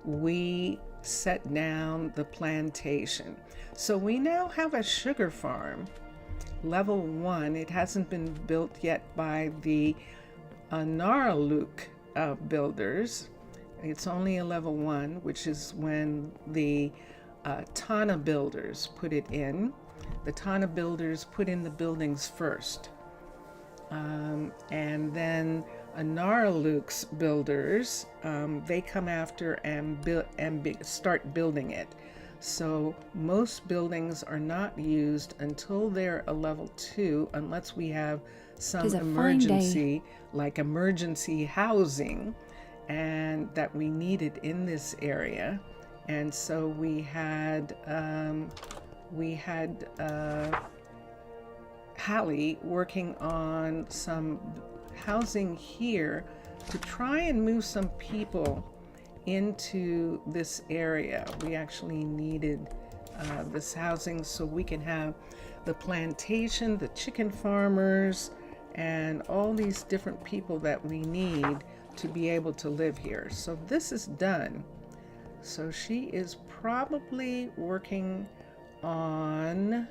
we set down the plantation. So we now have a sugar farm, level 1. It hasn't been built yet by the Arnaaluk builders. It's only a level 1, which is when the Tana builders put it in. The Tana builders put in the buildings first. And then Arnaaluk's builders, they come after and start building it. So most buildings are not used until they're a level 2, unless we have some emergency, like emergency housing, and that we needed in this area. And so we had Hallie working on some housing here to try and move some people into this area. We actually needed this housing so we can have the plantation, the chicken farmers, and all these different people that we need to be able to live here. So this is done. So she is probably working on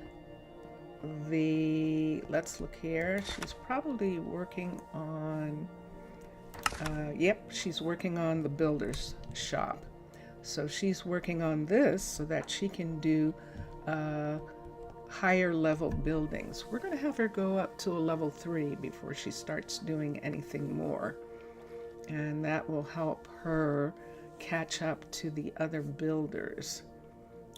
let's look here. She's probably working on, she's working on the builder's shop. So she's working on this so that she can do higher level buildings. We're going to have her go up to a level 3 before she starts doing anything more. And that will help her catch up to the other builders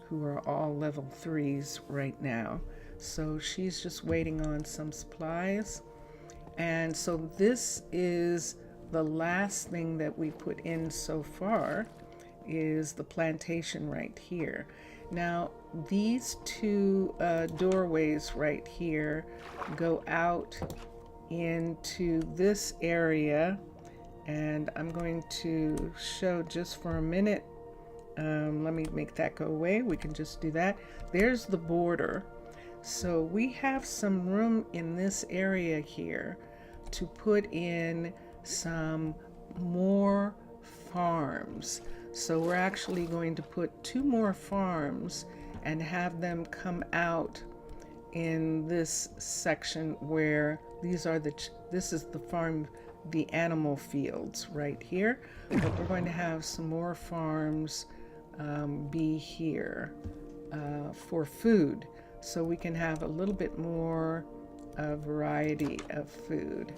who are all level 3s right now. So she's just waiting on some supplies. And so this is the last thing that we put in so far, is the plantation right here. Now these two doorways right here go out into this area, and I'm going to show just for a minute. Let me make that go away. We can just do that. There's the border. So we have some room in this area here to put in some more farms. So we're actually going to put 2 more farms and have them come out in this section where this is the farm, the animal fields right here. But we're going to have some more farms be here for food, so we can have a little bit more variety of food.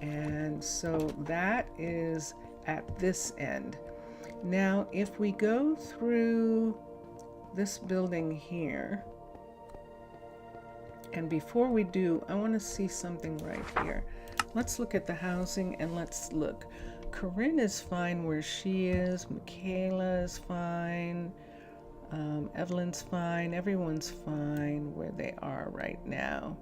And so that is at this end. Now if we go through this building here, and before we do, I want to see something right here. Let's look at the housing, and let's look. Corinne is fine where she is. Michaela is fine. Evelyn's fine. Everyone's fine where they are right now.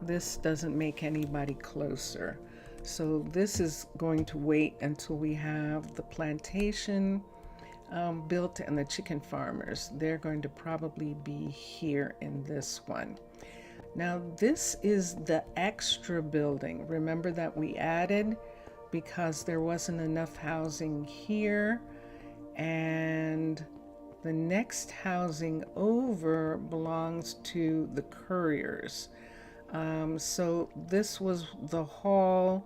This doesn't make anybody closer. So this is going to wait until we have the plantation built and the chicken farmers. They're going to probably be here in this one. Now this is the extra building. Remember that we added because there wasn't enough housing here, and the next housing over belongs to the couriers. So this was the hall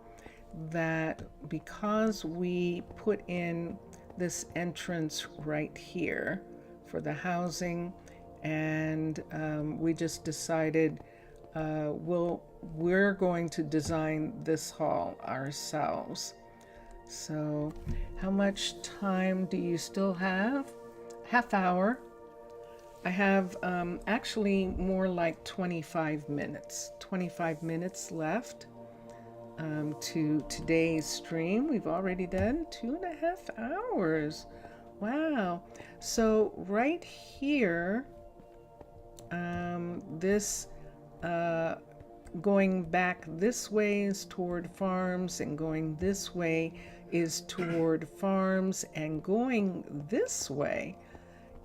that, because we put in this entrance right here for the housing, and we just decided we're going to design this hall ourselves. So how much time do you still have? Half hour. I have actually more like 25 minutes. 25 minutes left to today's stream. We've already done 2.5 hours. Wow. So right here, this going back this way is toward farms, and going this way is toward farms, and going this way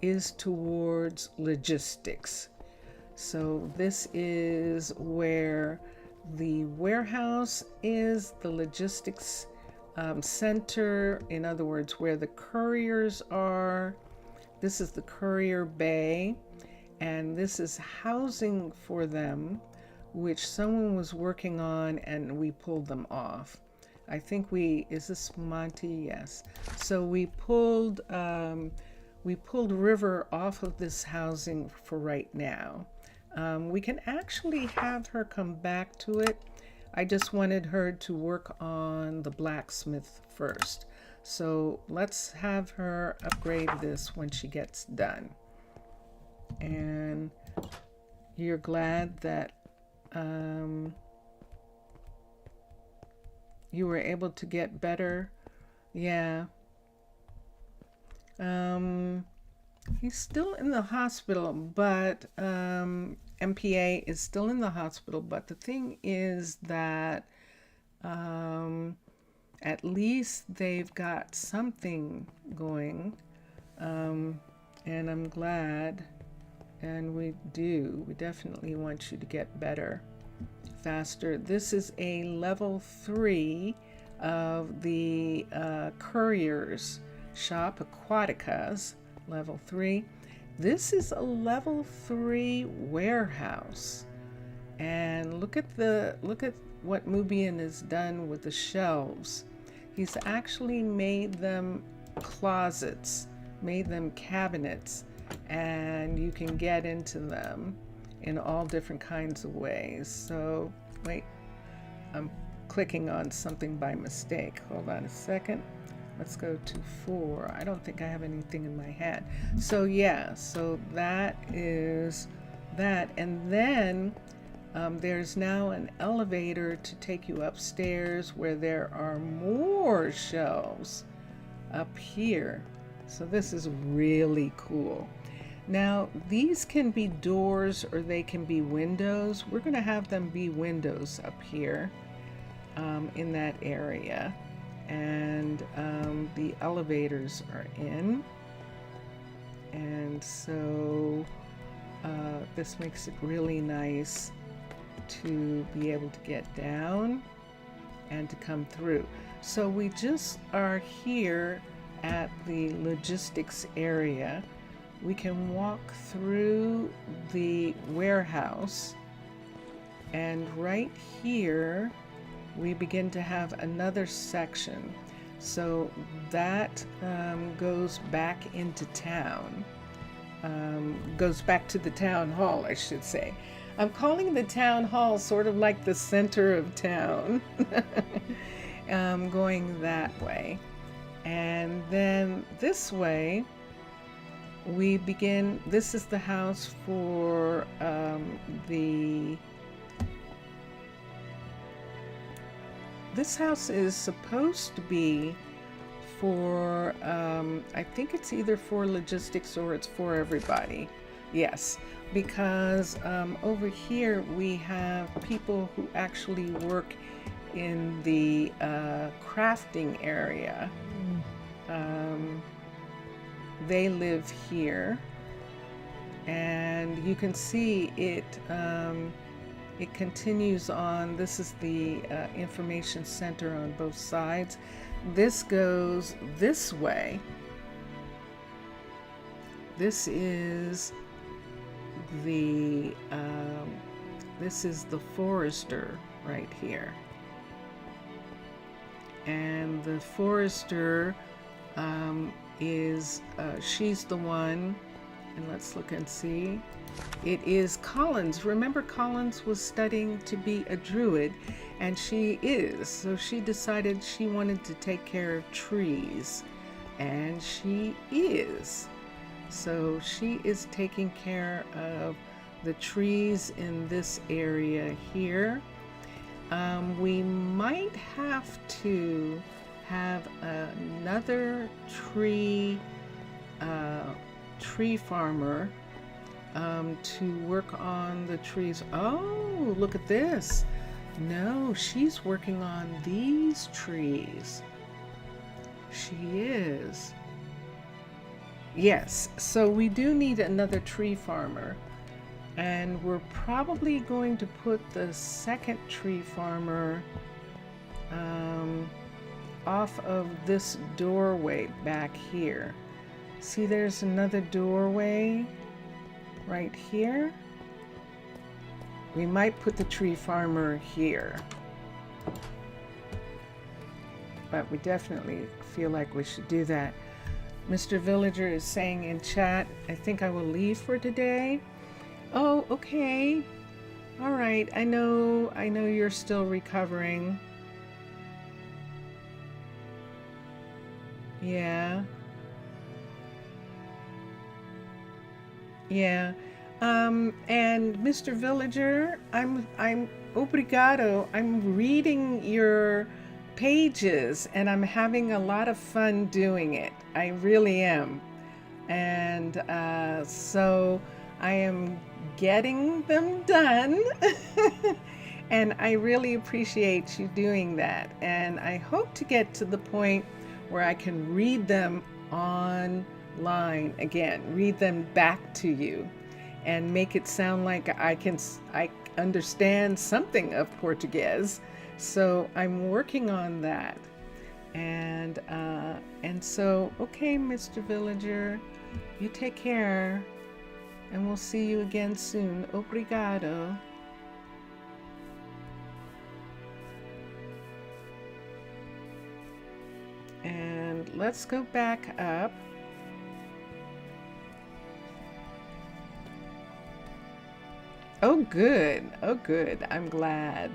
is towards logistics. So this is where the warehouse is, the logistics center, in other words, where the couriers are. This is the courier bay, and this is housing for them, which someone was working on and we pulled them off. I think is this Monty? Yes. So we pulled River off of this housing for right now. We can actually have her come back to it. I just wanted her to work on the blacksmith first. So let's have her upgrade this when she gets done. And you're glad that you were able to get better? Yeah. He's still in the hospital, but MPA is still in the hospital. But the thing is that at least they've got something going, and I'm glad. And we definitely want you to get better faster. This is a level 3 of the couriers shop, Aquatica's level 3. This is a level 3 warehouse, and look at what Mubian has done with the shelves. He's actually made them closets, made them cabinets, and you can get into them in all different kinds of ways. So wait, I'm clicking on something by mistake. Hold on a second. Let's go to 4. I don't think I have anything in my hand. So yeah, so that is that. And then there's now an elevator to take you upstairs where there are more shelves up here. So this is really cool. Now, these can be doors or they can be windows. We're going to have them be windows up here in that area. And the elevators are in. And so this makes it really nice to be able to get down and to come through. So we just are here at the logistics area. We can walk through the warehouse, and right here we begin to have another section. So that goes back into town, goes back to the town hall, I should say. I'm calling the town hall sort of like the center of town, going that way. And then this way, we begin. This is the house for this house is supposed to be for, I think it's either for logistics or it's for everybody. Yes, because over here we have people who actually work in the crafting area. They live here, and you can see it. It continues on. This is the information center on both sides. This goes this way. This is the forester right here, and the forester is she's the one And let's look and see. It is Collins. Remember, Collins was studying to be a druid, and she is. So she decided she wanted to take care of trees, and she is. So she is taking care of the trees in this area here. We might have to have another tree farmer to work on the trees. Oh, look at this. No, she's working on these trees. She is. Yes, so we do need another tree farmer. And we're probably going to put the second tree farmer off of this doorway back here. See, there's another doorway right here. We might put the tree farmer here. But we definitely feel like we should do that. Mr. Villager is saying in chat, I think I will leave for today. Oh, okay. All right. I know you're still recovering. Yeah. Yeah. And Mr. Villager, I'm obrigado. I'm reading your pages and I'm having a lot of fun doing it. I really am. And so I am getting them done. And I really appreciate you doing that. And I hope to get to the point where I can read them online again, read them back to you and make it sound like I understand something of Portuguese. So I'm working on that. And so, okay, Mr. Villager, you take care. And we'll see you again soon. Obrigado. And let's go back up. Oh, good. Oh, good. I'm glad.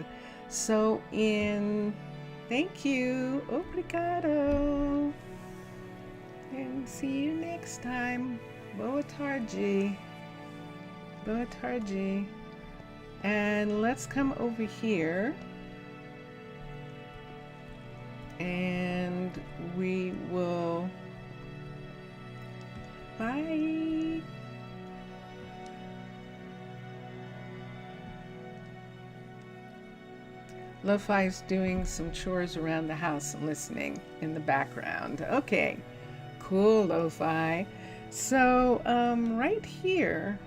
So thank you. Obrigado. And see you next time. Boa tarde. Boa tarde. And let's come over here. And we will... Bye. Lo-Fi's doing some chores around the house and listening in the background. Okay, cool, Lo-Fi. So right here,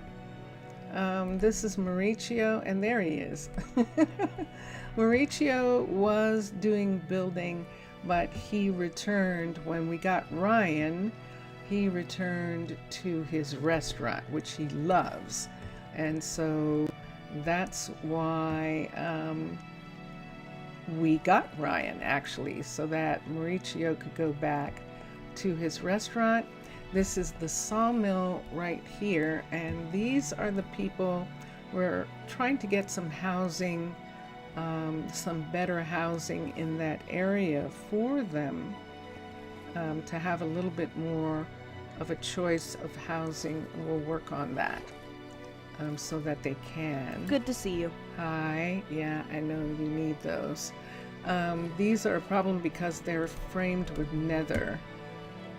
this is Mauricio, and there he is. Mauricio was doing building, but he returned when we got Ryan. He returned to his restaurant, which he loves. And so that's why we got Ryan, actually, so that Mauricio could go back to his restaurant. This is the sawmill right here, and these are the people. We're trying to get some housing, some better housing in that area for them, to have a little bit more of a choice of housing. We'll work on that so that they can. Good to see you. Hi. Yeah, I know you need those. These are a problem because they're framed with nether.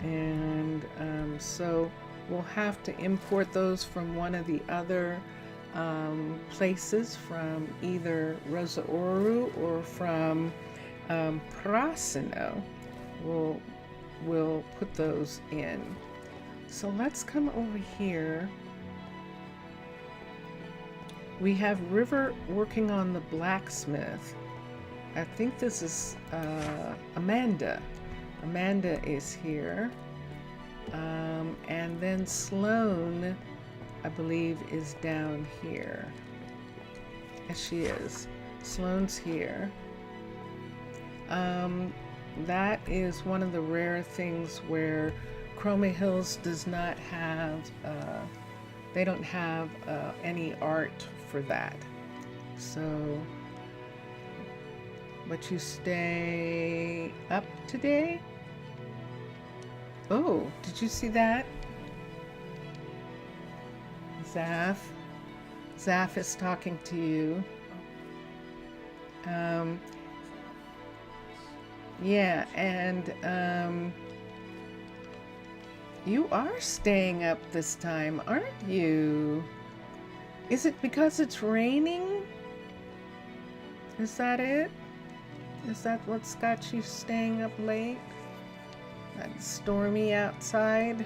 And so we'll have to import those from one of the other places, from either Rosa Oru or from Prasino. We'll put those in. So let's come over here. We have River working on the blacksmith. I think this is Amanda. Amanda is here. And then Sloan, I believe, is down here. Yes, she is. Sloan's here. That is one of the rare things where Chroma Hills does not have they don't have any art for that. So, but you stay up today? Oh, did you see that? Zaf. Zaf is talking to you. Yeah, and you are staying up this time, aren't you? Is it because it's raining? Is that it? Is that what's got you staying up late? That stormy outside?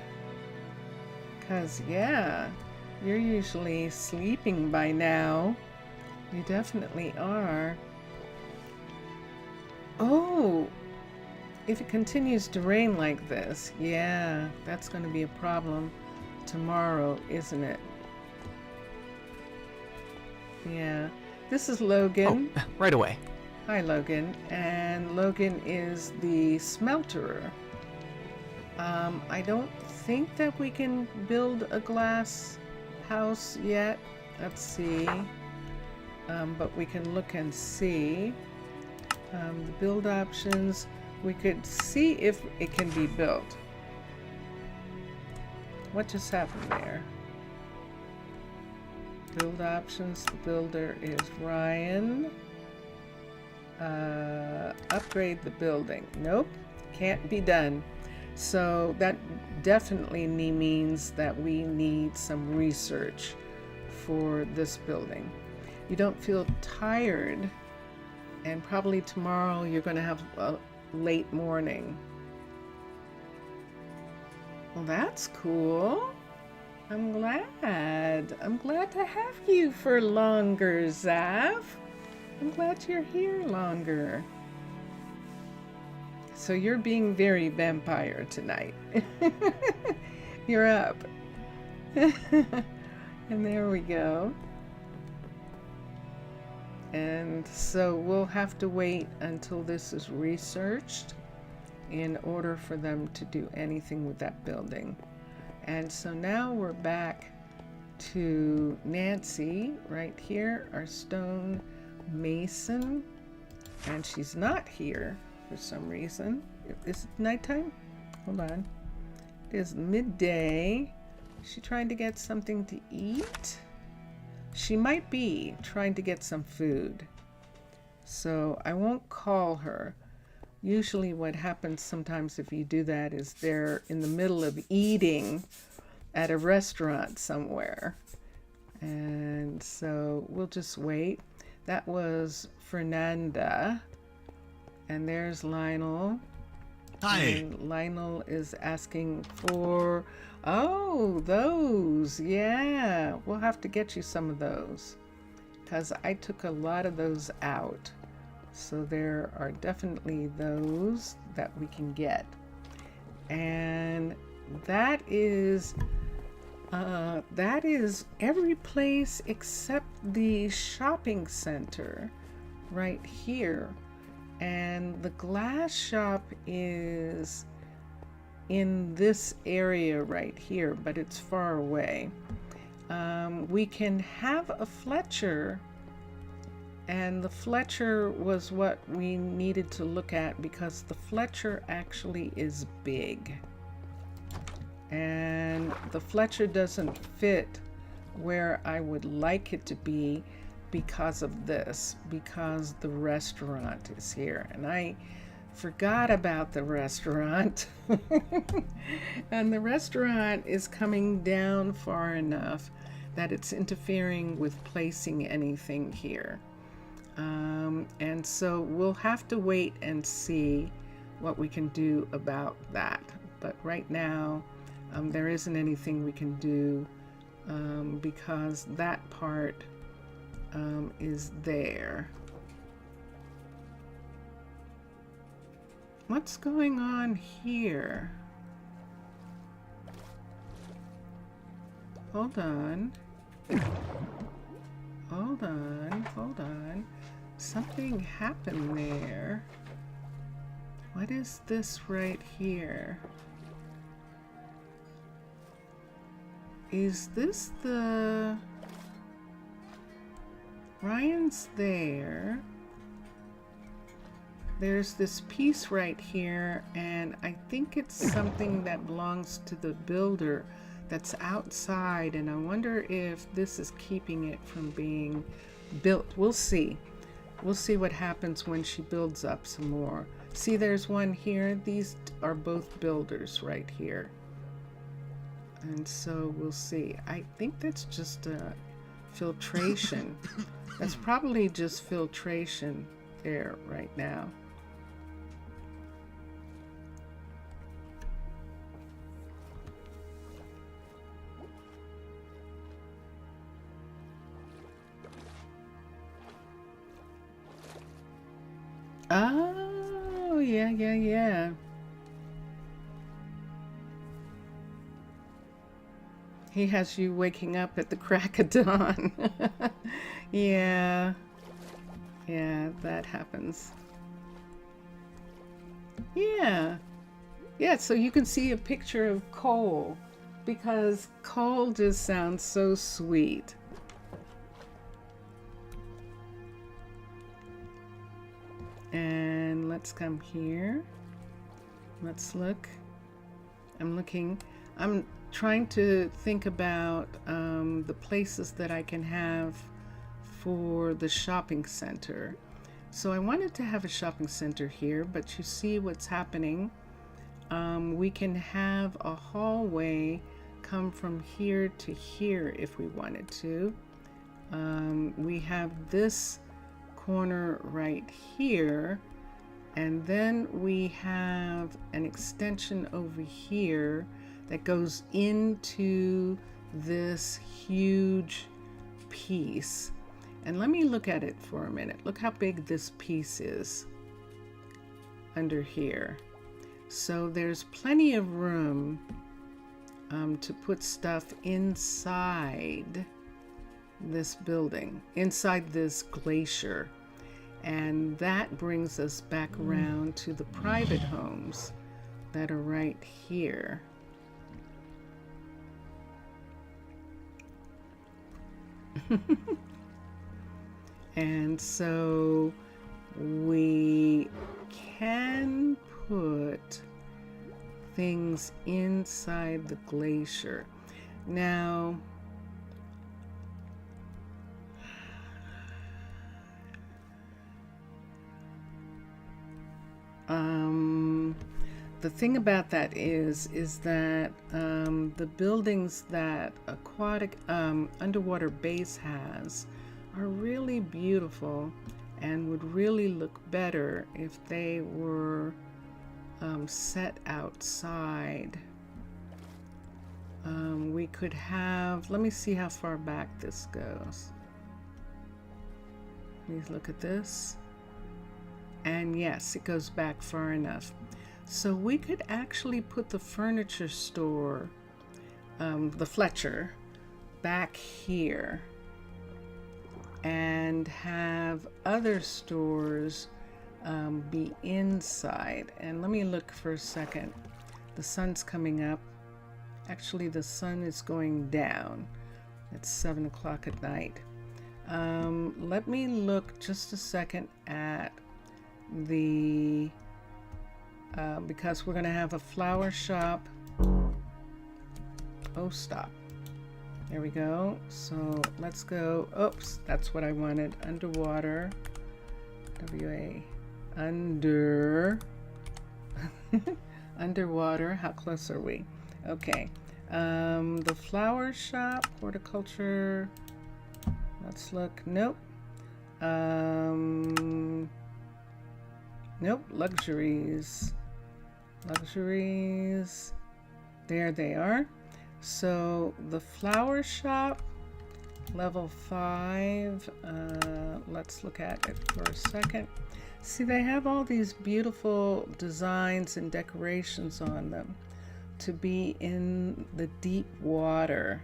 'Cause yeah, you're usually sleeping by now. You definitely are. Oh, if it continues to rain like this, yeah, that's going to be a problem tomorrow, isn't it? Yeah. This is Logan. Oh, right away. Hi, Logan. And Logan is the smelterer. I don't think that we can build a glass house yet. Let's see. But we can look and see. The build options, we could see if it can be built. What just happened there? Build options, the builder is Ryan. Upgrade the building. Nope, can't be done. So that definitely means that we need some research for this building. You don't feel tired, and probably tomorrow you're going to have a late morning. Well, that's cool. I'm glad to have you for longer, Zav. I'm glad you're here longer. So you're being very vampire tonight. You're up. And there we go. And so we'll have to wait until this is researched in order for them to do anything with that building. And so now we're back to Nancy right here, our stone mason. And she's not here for some reason. Is it nighttime? Hold on. It is midday. Is she trying to get something to eat? She might be trying to get some food. So I won't call her. Usually what happens sometimes if you do that is they're in the middle of eating at a restaurant somewhere. And so we'll just wait. That was Fernanda. And there's Lionel. Hi. And Lionel is asking for, oh, those. Yeah, we'll have to get you some of those because I took a lot of those out. So there are definitely those that we can get. And that is every place except the shopping center right here. And the glass shop is in this area right here, but it's far away. We can have a Fletcher, and the Fletcher was what we needed to look at because the Fletcher actually is big. And the Fletcher doesn't fit where I would like it to be because of this, because the restaurant is here. And I forgot about the restaurant. And the restaurant is coming down far enough that it's interfering with placing anything here. And so we'll have to wait and see what we can do about that. But right now, there isn't anything we can do because that part is there. What's going on here? Hold on. Hold on, hold on. Something happened there. What is this right here? is this the... Ryan's there. There's this piece right here, and I think it's something that belongs to the builder that's outside, and I wonder if this is keeping it from being built. We'll see. We'll see what happens when she builds up some more. See, there's one here. These are both builders right here. And so we'll see. I think that's just a filtration. That's probably just filtration there right now. Oh, yeah. He has you waking up at the crack of dawn. Yeah, that happens. Yeah, so you can see a picture of Cole, because Cole just sounds so sweet. And let's come here. Let's look. I'm trying to think about the places that I can have for the shopping center. So I wanted to have a shopping center here, but you see what's happening. We can have a hallway come from here to here if we wanted to. We have this corner right here, and then we have an extension over here that goes into this huge piece. And let me look at it for a minute. Look how big this piece is under here. So there's plenty of room to put stuff inside this building, inside this glacier. And that brings us back around to the private homes that are right here. And so we can put things inside the glacier. Now, the thing about that is that the buildings that Aquatic underwater base has are really beautiful and would really look better if they were set outside. We could have, let me see how far back this goes. Please look at this. And yes, it goes back far enough. So we could actually put the furniture store, the Fletcher, back here and have other stores be inside. And let me look for a second. The sun's coming up. Actually, the sun is going down. It's 7 o'clock at night. Let me look just a second at the because we're going to have a flower shop. Oh, stop. There we go. So let's go. Oops, that's what I wanted. Underwater. W-A. Under. Underwater. How close are we? Okay. The flower shop. Horticulture. Let's look. Nope. Nope. Luxuries. Luxuries. There they are. So the flower shop, level 5. Let's look at it for a second. See, they have all these beautiful designs and decorations on them to be in the deep water.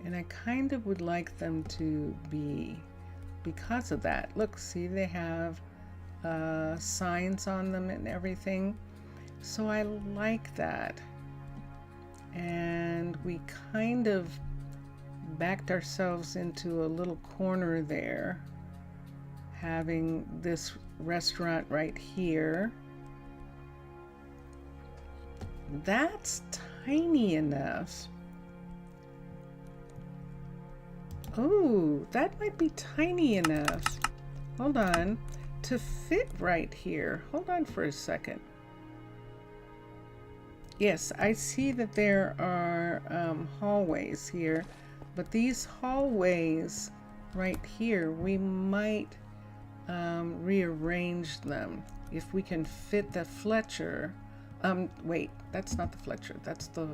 And I kind of would like them to be because of that. Look, see, they have signs on them and everything. So I like that. and we kind of backed ourselves into a little corner there, having this restaurant right here. That's tiny enough. Oh, that might be tiny enough. Hold on. To fit right here. Hold on for a second. Yes, I see that there are hallways here, but these hallways right here, we might rearrange them if we can fit the Fletcher. Wait, that's not the Fletcher. That's the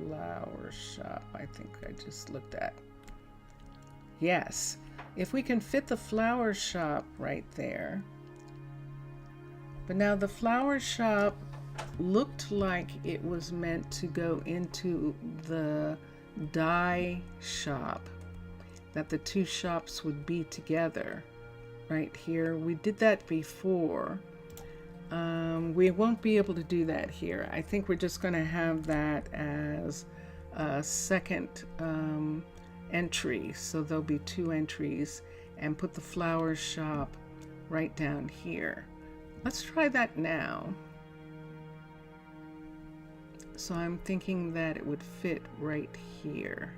flower shop I think I just looked at. Yes, if we can fit the flower shop right there. But now the flower shop looked like it was meant to go into the dye shop, that the two shops would be together right here. We did that before. We won't be able to do that here. I think we're just going to have that as a second entry, so there'll be two entries, and put the flower shop right down here. Let's try that now. So I'm thinking that it would fit right here.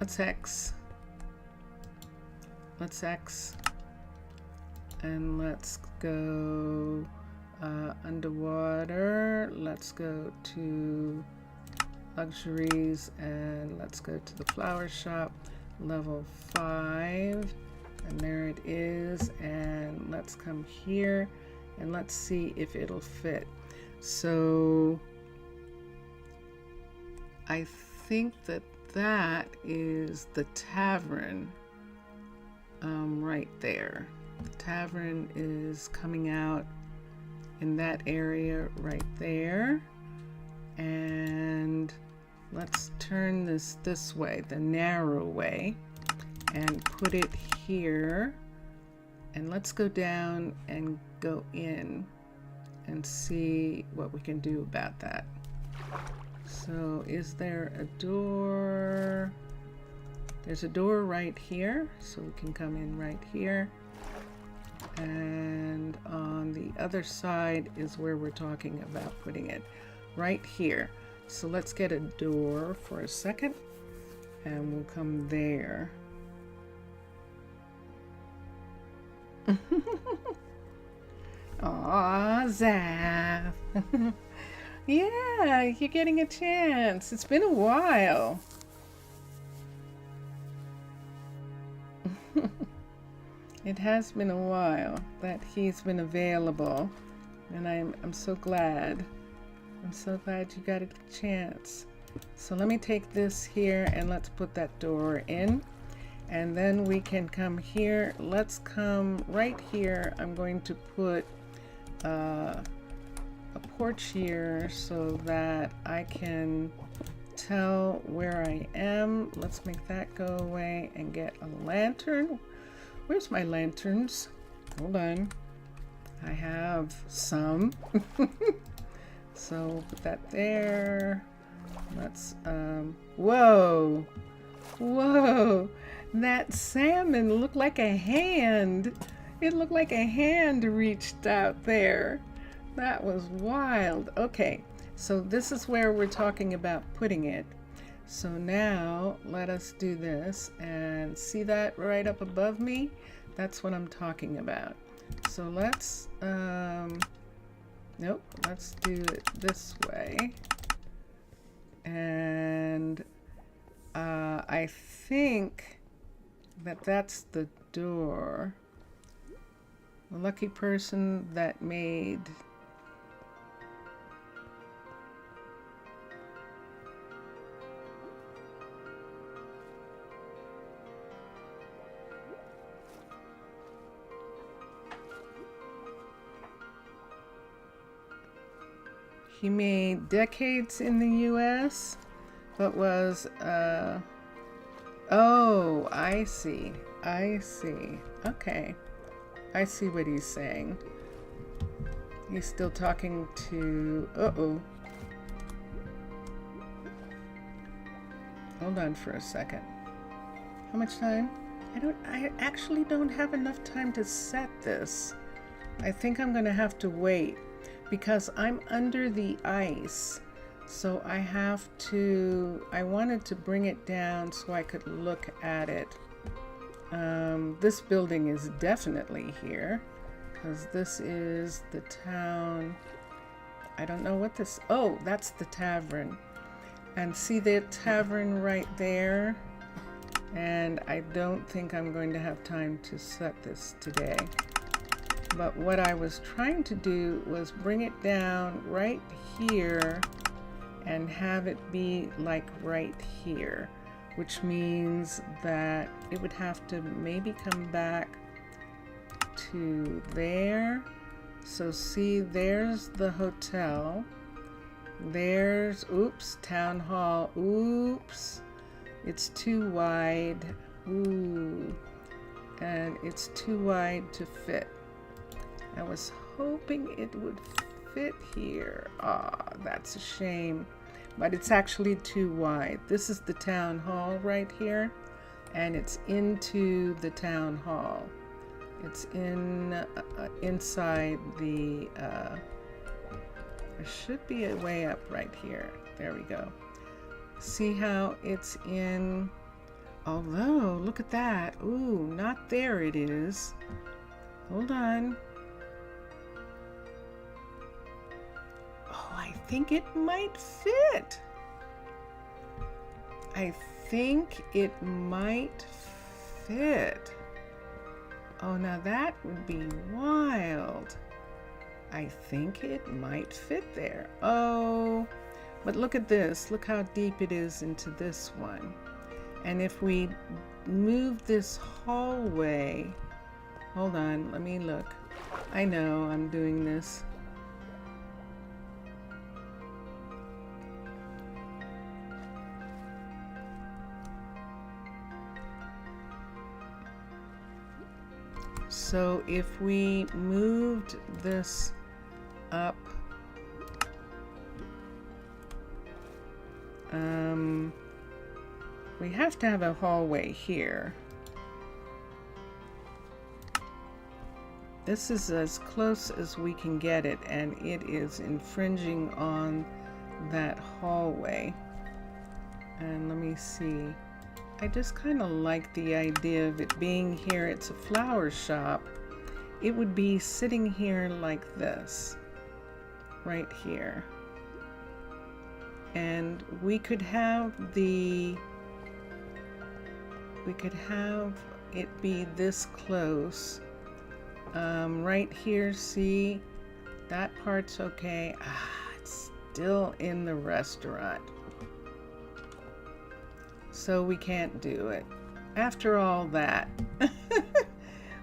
Let's X. Let's X. And let's go underwater. Let's go to luxuries, and let's go to the flower shop, level 5. And there it is. And let's come here. And let's see if it'll fit. So I think that that is the tavern right there. The tavern is coming out in that area right there. And let's turn this way, the narrow way, and put it here. And let's go down and go in and see what we can do about that. So is there a door? There's a door right here, so we can come in right here. And on the other side is where we're talking about putting it, right here. So let's get a door for a second, and we'll come there. Aw, Zaf. Yeah, you're getting a chance. It's been a while. It has been a while that he's been available, and I'm so glad. I'm so glad you got a chance. So let me take this here and let's put that door in. And then we can come here. Let's come right here. I'm going to put a porch here so that I can tell where I am. Let's make that go away and get a lantern. Where's my lanterns? Hold on. I have some. So put that there. Let's, whoa. Whoa. That salmon looked like a hand. It looked like a hand reached out there. That was wild. Okay, so this is where we're talking about putting it. So now let us do this, and see that right up above me? That's what I'm talking about. So let's, nope, let's do it this way. And I think that that's the door. The lucky person that made he made decades in the US, but was oh, I see. I see. Okay. I see what he's saying. He's still talking to... Uh-oh. Hold on for a second. How much time? I actually don't have enough time to set this. I think I'm gonna have to wait because I'm under the ice. So I wanted to bring it down so I could look at it. This building is definitely here because this is the town. I don't know what this, oh, that's the tavern. And see the tavern right there? And I don't think I'm going to have time to set this today. But what I was trying to do was bring it down right here and have it be like right here, which means that it would have to maybe come back to there. So see, there's the hotel. There's, oops, town hall. Oops, it's too wide. Ooh, and it's too wide to fit. I was hoping it would fit here. Ah, that's a shame. But it's actually too wide. This is the town hall right here, and it's into the town hall. It's inside the, there should be a way up right here. There we go. See how it's in, although, look at that. Ooh, not there it is. Hold on. Oh, I think it might fit. I think it might fit. Oh, now that would be wild. I think it might fit there. Oh, but look at this. Look how deep it is into this one. And if we move this hallway, hold on, let me look. I know I'm doing this. So if we moved this up, we have to have a hallway here. This is as close as we can get it, and it is infringing on that hallway. And let me see. I just kind of like the idea of it being here. It's a flower shop. It would be sitting here like this, right here. And we could have it be this close. Right here, see, that part's okay. Ah, it's still in the restaurant. So we can't do it. After all that,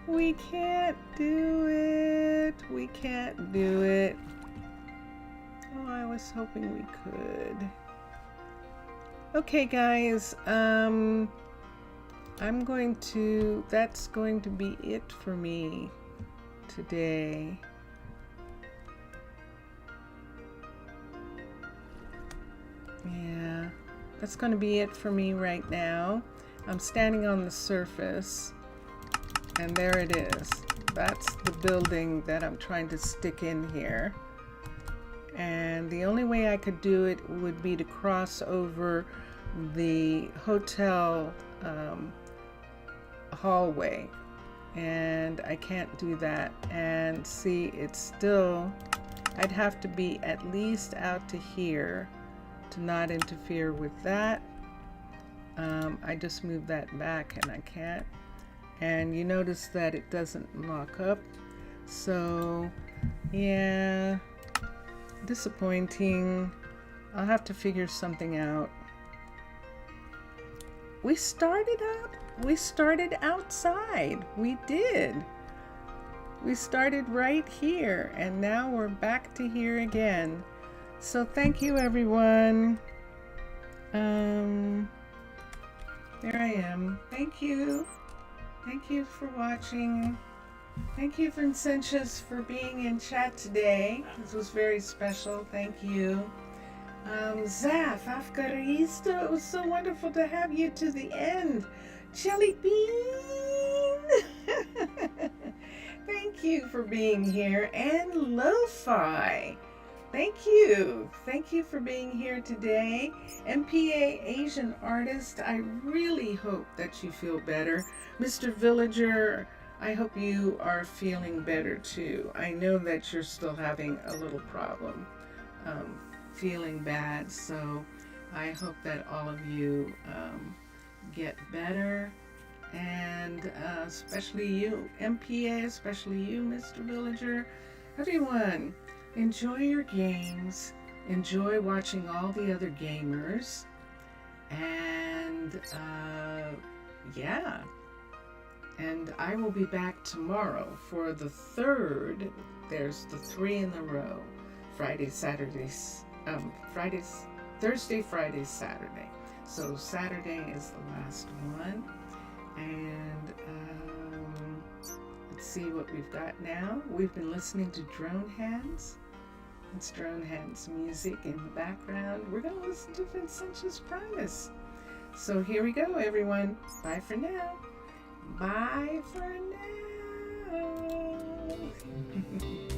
we can't do it. We can't do it. Oh, I was hoping we could. Okay, guys, that's going to be it for me today. Yeah. That's going to be it for me right now. I'm standing on the surface, and there it is. That's the building that I'm trying to stick in here. And the only way I could do it would be to cross over the hotel hallway. And I can't do that. And see, it's still, I'd have to be at least out to here to not interfere with that. I just moved that back and I can't. And you notice that it doesn't lock up. So yeah, disappointing. I'll have to figure something out. We started outside. We did. We started right here and now we're back to here again. So thank you, everyone. There I am. Thank you. Thank you for watching. Thank you, Vincentius, for being in chat today. This was very special. Thank you. Zaf, Afgarista, it was so wonderful to have you to the end. Jelly Bean! Thank you for being here. And Lo-Fi, thank you. Thank you for being here today. MPA Asian Artist, I really hope that you feel better. Mr. Villager, I hope you are feeling better too. I know that you're still having a little problem feeling bad, so I hope that all of you get better, and especially you, MPA, especially you, Mr. Villager. Everyone, enjoy your games, enjoy watching all the other gamers, and yeah. And I will be back tomorrow for the third. There's the 3 in a row. Thursday, Friday, Saturday. So Saturday is the last one. And let's see what we've got now. We've been listening to Drone Hands. It's Drone Hands music in the background. We're going to listen to Vincentius Primus. So here we go, everyone. Bye for now. Bye for now.